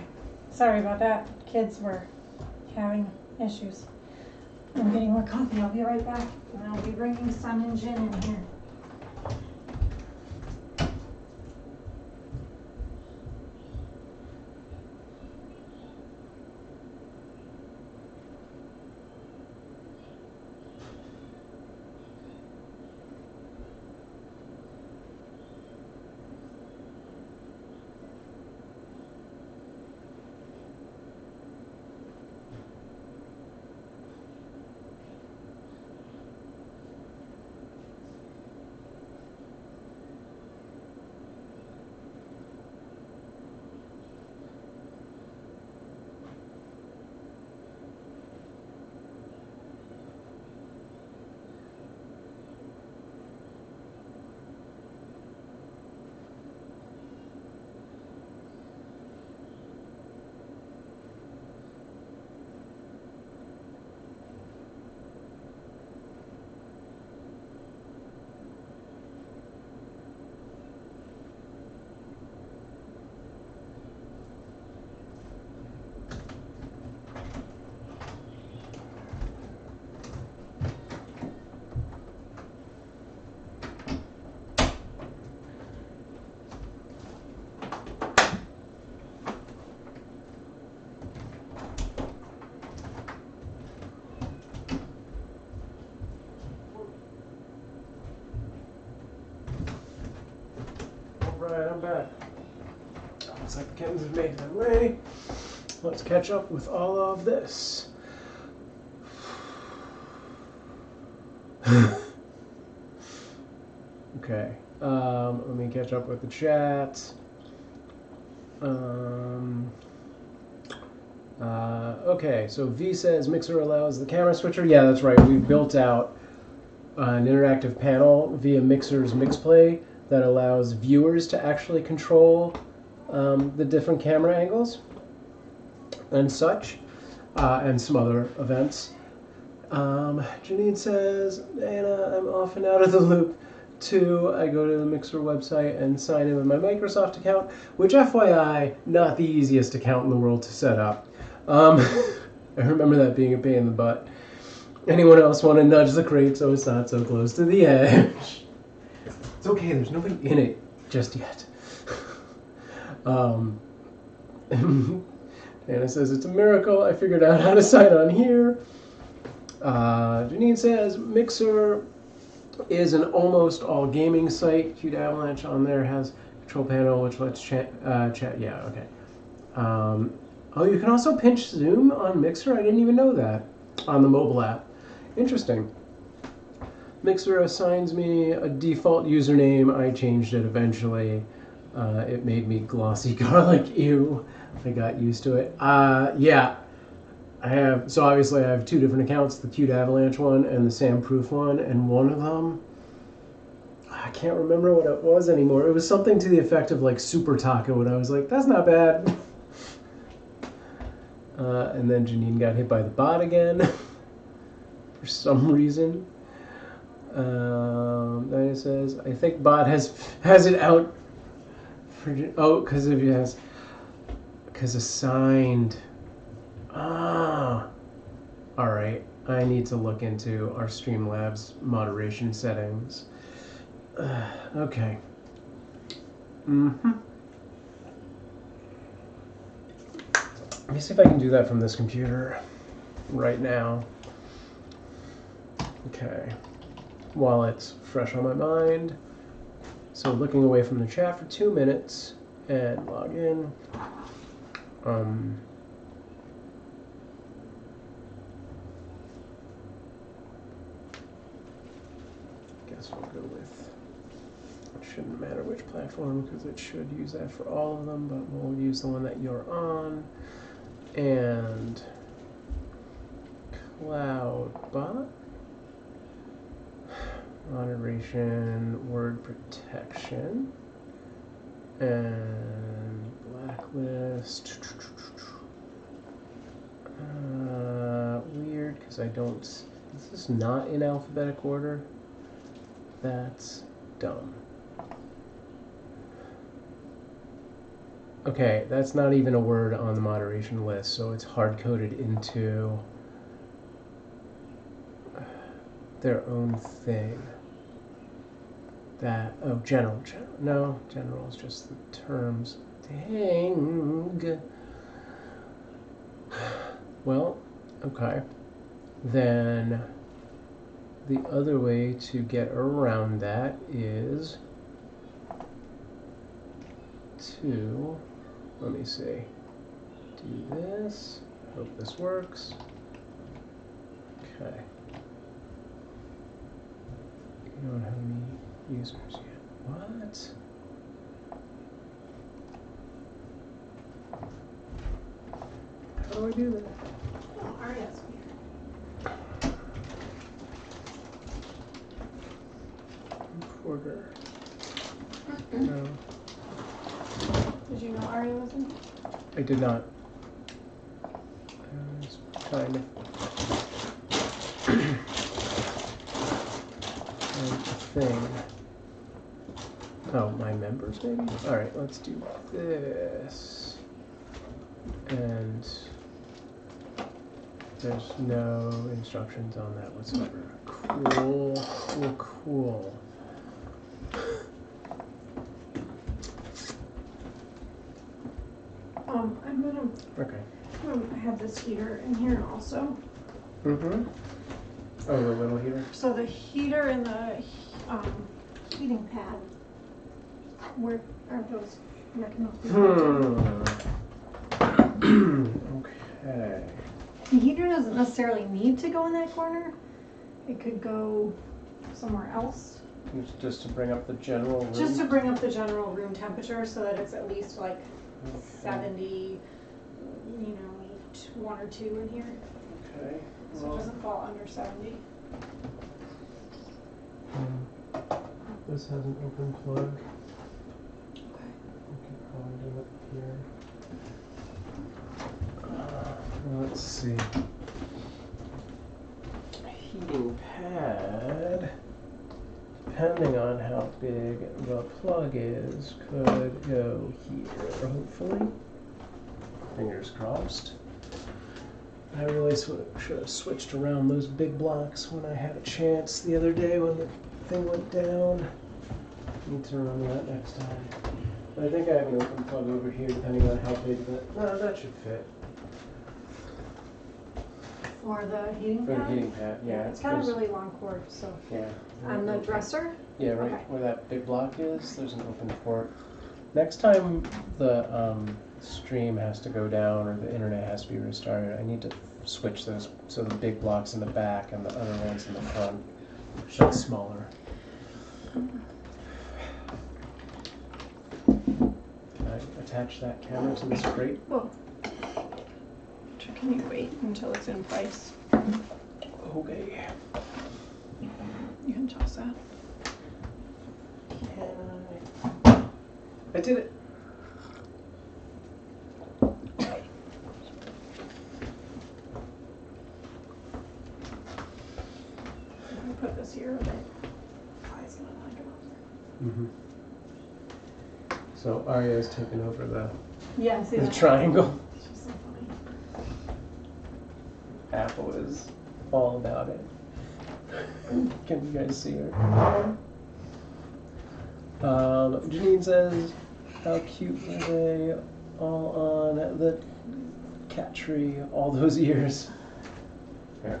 S3: Sorry about that. Kids were having issues. I'm getting more coffee. I'll be right back. And I'll be bringing Sun and Jin in here.
S1: Alright, I'm back. Looks like the kittens have made their way. Let's catch up with all of this. Okay, let me catch up with the chat. Okay, so V says Mixer allows the camera switcher. Yeah, that's right. We built out an interactive panel via Mixer's MixPlay that allows viewers to actually control the different camera angles and such, and some other events. Janine says, Anna, I'm often out of the loop too. I go to the Mixer website and sign in with my Microsoft account, which, FYI, not the easiest account in the world to set up. I remember that being a pain in the butt. Anyone else want to nudge the crate so it's not so close to the edge? It's okay, there's nobody in it just yet. Anna says, it's a miracle. I figured out how to sign on here. Janine says, Mixer is an almost all gaming site. Cute Avalanche on there has control panel which lets chat. Yeah, okay. Oh, you can also pinch zoom on Mixer? I didn't even know that. On the mobile app. Interesting. Mixer assigns me a default username. I changed it eventually. It made me glossy garlic. Ew. I got used to it. Yeah. So obviously I have two different accounts, the Cute Avalanche one and the Sam Proof one, and one of them, I can't remember what it was anymore. It was something to the effect of like Super Taco, and I was like, that's not bad. And then Janine got hit by the bot again for some reason. Diana says, I think bot has it out for, because assigned. Ah, all right. I need to look into our Streamlabs moderation settings. Okay. Let me see if I can do that from this computer right now. Okay. While it's fresh on my mind. So looking away from the chat for 2 minutes and log in. Guess we'll go with, it shouldn't matter which platform because it should use that for all of them, but we'll use the one that you're on. And CloudBot, moderation, word protection, and blacklist. Weird, because I don't, is this not in alphabetic order? That's dumb. Okay, that's not even a word on the moderation list, so it's hard-coded into their own thing. That, oh, general. No, general is just the terms. Dang. Well, okay. Then the other way to get around that is to, let me see, do this. Hope this works. Okay. You don't have any users yet. What? How do I do that?
S3: Oh, Arya's
S1: Recorder. No,
S3: Did you know Arya was in here?
S1: I did not. I was trying to find a thing. Oh, my members maybe? Alright, let's do this. And there's no instructions on that whatsoever. Cool.
S3: I'm gonna have this heater in here also.
S1: Mm-hmm. Oh, the little heater?
S3: So the heater and the heating pad, where are those
S1: Okay.
S3: The heater doesn't necessarily need to go in that corner. It could go somewhere else.
S1: Just to bring up the general room?
S3: Just to bring up the general room temperature so that it's at least like 70, you know, 1 or 2 in here.
S1: Okay.
S3: So it doesn't fall under 70.
S1: This has an open plug.
S3: Okay.
S1: We can probably do it here. Let's see. Heating pad, depending on how big the plug is, could go here, hopefully. Fingers crossed. I really should have switched around those big blocks when I had a chance the other day when the thing went down. Need to remember that next time. But I think I have an open plug over here depending on how big that, no, that should fit.
S3: For the heating
S1: For
S3: pad?
S1: the heating pad, yeah.
S3: It's got a really long cord, so.
S1: Yeah.
S3: On the dresser?
S1: Yeah, right
S3: Okay.
S1: where that big block is, there's an open port. Next time the stream has to go down or the internet has to be restarted, I need to switch those so the big block's in the back and the other one's in the front. Sure. Smaller. Can I attach that camera to this crate?
S3: Well, can you wait until it's in place?
S1: Okay.
S3: You can toss that.
S1: I did it.
S3: Put this here, but it's not like it on there.
S1: So Arya's taken over the
S3: Yeah, see
S1: the
S3: that?
S1: triangle.
S3: It's just so funny.
S1: Apple is all about it. Can you guys see her? Janine says, how cute were they all on the cat tree all those years? Yeah.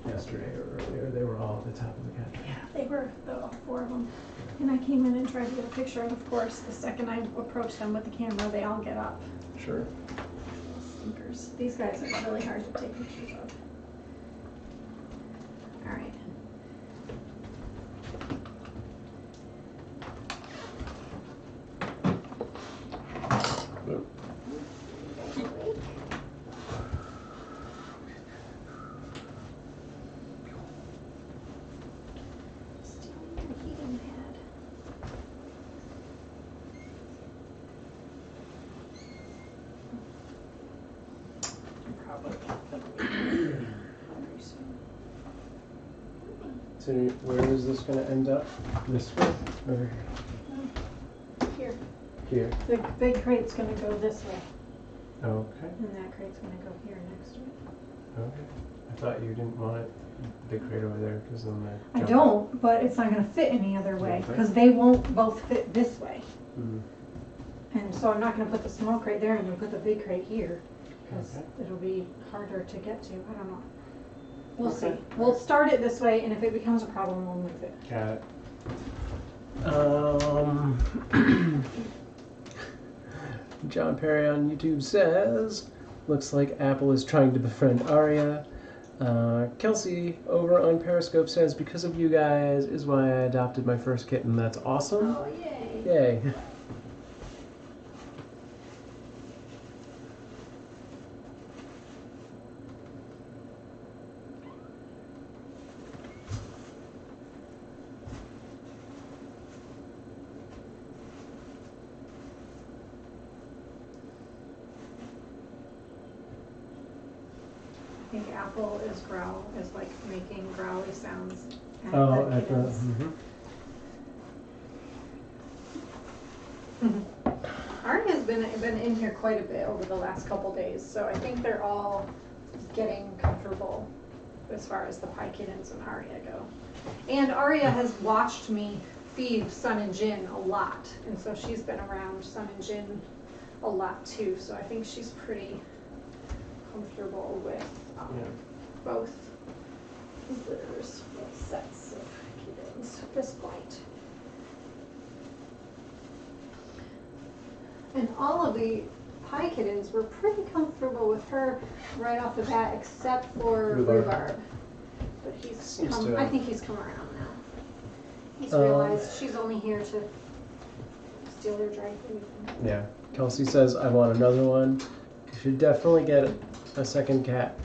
S1: Yesterday or earlier, they were all at the top of the cat tree.
S3: Yeah, they were, all 4 of them. And I came in and tried to get a picture, and of course, the second I approached them with the camera, they all get up.
S1: Sure.
S3: Stinkers. These guys are really hard to take pictures of. All right.
S1: So where is this going to end up? This way? Or
S3: Here.
S1: Here.
S3: The big crate's gonna go this way,
S1: Okay.
S3: and that crate's gonna go here next to it.
S1: Okay. I thought you didn't want it big crate over there because then the.
S3: I don't, but it's not gonna fit any other way,
S1: Okay.
S3: because they won't both fit this way.
S1: Mm.
S3: And so I'm not gonna put the small crate there, I'm gonna put the big crate here, because
S1: Okay.
S3: it'll be harder to get to, I don't know. We'll
S1: Okay.
S3: see. We'll start it this way, and if it becomes a problem, we'll move it.
S1: Got it. John Perry on YouTube says, looks like Apple is trying to befriend Aria. Kelsey over on Periscope says, because of you guys is why I adopted my first kitten. That's awesome.
S3: Oh, yay.
S1: Yay.
S3: I think Apple is like making growly sounds.
S1: Oh,
S3: the
S1: at the.
S3: kittens. Aria's been in here quite a bit over the last couple days, so I think they're all getting comfortable as far as the pie kittens and Aria go. And Aria has watched me feed Sun and Jin a lot, and so she's been around Sun and Jin a lot too, so I think she's pretty comfortable with both litters, both sets of kittens at this point. And all of the pie kittens were pretty comfortable with her right off the bat, except for Rhubarb. But I think he's come around now. He's realized she's only here to steal her dry food.
S1: Yeah. Kelsey says, I want another one. You should definitely get a second cat.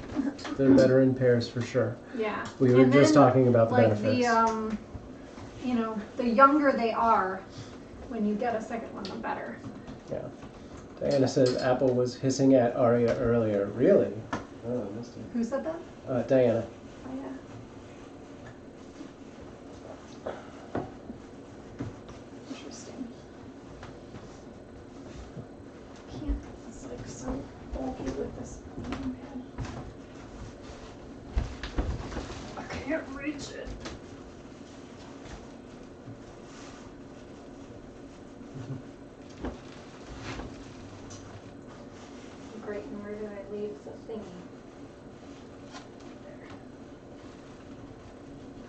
S1: They're better in pairs for sure.
S3: Yeah.
S1: We were just talking about the benefits.
S3: The younger they are, when you get a second one, the better.
S1: Yeah. Diana says Apple was hissing at Aria earlier. Really? Oh, I missed it.
S3: Who said that?
S1: Diana.
S3: Oh, yeah. Interesting. It's like so bulky with this pad. I can't reach it. Great, and where did I leave the thingy?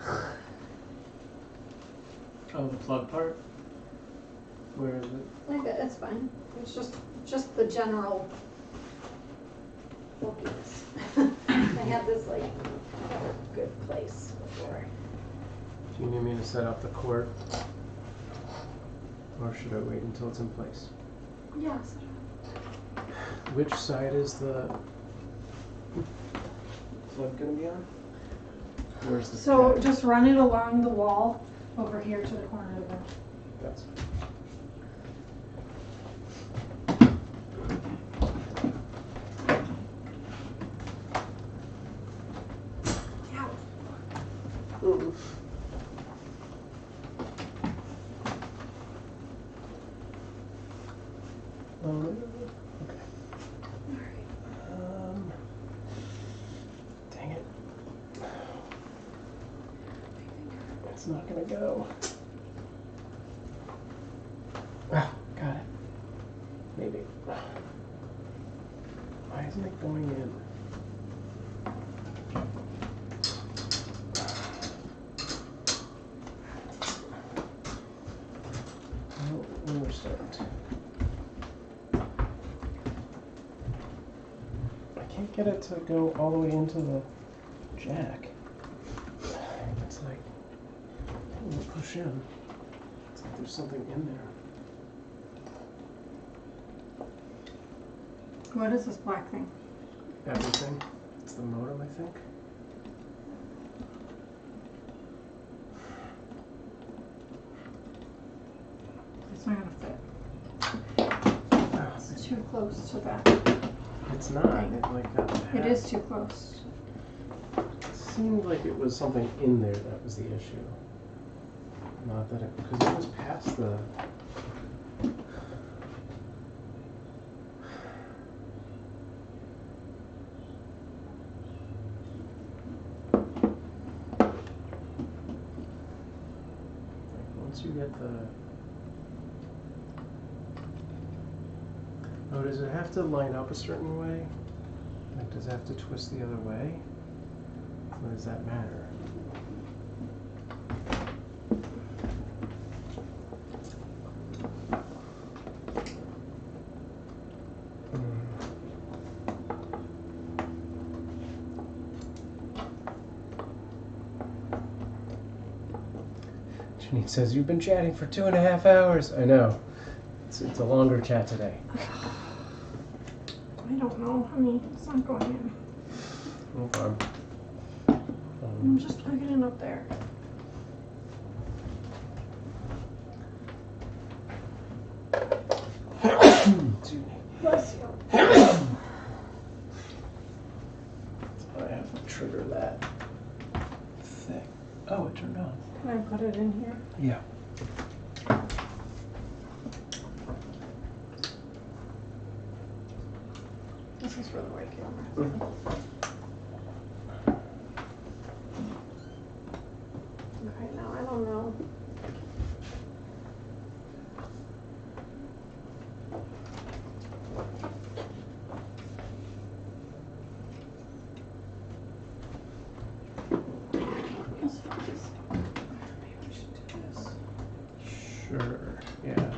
S3: There.
S1: Oh, the plug part? Where is it?
S3: Okay, that's fine. It's just the general bulkiness. I had this like good place before.
S1: Do you need me to set up the cord? Or should I wait until it's in place?
S3: Yeah.
S1: Which side is the plug going to be on? Where's the
S3: So
S1: jack?
S3: just run it along the wall over here to the corner of the.
S1: That's
S3: Ow.
S1: okay. Dang it. It's not gonna go. Ah, got it. Maybe. Why isn't it going in? Oh, we're starting to. I can't get it to go all the way into the jack. It's like, when you push in, it's like there's something in there.
S3: What is this black thing?
S1: Everything. It's the modem, I think.
S3: It's not gonna fit.
S1: Oh,
S3: It's too close to that.
S1: it's not. It like got
S3: It is too close.
S1: It seemed like it was something in there that was the issue. Not that it, because it was past the. you get the... Oh, does it have to line up a certain way? Like, does it have to twist the other way? Or does that matter? Janine says, you've been chatting for 2.5 hours. I know. It's a longer chat today.
S3: I don't know, honey. It's not going in.
S1: No problem.
S3: I'm just plugging it in up there.
S1: Excuse me.
S3: Bless you.
S1: I have to trigger that thing. Oh, it turned on.
S3: Can I put it in here?
S1: Yeah.
S3: This is for the right camera. Okay, now I don't know. Let's focus. Maybe we should do this.
S1: Sure. Yeah.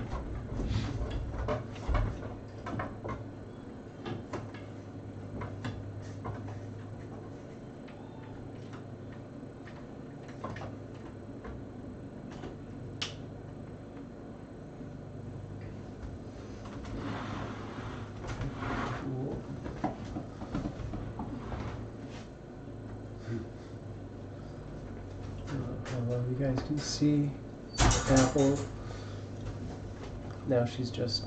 S1: Cool. Well, you guys can see Apple. Now she's just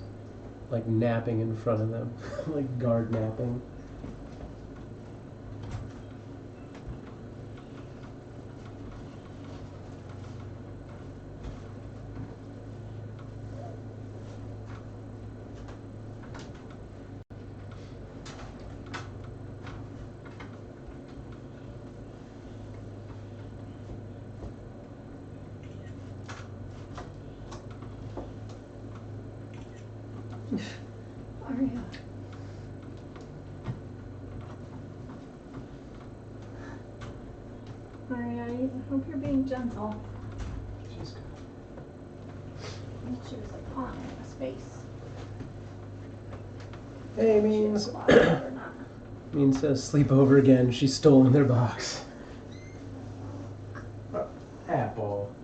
S1: like napping in front of them, like guard napping.
S3: Aria. Aria, I hope you're being gentle.
S1: She's good.
S3: She was like pawing in a space.
S1: Hey, Means.
S3: She was alive or not.
S1: Means says sleep over again. She's stolen their box. Apple.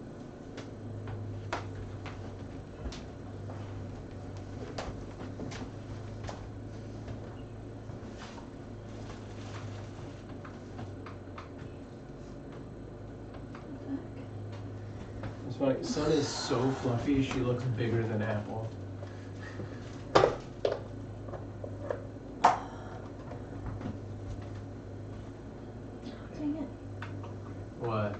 S1: It's funny. Sun is so fluffy. She looks bigger than Apple.
S3: Dang it.
S1: What?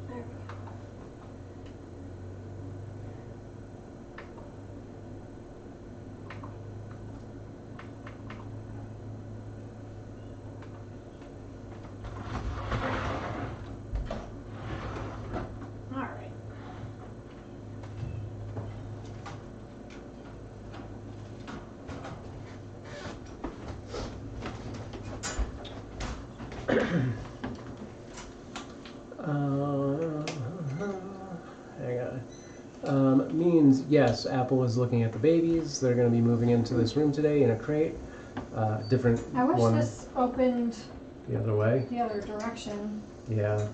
S3: There we go. All right.
S1: Hang on. Means yes, Apple is looking at the babies. They're going to be moving into this room today in a crate. Different
S3: I wish
S1: one
S3: this opened
S1: the other way.
S3: the other direction,
S1: Yeah.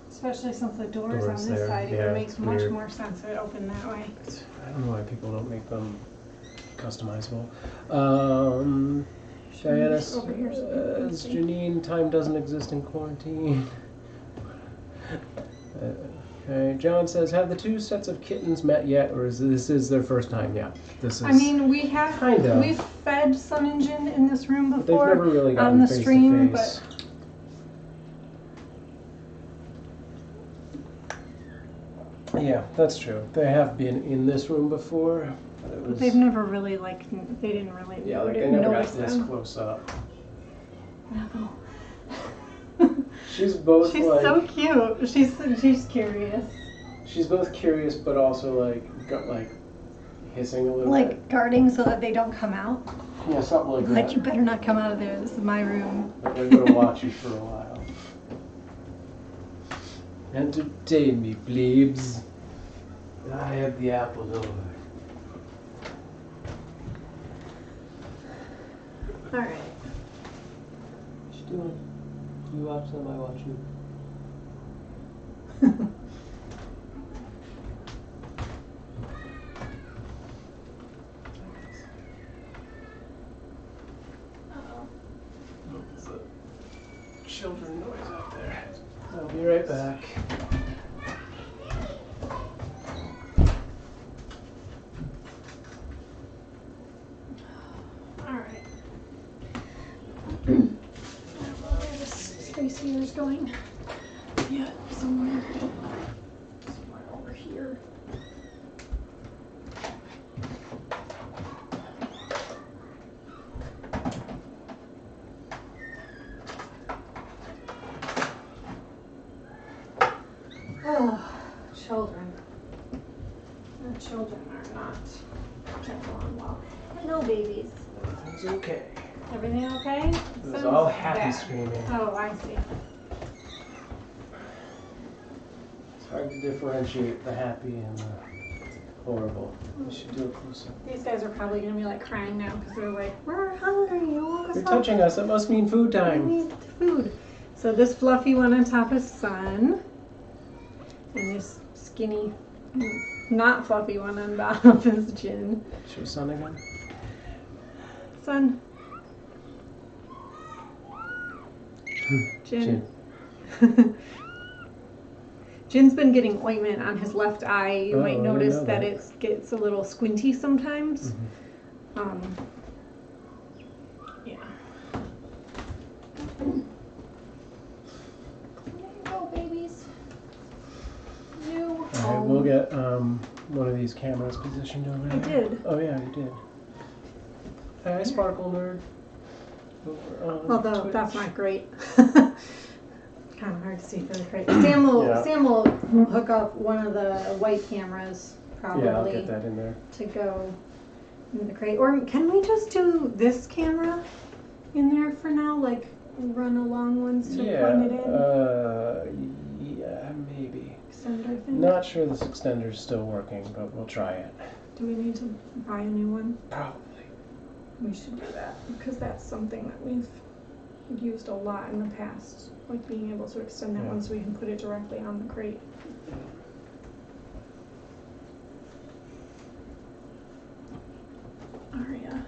S3: especially since the door's on
S1: Door's
S3: this
S1: there.
S3: side. It
S1: Yeah,
S3: would make
S1: it's
S3: much
S1: weird.
S3: more sense if it opened that way.
S1: I don't know why people don't make them customizable. Diana
S3: over here so people can
S1: says,
S3: see.
S1: Janine, time doesn't exist in quarantine. Okay, John says, have the two sets of kittens met yet, or is this their first time? Yeah, this is.
S3: I mean, we have
S1: kind of.
S3: we've fed Sun and Jin in this room
S1: But
S3: before
S1: they've never really gotten
S3: on the
S1: face
S3: stream,
S1: to face. Yeah, that's true. They have been in this room before. But it was,
S3: they've never really they didn't really
S1: yeah, like they never got
S3: notice
S1: this
S3: them.
S1: close up.
S3: No.
S1: She's both
S3: She's
S1: like.
S3: so cute. She's curious.
S1: She's both curious, but also like hissing a little bit.
S3: Like guarding so that they don't come out.
S1: Yeah, something like that.
S3: Like, you better not come out of there. This is my room.
S1: I'm gonna watch you for a while. Entertain me, plebes. I have the apples over.
S3: All right.
S1: What you doing? You watch them, I watch you. There's a children noise out there. I'll be right back.
S3: All right. I don't know where this space heater is going. Yeah, somewhere over here. Oh, children. The children are not getting along well. Hello, babies.
S1: Everything's okay.
S3: Everything okay?
S1: It was
S3: Sounds
S1: all happy
S3: bad.
S1: screaming.
S3: Oh, I see.
S1: It's hard to differentiate the happy and the horrible. We should do a close-up.
S3: These guys are probably gonna be like crying now because they're like, we're hungry. You want us
S1: You're touching us. That must mean food
S3: We
S1: time.
S3: need food. So this fluffy one on top is Sun, and this skinny, not fluffy one on bottom is Jin.
S1: Show Sun again.
S3: Sun. Jin. Jin's been getting ointment on his left eye. You might
S1: I didn't
S3: notice
S1: know
S3: that
S1: that.
S3: it gets a little squinty sometimes. Yeah. There you go, babies. You.
S1: All right, we'll get one of these cameras positioned over
S3: I
S1: there.
S3: did.
S1: Oh yeah, you did. Hi, Sparkle Nerd. Over on
S3: Although
S1: Twitch.
S3: that's not great. Kind of hard to see through the crate. Sam will hook up one of the white cameras probably
S1: Yeah, I'll get that in there.
S3: to go in the crate. Or can we just do this camera in there for now? Like run along ones to plug it in?
S1: Yeah, maybe.
S3: Extender thing?
S1: Not sure this extender's still working, but we'll try it.
S3: Do we need to buy a new one?
S1: Probably.
S3: We should do that because that's something that we've used a lot in the past. Like being able to extend that one so we can put it directly on the crate. Aria.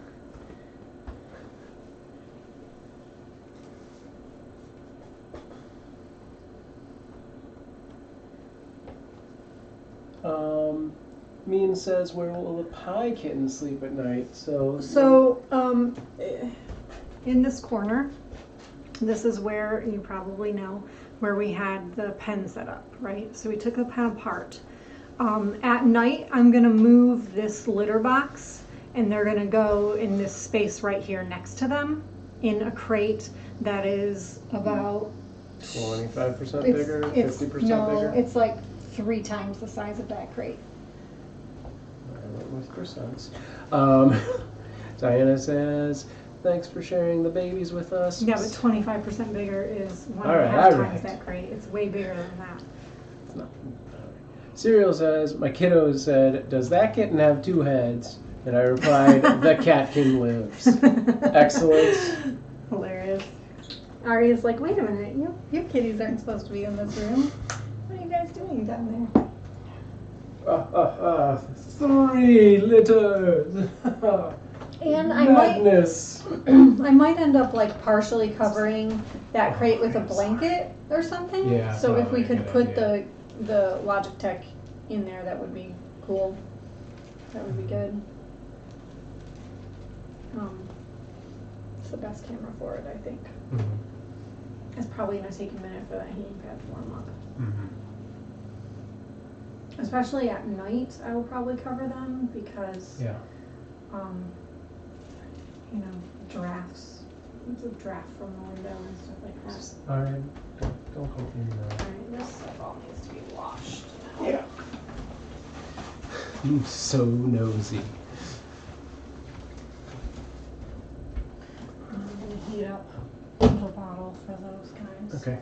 S1: Mean says, where will the pie kitten sleep at night? So
S3: In this corner, this is where, you probably know, where we had the pen set up, right? So we took the pen apart. At night, I'm gonna move this litter box and they're gonna go in this space right here next to them in a crate that is about
S1: 25% bigger, 50% bigger?
S3: It's like 3 times the size of that crate.
S1: I went with percents. Diana says, thanks for sharing the babies with us.
S3: Yeah, but 25% bigger is 1.5
S1: Alright.
S3: times that crate. It's way bigger than that.
S1: It's not. Serial says, my kiddo said, does that kitten have 2 heads? And I replied, the catkin lives. Excellent.
S3: Hilarious. Aria's like, wait a minute, you kitties aren't supposed to be in this room. What are you guys doing down there?
S1: 3 litters.
S3: And I
S1: Madness.
S3: I might end up like partially covering that crate with a blanket or something.
S1: Yeah,
S3: So if we
S1: probably a
S3: could
S1: good
S3: put
S1: idea.
S3: the Logitech in there, that would be cool. That would be good. It's the best camera for it, I think.
S1: Mm-hmm.
S3: It's probably gonna take a minute for that heating pad to warm up.
S1: Mm-hmm.
S3: Especially at night, I will probably cover them because,
S1: Yeah.
S3: you know, drafts. It's a draft from the window and stuff like that.
S1: All right. Don't go in there.
S3: Alright, this stuff all needs to be washed now.
S1: Yeah. I'm so nosy.
S3: I'm gonna heat up the bottle for those kinds.
S1: Okay.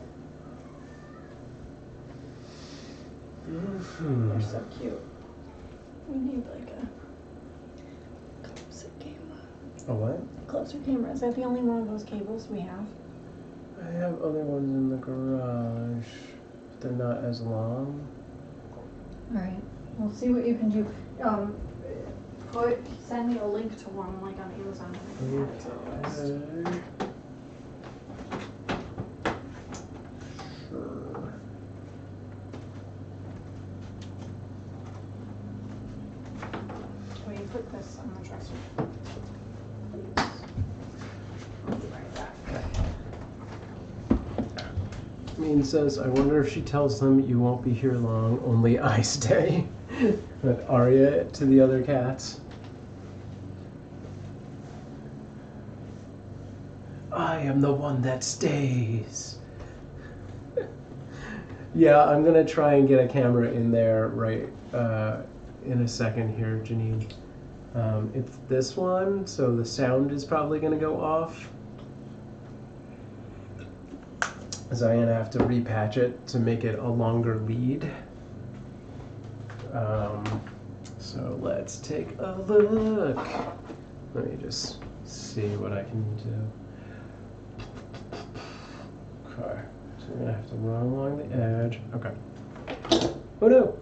S3: They're so cute. We need like a closer camera.
S1: A what?
S3: Closer camera. Is that the only one of those cables we have?
S1: I have other ones in the garage. They're not as long.
S3: Alright. We'll see what you can do. Send me a link to one like on Amazon and I can add it to the list.
S1: Sure.
S3: Will you put this on the dresser? Please. I'll be right back.
S1: Mean says, I wonder if she tells them you won't be here long, only I stay. But Arya to the other cats. I am the one that stays. Yeah, I'm gonna try and get a camera in there right in a second here, Janine. It's this one, so the sound is probably gonna go off. As I'm gonna have to repatch it to make it a longer lead. So let's take a look. Let me just see what I can do. Okay, so we're gonna have to run along the edge. Okay. Oh no!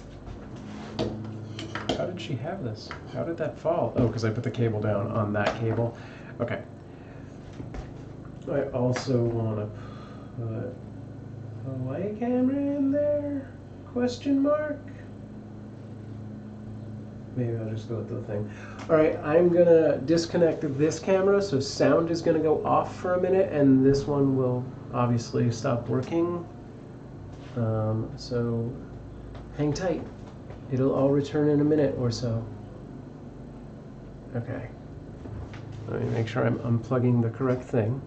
S1: How did she have this? How did that fall? Oh, because I put the cable down on that cable. Okay. I also want to put a light camera in there? Question mark? Maybe I'll just go with the thing. All right, I'm gonna disconnect this camera, so sound is gonna go off for a minute, and this one will obviously stop working. So hang tight. It'll all return in a minute or so. Okay. Let me make sure I'm unplugging the correct thing.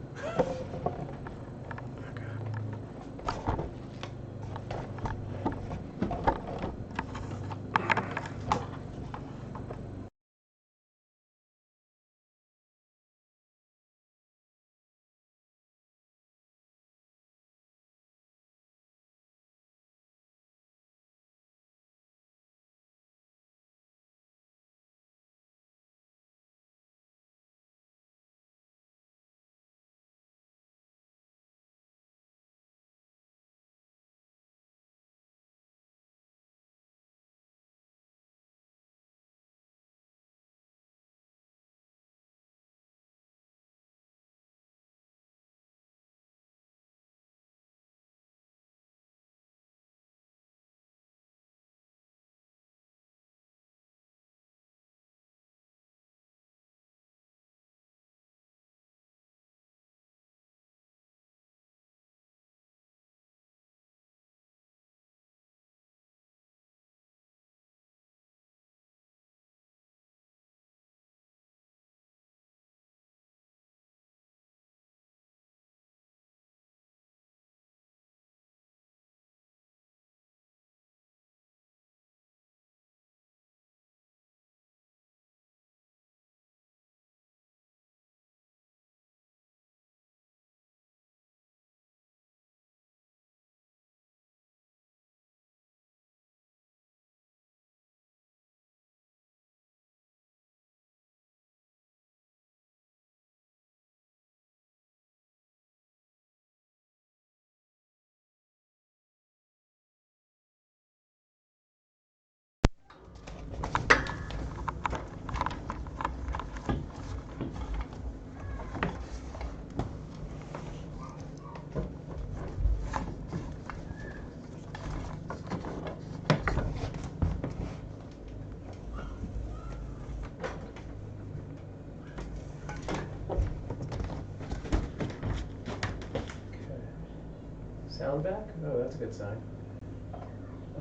S1: Sound back? Oh, that's a good sign.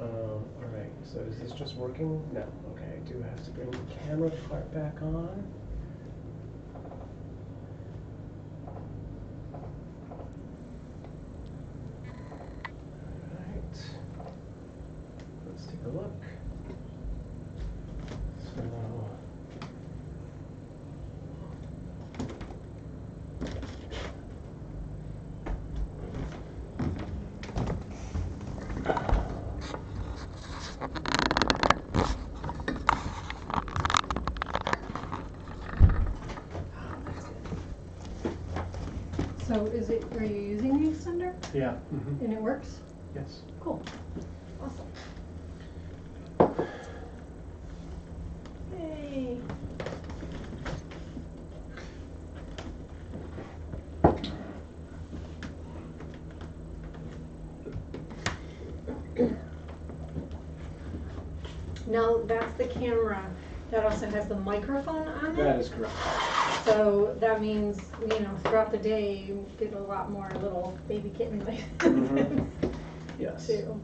S1: Alright, so is this just working? No. Okay, I do have to bring the camera part back on. Alright. Let's take a look. So...
S3: So are you using the extender?
S1: Yeah. Mm-hmm.
S3: And it works?
S1: Yes.
S3: Cool. Awesome. Yay. Now that's the camera that also has the microphone on it.
S1: That is correct.
S3: So that means, throughout the day you get a lot more little baby kitten like
S1: Mm-hmm. Yes.
S3: too.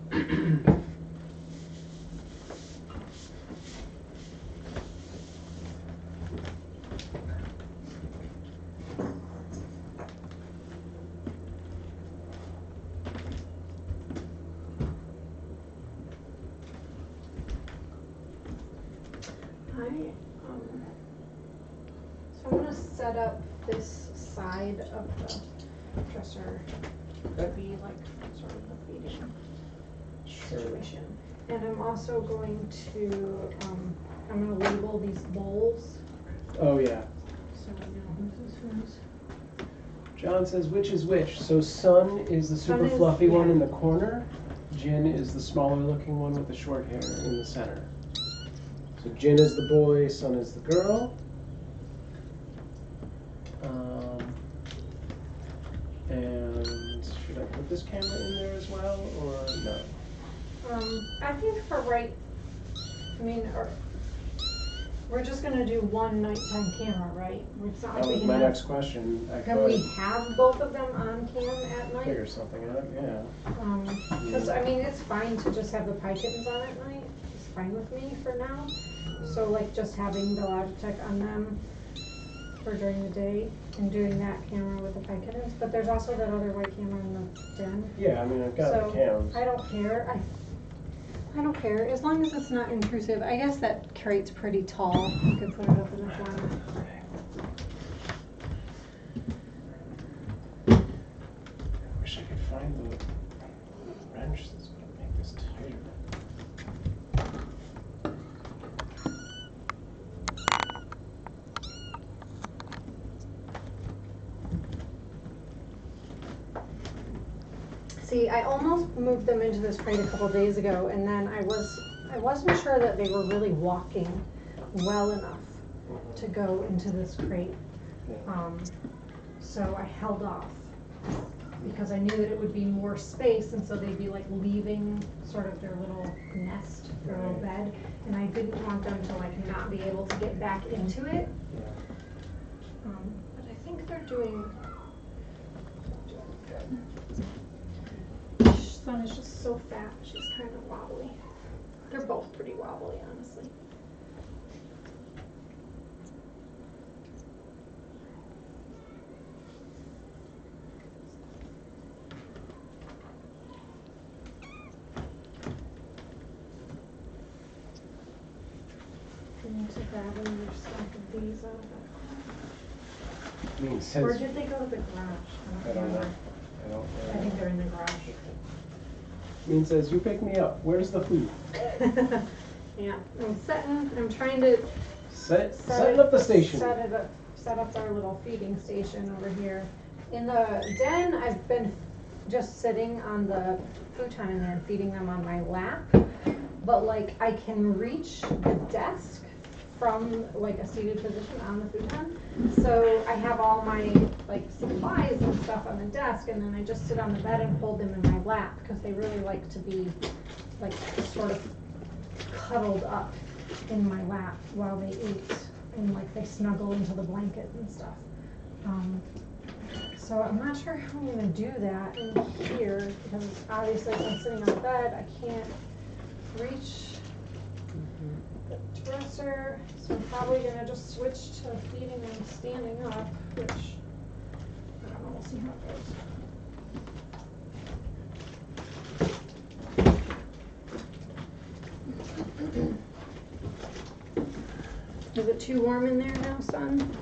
S3: So I'm gonna set up this side of the dresser to be like sort of the feeding situation. And I'm also going to, I'm gonna label these bowls.
S1: Oh, yeah.
S3: So I know whose is whose.
S1: John says, which is which? So Sun is the super
S3: Sun is-
S1: fluffy one
S3: yeah.
S1: in the corner. Jin is the smaller looking one with the short hair in the center. So Jin is the boy, Sun is the girl. And should I put this camera in there as well, or no?
S3: I think we're just gonna do one nighttime camera, right? It's not
S1: That
S3: like
S1: was
S3: we
S1: my
S3: have-
S1: next question. I
S3: Can we have both of them on cam at night?
S1: figure something out, yeah.
S3: Because it's fine to just have the pie kittens on at night. It's fine with me for now. So like just having the Logitech on them for during the day and doing that camera with the pie kittens. But there's also that other white camera in the den.
S1: Yeah, I've got the cams.
S3: I don't care. I don't care as long as it's not intrusive. I guess that crate's pretty tall. You could put it up in the corner.
S1: I wish I could find the wrench that's going to make this tighter.
S3: See, I almost moved them into this crate a couple days ago, and then I wasn't sure that they were really walking well enough to go into this crate. So I held off because I knew that it would be more space, and so they'd be like leaving sort of their little nest, their little bed, and I didn't want them to like not be able to get back into it. But I think they're doing good. Sun is just so fat, she's kind of wobbly. They're both pretty wobbly, honestly. I need to grab another stack of these out of that. Or did they go to the garage?
S1: I don't know.
S3: I think they're in the garage.
S1: Mean says, you pick me up. Where's the food?
S3: Yeah, I'm trying to
S1: setting up the station.
S3: Set up our little feeding station over here. In the den, I've been just sitting on the futon in there and feeding them on my lap. But like I can reach the desk from like a seated position on the futon. So I have all my like supplies and stuff on the desk, and then I just sit on the bed and hold them in my lap because they really like to be like sort of cuddled up in my lap while they eat, and like they snuggle into the blanket and stuff. So I'm not sure how I'm gonna do that in here, because obviously if I'm sitting on the bed, I can't reach the dresser. So I'm probably gonna just switch to feeding them standing up, which, I don't know, we'll see how it goes. Is it too warm in there now, son?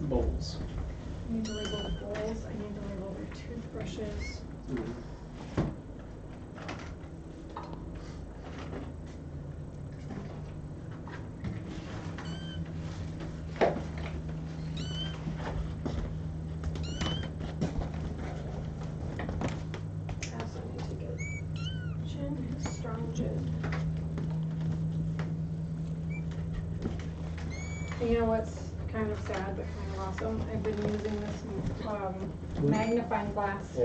S1: Bowls.
S3: I need to label the bowls, I need to label their toothbrushes. I also need to get Jin his strong Jin. And you know what's kind of sad but kind of awesome? I've been using this magnifying glass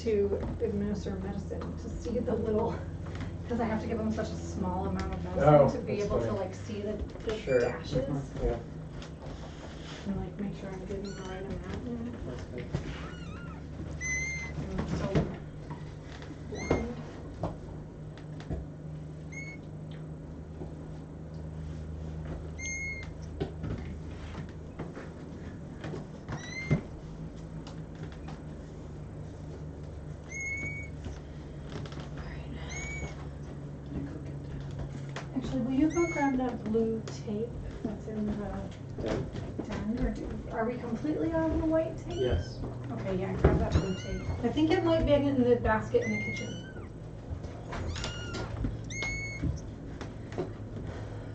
S3: to administer medicine, to see the little, because I have to give them such a small amount of medicine to be able to like see the dashes.
S1: Yeah.
S3: And like make sure I'm getting the right amount.
S1: That's good.
S3: And so blind. Actually, will you go grab that blue tape that's in the den? Or are we completely out of the white tape?
S1: Yes.
S3: Okay, yeah, grab that blue tape. I think it might be in the basket in the kitchen.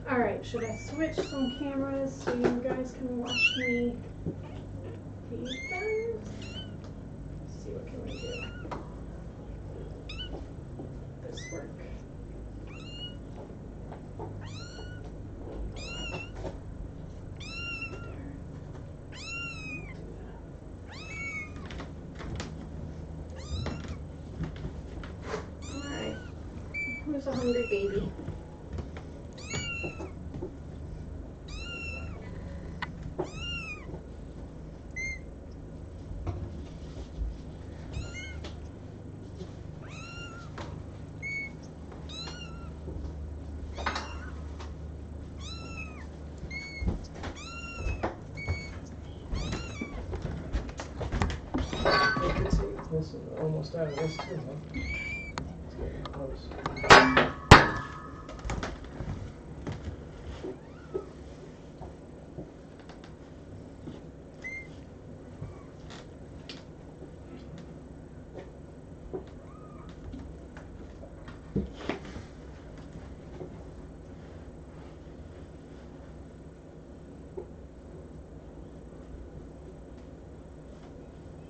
S3: Alright, should I switch some cameras so you guys can watch me feed them? Let's see, what can we do? This work. Alright, who's a hungry baby?
S1: This is almost out of this too, huh? It's getting close.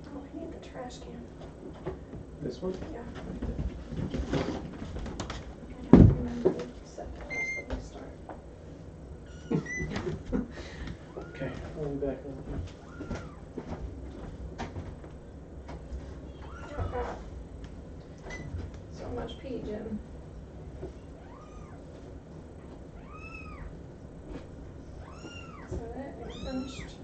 S3: Oh, I need the trash can.
S1: This one?
S3: Yeah. I have to remember to set that up when we start.
S1: Okay, I'll be back in.
S3: Oh God. So much pee, Jim. finished.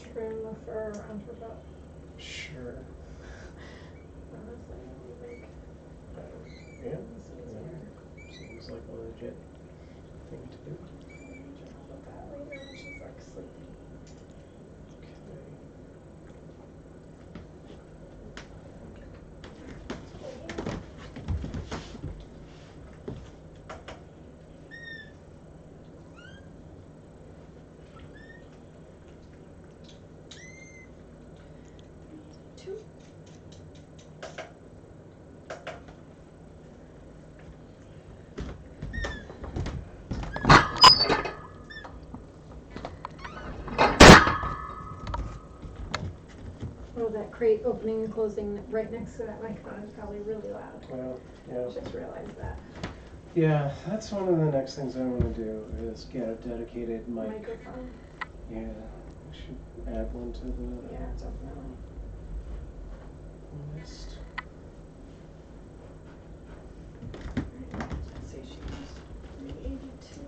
S3: trim the fur around her butt.
S1: Sure.
S3: Honestly, I think
S1: Yeah.
S3: it's easier.
S1: Seems like a legit thing to do.
S3: Maybe I'll put that later when she's like sleepy.
S1: Okay.
S3: Two. Oh, that crate opening and closing right next to that microphone is probably really loud.
S1: Well, yeah.
S3: Just realized that.
S1: Yeah, that's one of the next things I want to do is get a dedicated mic.
S3: Microphone.
S1: Yeah, we should add one to the
S3: Yeah, definitely.
S1: list.
S3: Let's see, she's 382.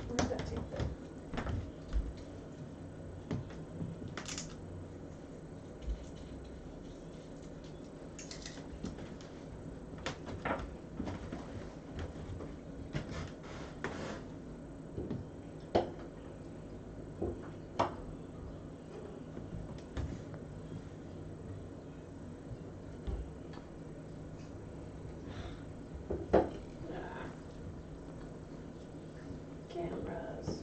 S3: Where did that take them? Cameras.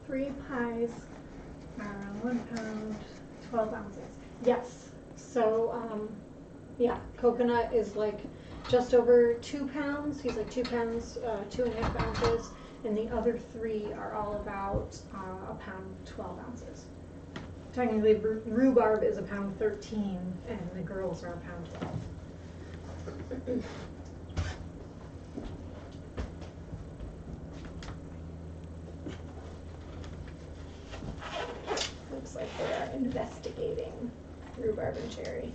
S3: Three pies, 1 pound, 12 ounces. Yes. So, yeah, coconut is like just over 2 pounds. He's like 2 pounds, 2.5 ounces. And the other three are all about a pound, 12 ounces. Technically, rhubarb is a pound 13, and the girls are a pound 12. Looks like they are investigating rhubarb and cherry.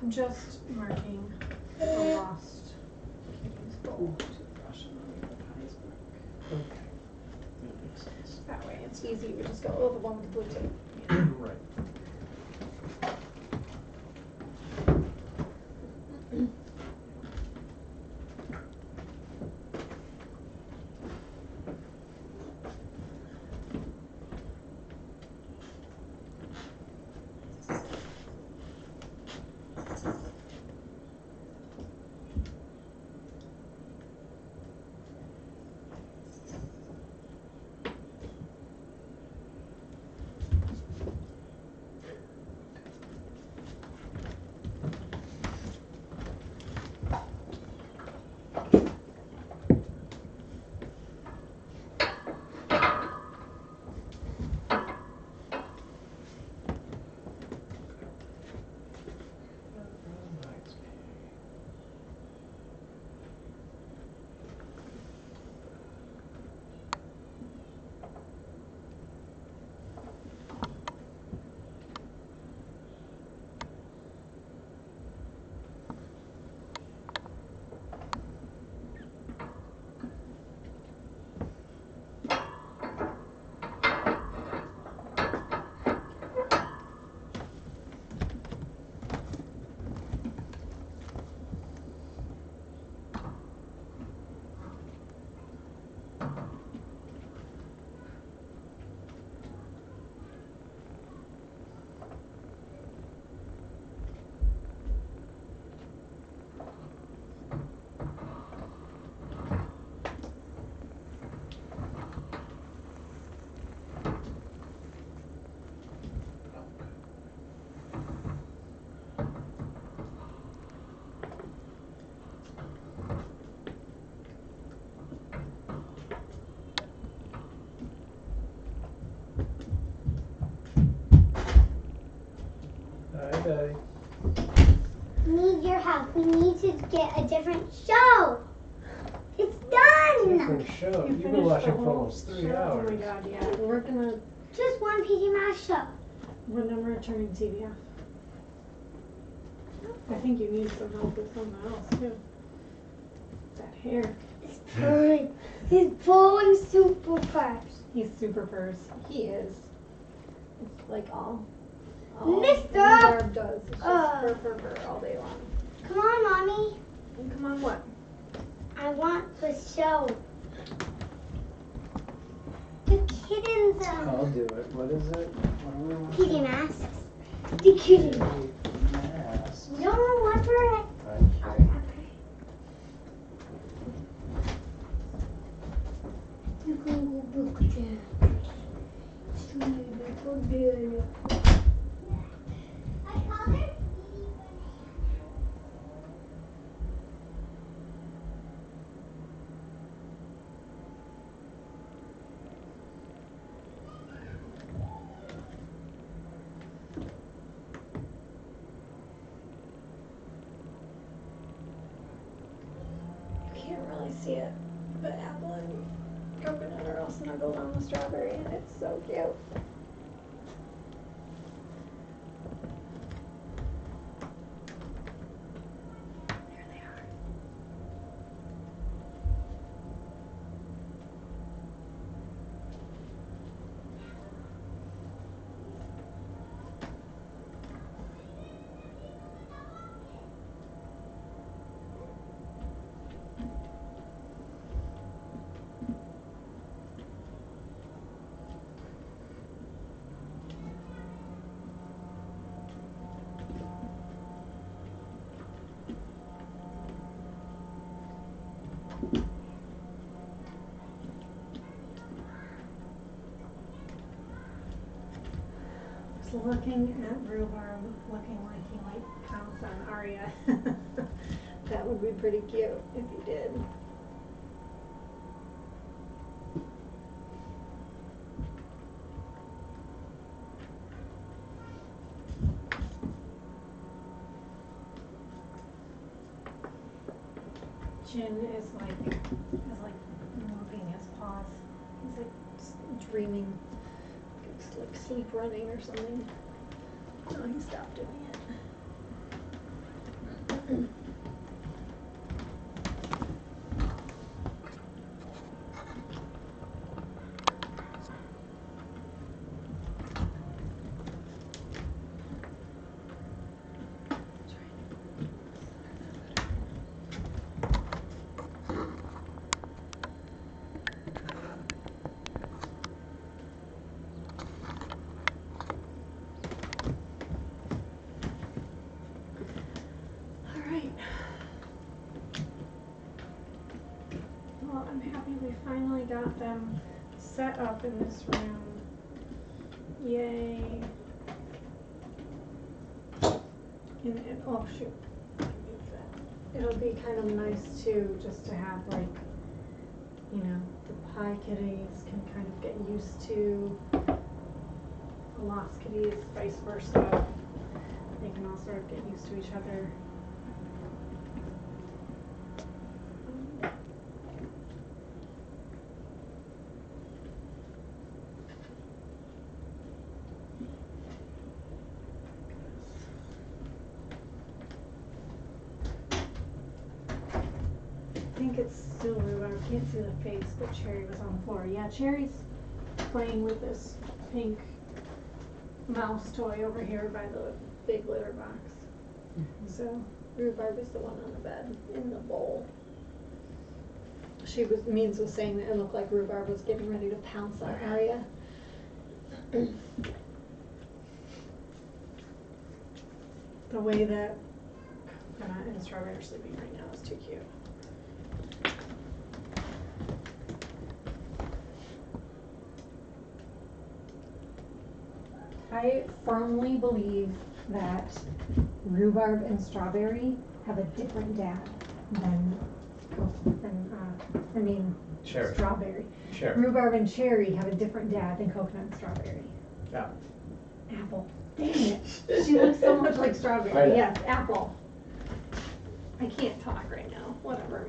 S3: I'm just marking all
S1: Toothbrush and then the pies back. Okay. That makes sense.
S3: That way it's easy. We just go, oh, the one with the blue tape.
S1: Right. Daddy.
S2: Need your help. We need to get a different show. It's done.
S1: Different show. You've been watching for almost 3 hours.
S3: Oh my god, yeah. We're gonna
S2: Just one PD Mash show.
S3: returning CVF. I think you need some help with something else too. That hair.
S2: It's purring. He's pulling super fast.
S3: He's super purse. He is. It's like all
S2: Mister!
S3: Barb does. It's just purr all day long.
S2: Come on, Mommy.
S3: And come on, what?
S2: I want the show. The kittens.
S1: I'll do it. What is it? What are we watching?
S2: PD Masks. The kittens.
S1: Masks.
S2: You don't know what for it.
S1: Okay.
S2: You can go book there.
S3: Can't really see it, but apple and coconut are all snuggled on the strawberry, and it's so cute. There they are. Looking at rhubarb, looking like he might pounce on Arya. That would be pretty cute if he did. Jin is like moving his paws. He's like dreaming. It's like sleep running or something. Oh, he stopped doing it. I'm happy we finally got them set up in this room. Yay. And oh shoot. It'll be kind of nice too, just to have like, you know, the pie kitties can kind of get used to the lost kitties, vice versa. They can all sort of get used to each other. I think it's still rhubarb. I can't see the face, but Cherry was on the floor. Yeah, Cherry's playing with this pink mouse toy over here by the big litter box. So rhubarb is the one on the bed in the bowl. Means was saying that it looked like rhubarb was getting ready to pounce on Arya. The way that Coconut and Strawberry are sleeping right now is too cute. I firmly believe that Rhubarb and Strawberry have a different dad than
S1: Cherry.
S3: Strawberry.
S1: Cherry.
S3: Rhubarb and Cherry have a different dad than Coconut and Strawberry.
S1: Yeah.
S3: Apple. Dang it. She looks so much like Strawberry. Yes, Apple. I can't talk right now. Whatever, man.